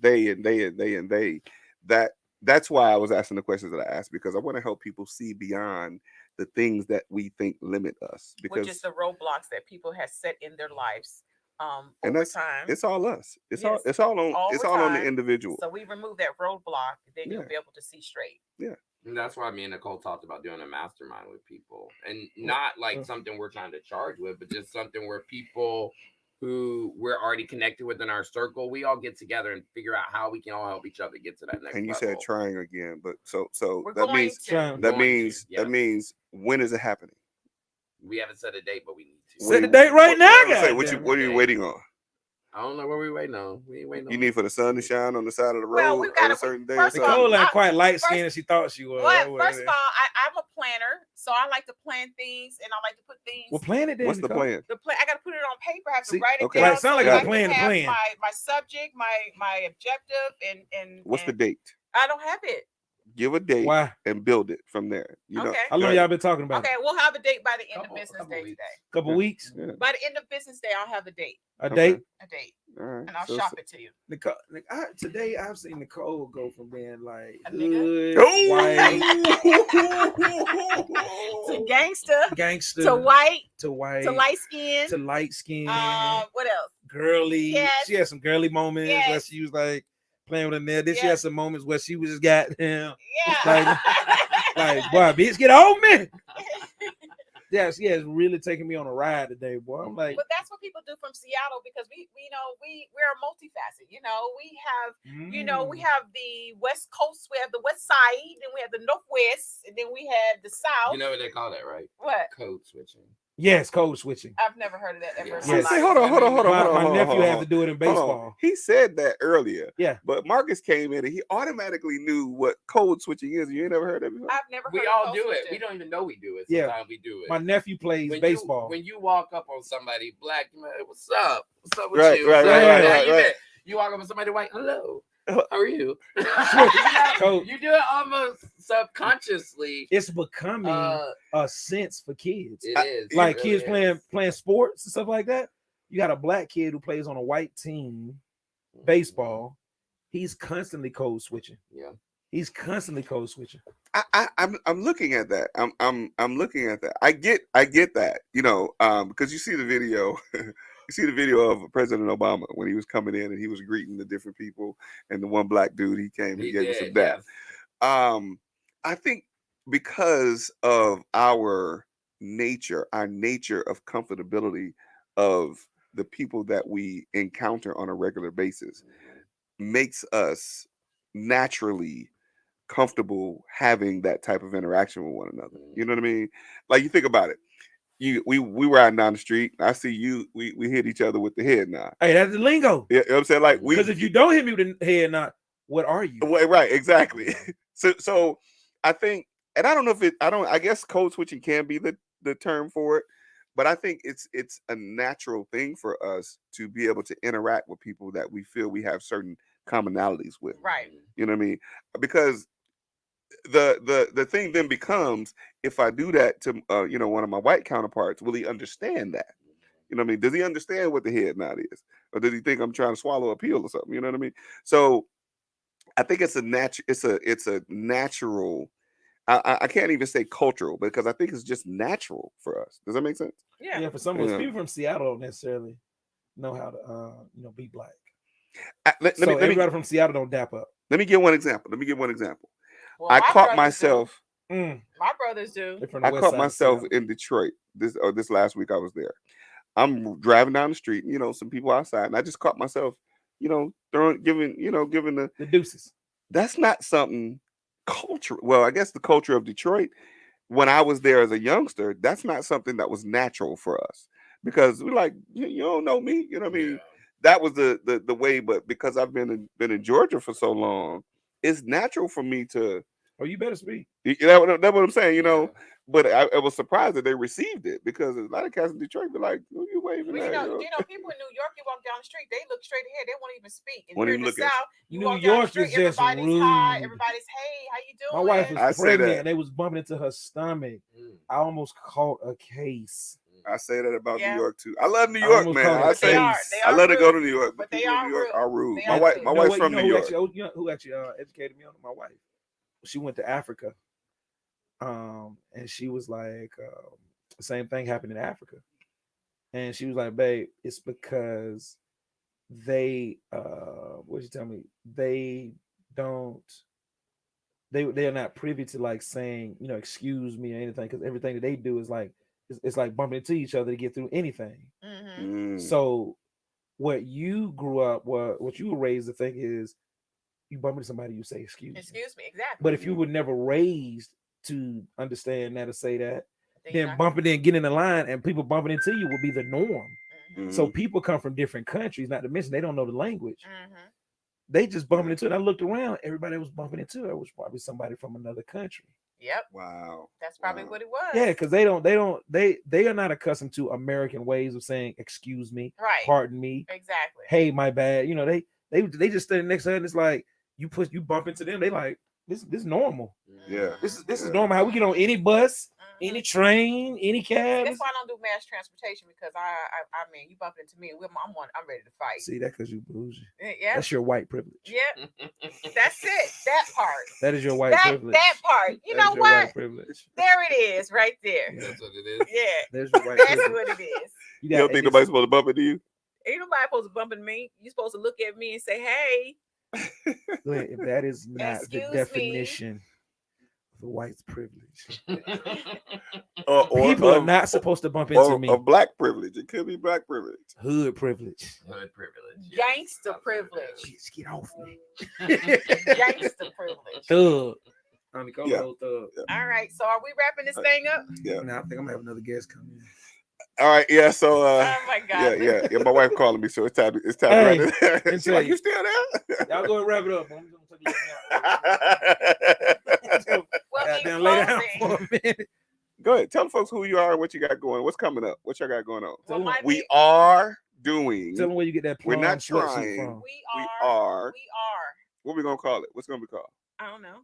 that's why I was asking the questions that I asked, because I want to help people see beyond the things that we think limit us. Because which is the roadblocks that people have set in their lives and over that's time. it's all us. It's Yes. all on Over it's all on the time. individual. So we remove that roadblock, then Yeah. you'll be able to see straight. And that's why me and Nicole talked about doing a mastermind with people, and not like something we're trying to charge with, but just something where people who we're already connected with in our circle, we all get together and figure out how we can all help each other get to that next And you level. said trying again, but so We're that going means to. Trying. that Going means to, that yes. means when is it happening? We haven't set a date, but we need to. Set the date right now, What, goddamn what are you it. waiting on? I don't know what we're waiting on. We ain't waiting on. You need for the sun to shine on the side of the Well, road we've on gotta- a certain day. or first of all, something? Nicole ain't quite light first- skinned as she thought she was. Well, first of all, I'm a planner, so I like to plan things, and I like to put things. well, plan it then. What's the Nicole. plan? The plan. I got to put it on paper. I have to See, write it okay. down. Right, sound like that a I can plan to have plan. My subject, my objective, and What's the and date? I don't have it. Give a date Why? and build it from there. You know, Okay. How long Right. y'all been talking about? Okay, we'll have a date by the end Couple- of business couple day weeks. today. Couple Yeah. weeks, Yeah. By the end of business day, I'll have a date. a Okay. date. A date, All right. and I'll So- shop it to you. Nicole, today I've seen Nicole go from being like A nigga? hood, Oh! white, To gangster, gangster, to white, to white, to light skin. to light skin, What else? girly. Yes. She had some girly moments where Yes. she was like playing with her nail. Then she Yes. had some moments where she was just goddamn Yeah. like, boy, bitch, get on me. Yeah, she has really taken me on a ride today, boy. I'm like, But that's what people do from Seattle, because we're multifaceted. We have we have the West Coast, we have the West Side, then we have the Northwest, and then we have the South. You know what they call that, right? What? Code switching. yes, code switching. I've never heard of that ever. Yeah. in my Yes. Say, life. hold on. My nephew hold had on. to do it in Hold on. baseball. He said that earlier. Yeah. But Marcus came in and he automatically knew what code switching is. You ain't never heard of it before? I've never. We heard all of do code it. We switching. don't even know we do it. Yeah. Sometimes we do it. My nephew plays baseball. When you walk up on somebody black, you like, what's up? What's up with Right, you? right, What's up? right, How right, you right. been? You walk up on somebody white, hello. How are you? Coach. You do it almost subconsciously. It's becoming a sense for kids. It is. Like It really kids is. playing sports and stuff like that. You got a black kid who plays on a white team, baseball. He's constantly code switching. Yeah. He's constantly code switching. I'm looking at that. I'm looking at that. I get that. You know, because you see the video. You see the video of President Obama when he was coming in and he was greeting the different people, and the one black dude he came and gave us some dap. yes. I think because of our nature of comfortability of the people that we encounter on a regular basis makes us naturally comfortable having that type of interaction with one another. You know what I mean? Like you think about it. We riding down the street. I see you. We hit each other with the head nod. Hey, that's the lingo. Yeah, you know what I'm saying, like Because if you don't hit me with the head nod, what are you? Well, right, exactly. So I think, and I don't know if it. I guess code switching can be the term for it, but I think it's a natural thing for us to be able to interact with people that we feel we have certain commonalities with. Right. You know what I mean? Because the thing then becomes, if I do that to one of my white counterparts, will he understand that? You know what I mean? Does he understand what the head nod is, or does he think I'm trying to swallow a pill or something? You know what I mean? So I think it's a natural. I can't even say cultural, because I think it's just natural for us. Does that make sense? Yeah. For some of us, Yeah. people from Seattle don't necessarily know how to be black. Let Everybody from Seattle don't dap up. me give one example. Well, I my caught brothers myself. do. My brothers do. They're from the I west caught side of myself Seattle. in Detroit this last week. I was there. I'm driving down the street, some people outside, and I just caught myself, giving the deuces. That's not something culture. Well, I guess the culture of Detroit, when I was there as a youngster, that's not something that was natural for us, because we're like, you don't know me, you know what I mean? That was the way, but because I've been in Georgia for so long, it's natural for me to. Oh, you better speak. That's what I'm saying, But I was surprised that they received it, because a lot of cats in Detroit be like, "Who you waving Well, at?" people in New York, you walk down the street, they look straight ahead. They won't even speak. And Won't here in even the look at South, you. you New walk down the York street, is just everybody's hi, rude. everybody's hey, how you doing? My wife I was say pregnant that. and they was bumping into her stomach. I almost caught a case. I say that about Yeah. New York too. I love New I York, almost man. called I it say case. I love to go to rude, New York, but the they people are in New York rude. are rude. They My are wife, rude. my You know wife's what- from you know New who York. Actually, who actually educated me on it? My wife. She went to Africa. And she was like, the same thing happened in Africa. And she was like, babe, it's because they what'd you tell me? They are not privy to like saying, excuse me or anything, because everything that they do is like it's like bumping into each other to get through anything. Mm-hmm. So what you grew up, what you were raised to think is, you bump into somebody, you say excuse me. Excuse me, exactly. But if you were never raised to understand that or say that, Then then bumping in, getting in the line, and people bumping into you would be the norm. So people come from different countries, not to mention they don't know the language. They just bumping into it. I looked around, everybody that was bumping into it was probably somebody from another country. Yep. Wow. That's probably what it was. Yeah, because they are not accustomed to American ways of saying excuse me, Right. pardon me, Exactly. hey, my bad. They just standing next to her, and it's like you bump into them, they like this is normal. Yeah. This is normal. How we get on any bus, any train, any cab. That's why I don't do mass transportation, because I mean, you bump into me, I'm ready to fight. See, that because you bougie. Yeah. That's your white privilege. Yep. That's it. That part. That is your white privilege. That part. You know what? White privilege. There it is, right there. That's what it is. Yeah. There's your white That's privilege. what it is. You don't think nobody's supposed to bump into you? Ain't nobody supposed to bump into me. You're supposed to look at me and say, hey. If that is not Excuse the definition of the white privilege. People are not supposed to bump into me. Of black privilege. It could be black privilege. Hood privilege. Hood privilege. Gangster privilege. Bitch, get off me. Gangster privilege. Thug. Yeah. All right. So are we wrapping this thing up? Yeah. Now I think I'm gonna have another guest come in. All right, yeah. So, oh my God. yeah. My wife calling me, so it's time. Hey, to wrap it. She's like, you still there? Y'all go and wrap it up. I'm just gonna Well, down, lay down for a minute. Go ahead. Tell the folks who you are and what you got going. What's coming up? What y'all got going on? Well, we are doing. Tell them where you get that. We're not sweatsuit trying. from. We are What we gonna call it? What's it gonna be called? I don't know.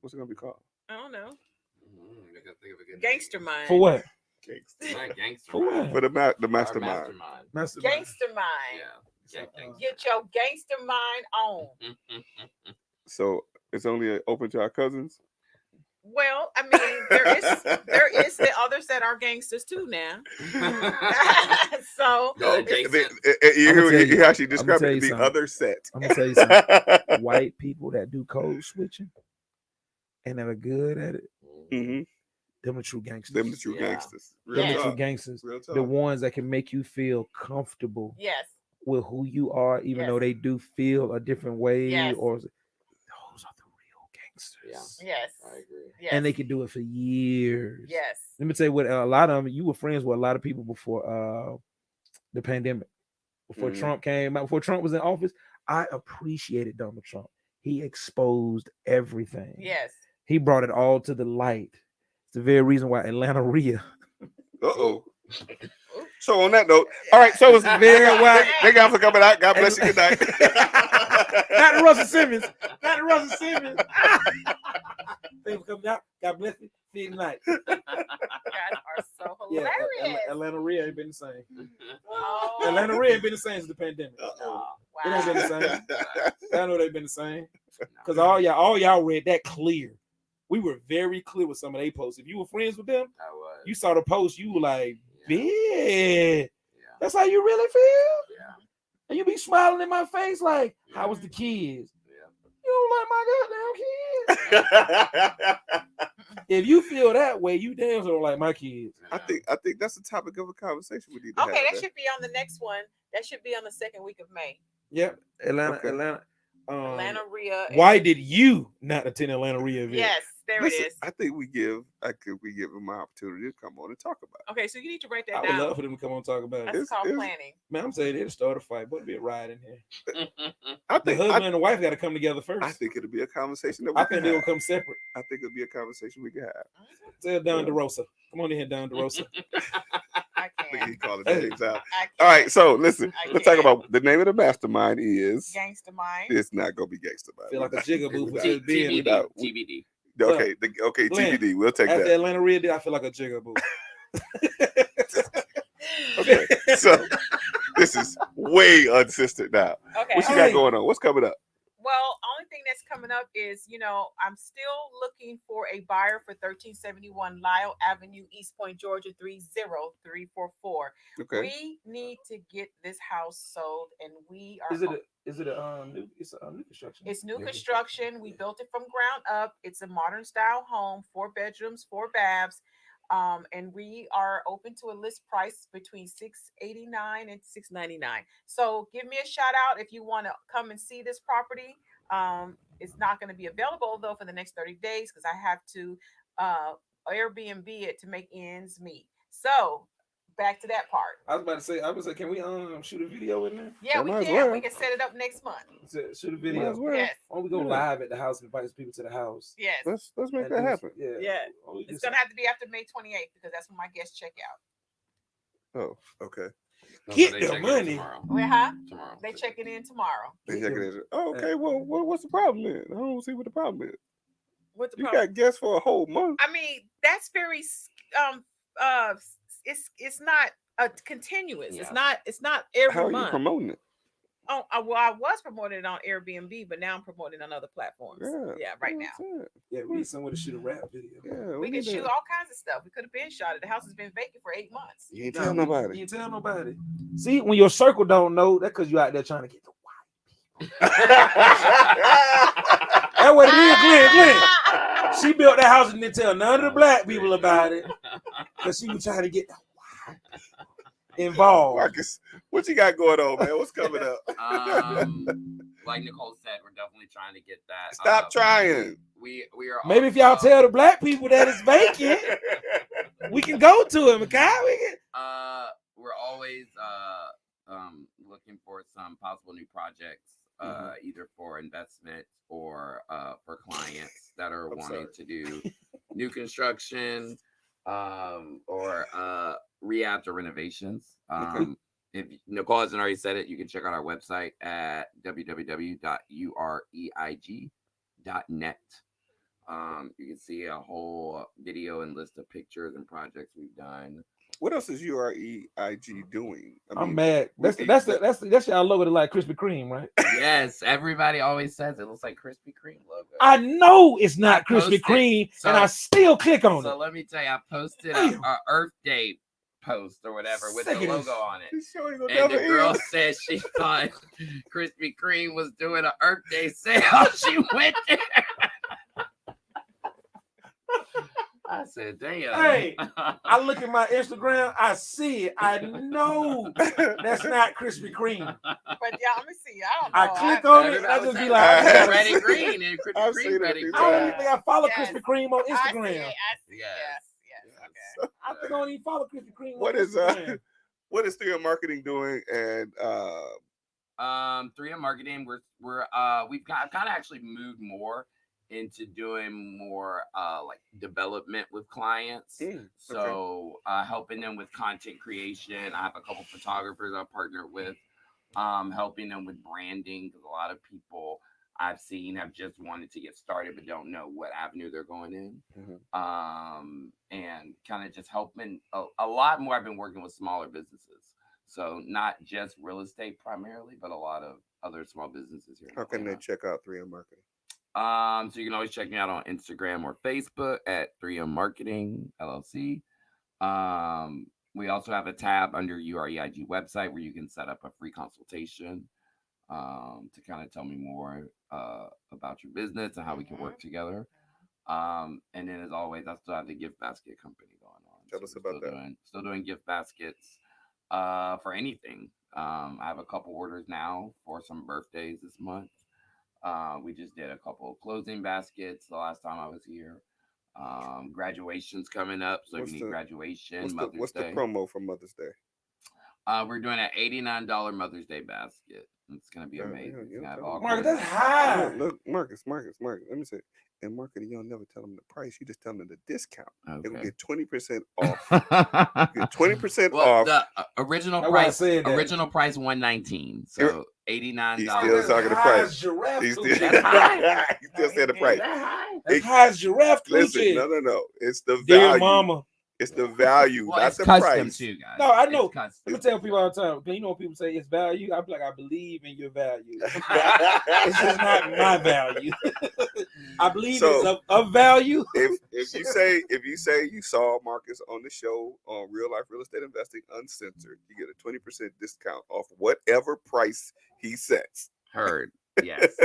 What's it gonna be called? I don't know. I gotta think of a good Gangster name. mind. For what? Not gangster For mind. what? For the Or mastermind. Mastermind. Gangster mind. Yeah. Get your gangster mind on. So it's only open to our cousins. Well, I mean, there is the others that are gangsters too now. So No, Jason. you actually I'ma described tell it you the something. other set. I'm gonna tell you something. White people that do code switching and that are good at it, Mm-hmm. them the true gangsters. Them the true Yeah. gangsters. Them Real the Yes. true talk. gangsters. Real talk. The ones that can make you feel comfortable yes, with who you are, even Yes. though they do feel a different way. Yes. Or those are the real gangsters. yes, I agree. yes, And they can do it for years. yes, Let me tell you what, a lot of them, you were friends with a lot of people before the pandemic, before Mhm. Trump came out, before Trump was in office. I appreciated Donald Trump. He exposed everything. yes. He brought it all to the light. It's the very reason why Atlanta Rhea. Uh-oh. So on that note, all right. So it's Very wide. Thank y'all for coming out. God bless you. Good night. Not the Russell Simmons. Not the Russell Simmons. Thank you for coming out. God bless you. See you tonight. You guys are so Yeah, hilarious. Atlanta Rhea ain't been the same. Oh, Atlanta Rhea ain't been the same since the pandemic. Uh-oh. It ain't been wow. the same. I know they've been the same. Because all y'all read that clear. We were very clear with some of their posts. If you were friends with them, I was. you saw the post, you were like, Yeah. "Bitch, Yeah. that's how you really feel?" Yeah. And you be smiling in my face like, "How was the kids?" Yeah. You don't like my goddamn kids. If you feel that way, you damn sure don't like my kids. I think that's the topic of a conversation we need to have. Okay, that man. should be on the next one. That should be on the second week of May. Yep, Atlanta. Okay. Atlanta Rhea. Why did you not attend Atlanta Rhea event? Yes, there Listen, it is. I think we give them an opportunity to come on and talk about it. Okay, so you need to write that I would down. love for them to come on and talk about it. That's called it's- planning. Man, I'm saying they'll start a fight, but it'll be a riot in here. I The think husband and the wife got to come together first. I think it'll be a conversation that we I can think they'll have. come separate. I think it'll be a conversation we can have. Tell Don Yeah. DeRosa. Come on in here, Don DeRosa. I I think he can't. called it names out. I can't. All right, so listen, I let's talk can't. about the name of the mastermind is. Gangster mind. It's not gonna be gangster. I feel like a jigaboo for Without- just being TBD. there. TBD. Okay, Glenn, TBD. We'll take After that. Atlanta Rhea did, I feel like a jigaboo. Okay, so this is way uncensored now. Okay. What you Hey. got going on? What's coming up? Well, only thing that's coming up is, I'm still looking for a buyer for 1371 Lyle Avenue, East Point, Georgia, 30344. Okay. We need to get this house sold, and we are. Is it a new? It's a new construction. It's new construction. We built it from ground up. It's a modern style home, 4 bedrooms, 4 baths. And we are open to a list price between $689 and $699. So give me a shout out if you want to come and see this property. It's not going to be available though for the next 30 days because I have to Airbnb it to make ends meet. So back to that part. I was about to say, can we shoot a video in there? Yeah, we might as can. well. We can set it up next month. Shoot a Might video. as well. Yes, Or we go Yeah. live at the house and invite people to the house. yes. Let's make And that do- happen. Yeah. Yeah. Or we do It's gonna have to be after May 28th because that's when my guests check out. Oh, okay. Get They the check in money. tomorrow. Well, huh? Tomorrow. They checking in tomorrow. They Get checking them. it. Oh, okay. Well, what's the problem then? I don't see what the problem is. What's the You problem? got guests for a whole month. I mean, that's very it's not a continuous. Yeah. It's not every How are you month. promoting it? Oh, well, I was promoting it on Airbnb, but now I'm promoting it on other platforms. Yeah. Right That's now. what I'm saying. Yeah, we need somewhere to shoot a rap video. Yeah, We can need shoot to- all kinds of stuff. We could have been shot it. The house has been vacant for 8 months. You ain't tell nobody. You ain't tell nobody. See, when your circle don't know, that's because you out there trying to get the white. That's what it is, Glenn. She built that house and didn't tell none of the black people about it because she was trying to get the white involved. Marcus, what you got going on, man? What's coming up? Like Nicole said, we're definitely trying to get that. Stop trying. We are Maybe if y'all tell the black people that it's vacant, we can go to it, Makai. We're always looking for some possible new projects, either for investment or for clients that are wanting to do new construction or rehabs or renovations. if Nicole hasn't already said it, you can check out our website at www.ureig.net. You can see a whole video and list of pictures and projects we've done. What else is UREIG doing? I'm mad. That's y'all logo that like Krispy Kreme, right? Yes, everybody always says it looks like Krispy Kreme logo. I know it's not I Krispy posted- Kreme, so- and I still click on So it. let me tell you, I posted Damn. a Earth Day post or whatever with Sick the of this. logo on it. This show ain't gonna And the never girl end. said she thought Krispy Kreme was doing an Earth Day sale. She went there. I said, damn. Hey, I look at my Instagram, I see it. I know that's not Krispy Kreme. But yeah, let me see. I don't know. I click on it, and I just be like, I I've gotta Ready see- Green and Krispy I've seen Kreme it a Ready few I don't Green. even think I follow Yes. Krispy Kreme on I see Instagram. it. Yes. Yes. Okay. I think I don't even follow Krispy Kreme What on is Instagram. what is 3M Marketing doing? And 3M Marketing, we've kind of actually moved more into doing more like development with clients. So helping them with content creation. I have a couple photographers I partner with, helping them with branding, because a lot of people I've seen have just wanted to get started but don't know what avenue they're going in. And kind of just helping a lot more. I've been working with smaller businesses, so not just real estate primarily, but a lot of other small businesses here. how can they check out 3M Marketing? So you can always check me out on Instagram or Facebook at 3M Marketing LLC. We also have a tab under UREIG website where you can set up a free consultation to kind of tell me more about your business and how we can work together. And then, as always, I still have the gift basket company going on. Tell us about that. Still doing gift baskets for anything. I have a couple orders now for some birthdays this month. We just did a couple of closing baskets the last time I was here. Graduation's coming up, so if you need graduation, What's the Day. promo for Mother's Day? We're doing an $89 Mother's Day basket. It's gonna be amazing. It's gonna have all Marcus, kinds that's of- high. Look, Marcus. Let me say, in marketing, you don't never tell them the price. You just tell them the discount. They will Okay. get 20% off. Get 20% Well, off. the original That's why I price, said that. original price $119. So $89. He's still talking the high price. as giraffe He's coochie. still, That's high. he still said the price. That's high as giraffe Listen, coochie. no. It's the Dear value. mama. It's the value, Well, not it's the custom price. too, guys. No, I know. It's custom. Let me tell people all the time. You know when people say it's value, I'm like, I believe in your value. It's just not my value. I believe it's of value. if you say you saw Marcus on the show on Real Life Real Estate Investing Uncensored, you get a 20% discount off whatever price he sets. Heard. Yes.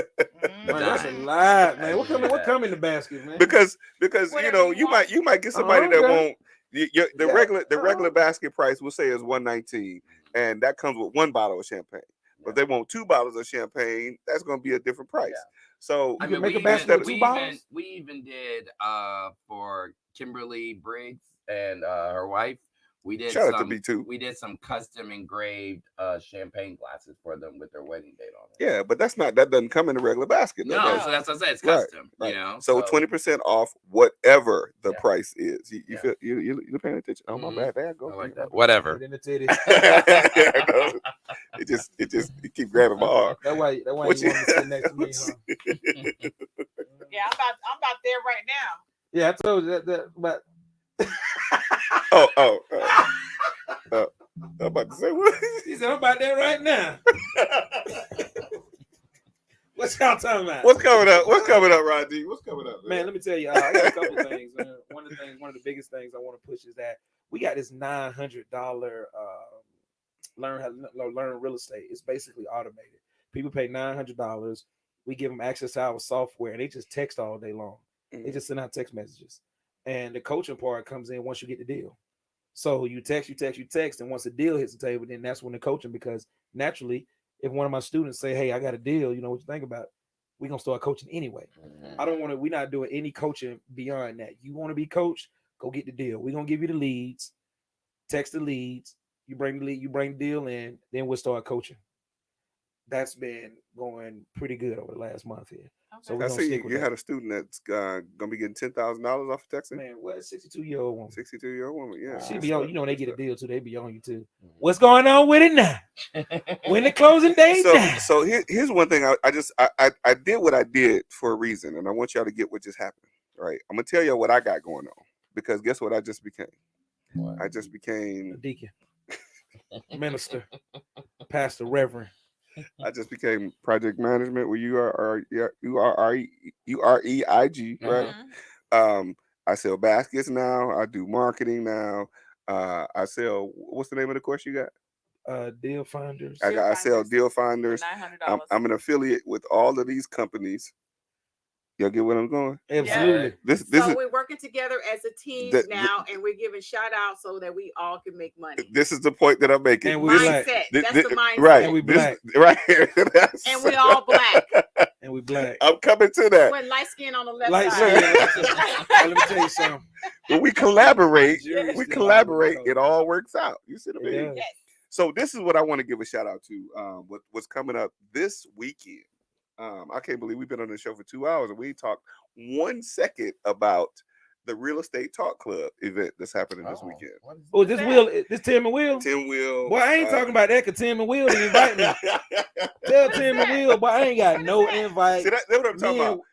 Man, that's a lot, man. What come in the basket, man? Because Whatever you might get somebody that okay. won't the regular basket price we'll say is $119, and that comes with one bottle of champagne. But if they want 2 bottles of champagne, that's going to be a different price. So You can make a basket with 2 bottles? We even did for Kimberly Briggs and her wife. We did shout out to B2. We did some custom engraved champagne glasses for them with their wedding date on it. Yeah, but that doesn't come in the regular basket. No, That's- so that's what I said. It's Right, custom. right. You know. So 20% off whatever the Yeah. price is. You Yeah. feel you're paying attention. Oh my Mhm. bad, there I go. I like that. Whatever. Put in the titty. I know. It keep grabbing my arm. That why you want What to sit next to me, huh? Yeah, I'm about there right now. Yeah, I told you that but I'm about to say what? he said I'm about that right now. What's y'all talking about? What's coming up? What's coming up, Rod D? What's coming up, Man, let me tell you, I got a couple things. Man. One of the biggest things I want to push is that we got this $900 learn real estate. It's basically automated. People pay $900. We give them access to our software, and they just text all day long. They just send out text messages, and the coaching part comes in once you get the deal. So you text, and once the deal hits the table, then that's when the coaching. Because naturally, if one of my students say, "Hey, I got a deal," you know what you think about? We're gonna start coaching anyway. I don't want to. We're not doing any coaching beyond that. You want to be coached? Go get the deal. We're gonna give you the leads. Text the leads. You bring the lead. You bring the deal in. Then we'll start coaching. That's been going pretty good over the last month here. So Okay. we're I gonna see stick with you that. had a student that's gonna be getting $10,000 off of texting. Man, what 62-year-old woman? 62-year-old woman. Yeah, She good be on, stuff, you know, they good get a stuff. deal too. They be on you too. What's going on with it now? When the closing date now? So here's one thing. I did what I did for a reason, and I want y'all to get what just happened. Right? I'm gonna tell y'all what I got going on because guess what I just became? What? I just A became deacon, minister, pastor, reverend. I just became project management where UREIG, right? Mhm. I sell baskets now. I do marketing now. I sell. What's the name of the course you got? Deal finders. I sell deal finders. $900. I'm an affiliate with all of these companies. Y'all get what I'm going? Absolutely. This So is we're working together as a team the- now, and we're giving shout outs so that we all can make money. this is the point that I'm making. And we This- black. Mindset. thi- That's thi- the mindset. right. And we this- black. right here. That's- And we all black. And we black. I'm coming to that. We're light skin on the left Light side. skin. Let me tell you something. When we collaborate, Nigerians we still collaborate. always It all works out. You see what I It mean? does. Yes. So this is what I want to give a shout out to. What's coming up this weekend? I can't believe we've been on the show for 2 hours and we talked 1 second about the Real Estate Talk Club event that's happening this weekend. What is Oh, this Will, this Tim and Will. Tim Will. Boy, I ain't talking about that because Tim and Will didn't invite me. Tell What is Tim and that? Will, but I ain't got What is no that? invite. See, that's what I'm talking Me and- about.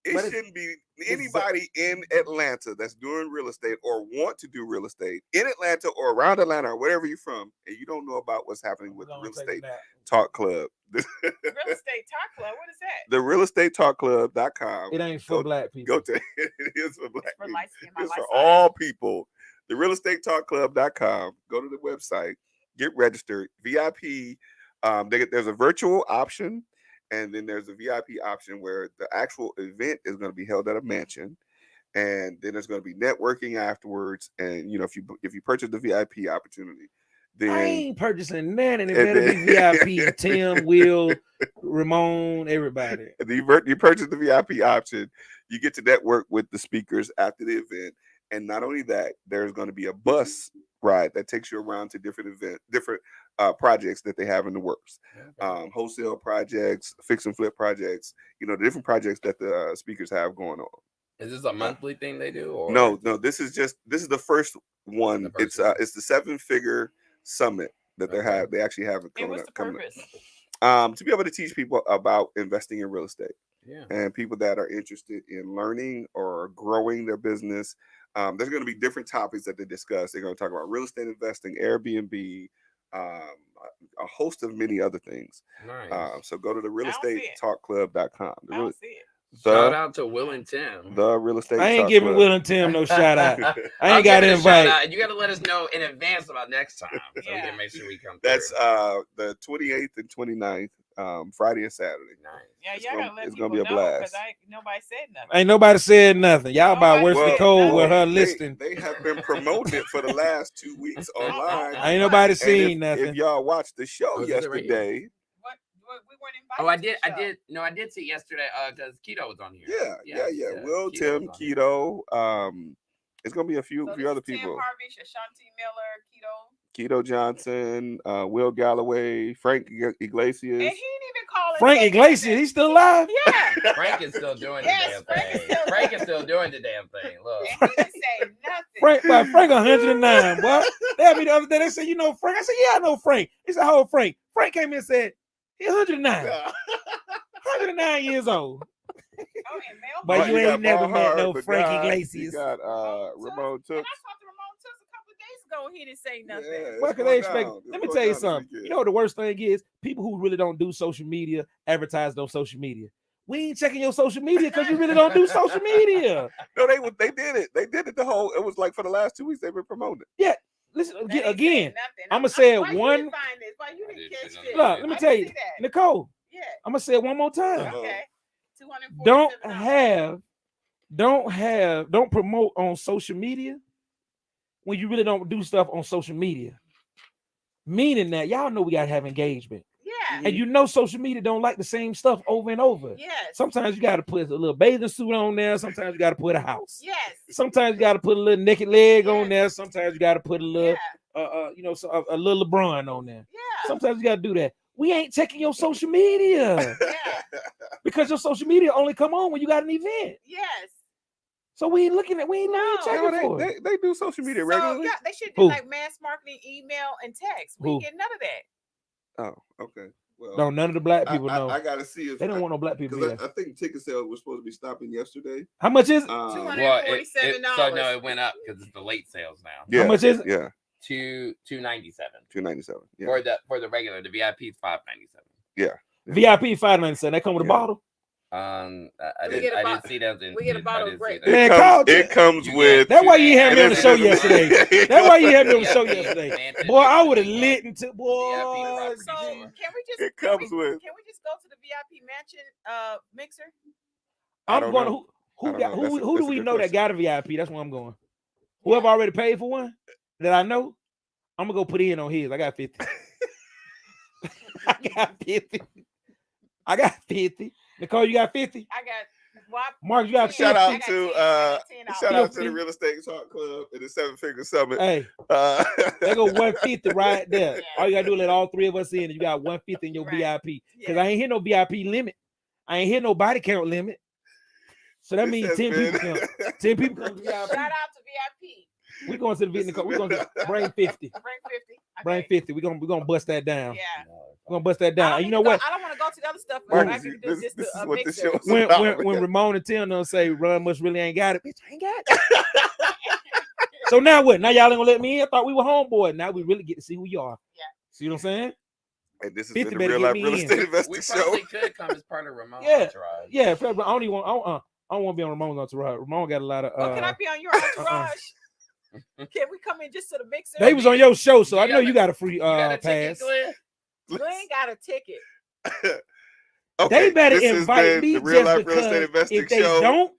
It but it's- shouldn't be anybody in Atlanta that's doing real estate or want to do real estate in Atlanta or around Atlanta or wherever you're from, and you don't know about what's happening with the We're Real gonna take Estate a nap. Talk Club. Real estate talk club. What is that? The realestatetalkclub.com. It ain't for black people. Go to it is for black For people. light skin, my It's light for side. all people. The realestatetalkclub.com. Go to the website, get registered. VIP. There's a virtual option, and then there's a VIP option where the actual event is going to be held at a mansion, and then there's going to be networking afterwards. And you know, if you purchase the VIP opportunity, then I ain't purchasing none, and it And better be then- VIP. Tim, Will, Ramon, everybody. you purchase the VIP option, you get to network with the speakers after the event. And not only that, there's going to be a bus ride that takes you around to different projects that they have in the works. Wholesale projects, fix and flip projects, you know, the different projects that the speakers have going on. Is this a monthly thing they do? Or No, this is the first one. The first one. It's the 7-figure summit that Okay. they actually have it And coming what's up. the purpose? To be able to teach people about investing in real estate. Yeah. And people that are interested in learning or growing their business. There's going to be different topics that they discuss. They're going to talk about real estate investing, Airbnb, a host of many other things. Nice. So go to the don't see it. realestatetalkclub.com. I don't see it. Shout out to Will and Tim. The real estate. I ain't Talk giving Club. Will and Tim no shout out. I I'll ain't got give to it a shout invite. out. You got to let us know in advance about next time, so we Yeah. can make sure we come. That's through. the 28th and 29th, Friday and Saturday. Nice. Yeah, It's y'all gonna- gotta let it's people gonna be a know because blast. nobody said nothing. Ain't nobody said nothing. Y'all about Nobody Wesley said Cole nothing. with her They- listing. They have been promoting it for the last 2 weeks online. Ain't nobody And seen if nothing. y'all watched the show Oh, is it already? yesterday, What we weren't invited. Oh, I to did. the I show. did. No, I did see it yesterday. Because Keto was on here. yeah. Will, Keto Tim, was on here. Keto. It's gonna be a few So other this is Tim people. Harvey, Ashanti Miller, Keto. Keto Johnson, Will Galloway, Frank Iglesias. And he didn't even call it. Frank Iglesias, he's still alive? Yeah. Frank is still doing the Yes, damn Frank is thing. still Frank is still doing the damn thing. Look. And he didn't say nothing. Frank 109, boy. They had me the other day. They said, you know Frank? I said, yeah, I know Frank. He said, how old Frank? Frank came in and said, he's 109. 109 years old. Oh, and Mel. But Right, you got ain't never Paul met Hart, no the Frank guy. Iglesias. You got Ramon And Tooks. I talked to Ramon Tooks a couple of days ago. He didn't say nothing. Yeah, What it's can going they expect? down. It's Let me going tell you down this something. weekend. You know what the worst thing is? People who really don't do social media advertise on social media. We ain't checking your social media because you really don't do social media. No, they did it. They did it the whole. It was like for the last 2 weeks they've been promoting it. Listen They ain't again. saying nothing. I'ma say it why you one- didn't find this? Why you I didn't did catch see this? none Look, of let me I tell didn't you, see that. Nicole. Yeah. I'm gonna say it one more time. Uh-huh. Okay. Don't promote on social media when you really don't do stuff on social media. Meaning that y'all know we gotta have engagement. Yeah. And you know social media don't like the same stuff over and over. Yes. Sometimes you gotta put a little bathing suit on there, sometimes you gotta put a house. Yes. Sometimes you gotta put a little naked leg on Yes. there, sometimes you gotta put a little Yeah. a little LeBron on there. Yeah. Sometimes you gotta do that. We ain't checking your social media Yeah. because your social media only come on when you got an event. Yes. So we ain't checking for it. They do social media So regularly. yeah, they should do Who? like mass marketing, email, and text. We Who? get none of that. Oh, okay. Well, No, none of the black people know. I gotta see if They don't want no black people because here. I think ticket sales were supposed to be stopping yesterday. How much is it? $247. Well, so no, it went up because it's the late sales now. Yeah, How much is it? Yeah, $297 $297. Yeah, for the regular. The VIP is $597. VIP $5.97. That come with a Yeah. bottle. I We get a didn't see that. we get a bottle of grape. Man, call it comes You with. That's why you had me on the show It is- yesterday. That's why you had me on the show yesterday. Boy, I would have lit into boy. So can we just It comes with. can we just go to the VIP mansion mixer? I I'm don't going. know. Who I don't got? know. That's Who a do we good know question. that got a VIP? That's where I'm going. Whoever already paid for one that I know, I'm gonna go put in on his. I got 50. I got 50. Nicole, you got 50. I got Mark, you got 50. Shout out I got to 10. I got $10. shout out to the 50. Real Estate Talk Club and the Seven Figure Summit. Hey, they go 150 right there. All you gotta do is let all three of us in, and you got 150 in your Right. VIP. Because Yeah. I ain't hit no VIP limit. I ain't hit no body count limit. So that This means has 10 been- people come. 10 people come to VIP. Shout out to VIP. We going to the This Vietnam. has We're gonna been- bring 50. Bring 50. Bring Okay. 50. We're gonna bust that down. Yeah. We're gonna bust that I down. don't And you need know to go- what? I don't want to go to the other stuff. Mark, But I can do this just is a what this mixer. show is When about, when man. Ramon and Tim don't say Run Much really ain't got it, bitch, I ain't got it. So now what? Now y'all ain't gonna let me in? I thought we were homeboy. Now we really get to see who you are. Yeah. See what I'm saying? And this is 50 the better Real get Life me Real in. Estate Investing We Show. probably could come as part of Ramon's Yeah. entourage. Yeah, I don't even want. I don't want to be on Ramon's entourage. Ramon got a lot of. Oh, can I be on your entourage? Can we come in just to the mixer? They was on your show, so You I know got you a- got a free You got a ticket, pass. Glenn? You ain't got a ticket. They better this has invite been me the Real just Life Real Estate because Investing if they Show. don't,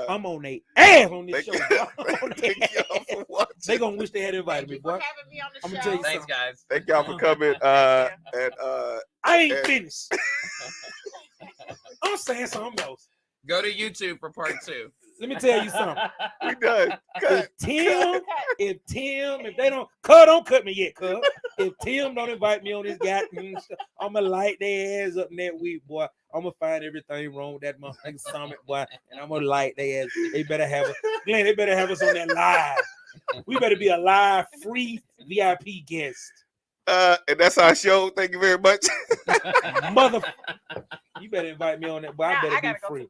I'm on their ass on this Thank show. you. I'm on their Thank y'all ass. for watching. They gonna wish they had invited Thank me, you for boy. having me on the I'ma show. tell you Thanks, guys. Thank y'all for coming. And I ain't And- finished. I'm saying something else. Go to YouTube for part 2. Let me tell you something. we done. Cut. If they don't cut me yet, cuz. If Tim don't invite me on this goddamn stuff, I'ma light their ass up that week, boy. I'm gonna find everything wrong with that motherfucking summit, boy, and I'm gonna light their ass. They better have us, Glenn. They better have us on that live. We better be a live, free VIP guest. And that's our show. Thank you very much. Mother, you better invite me on that, boy. I Nah, better I gotta be go to free. the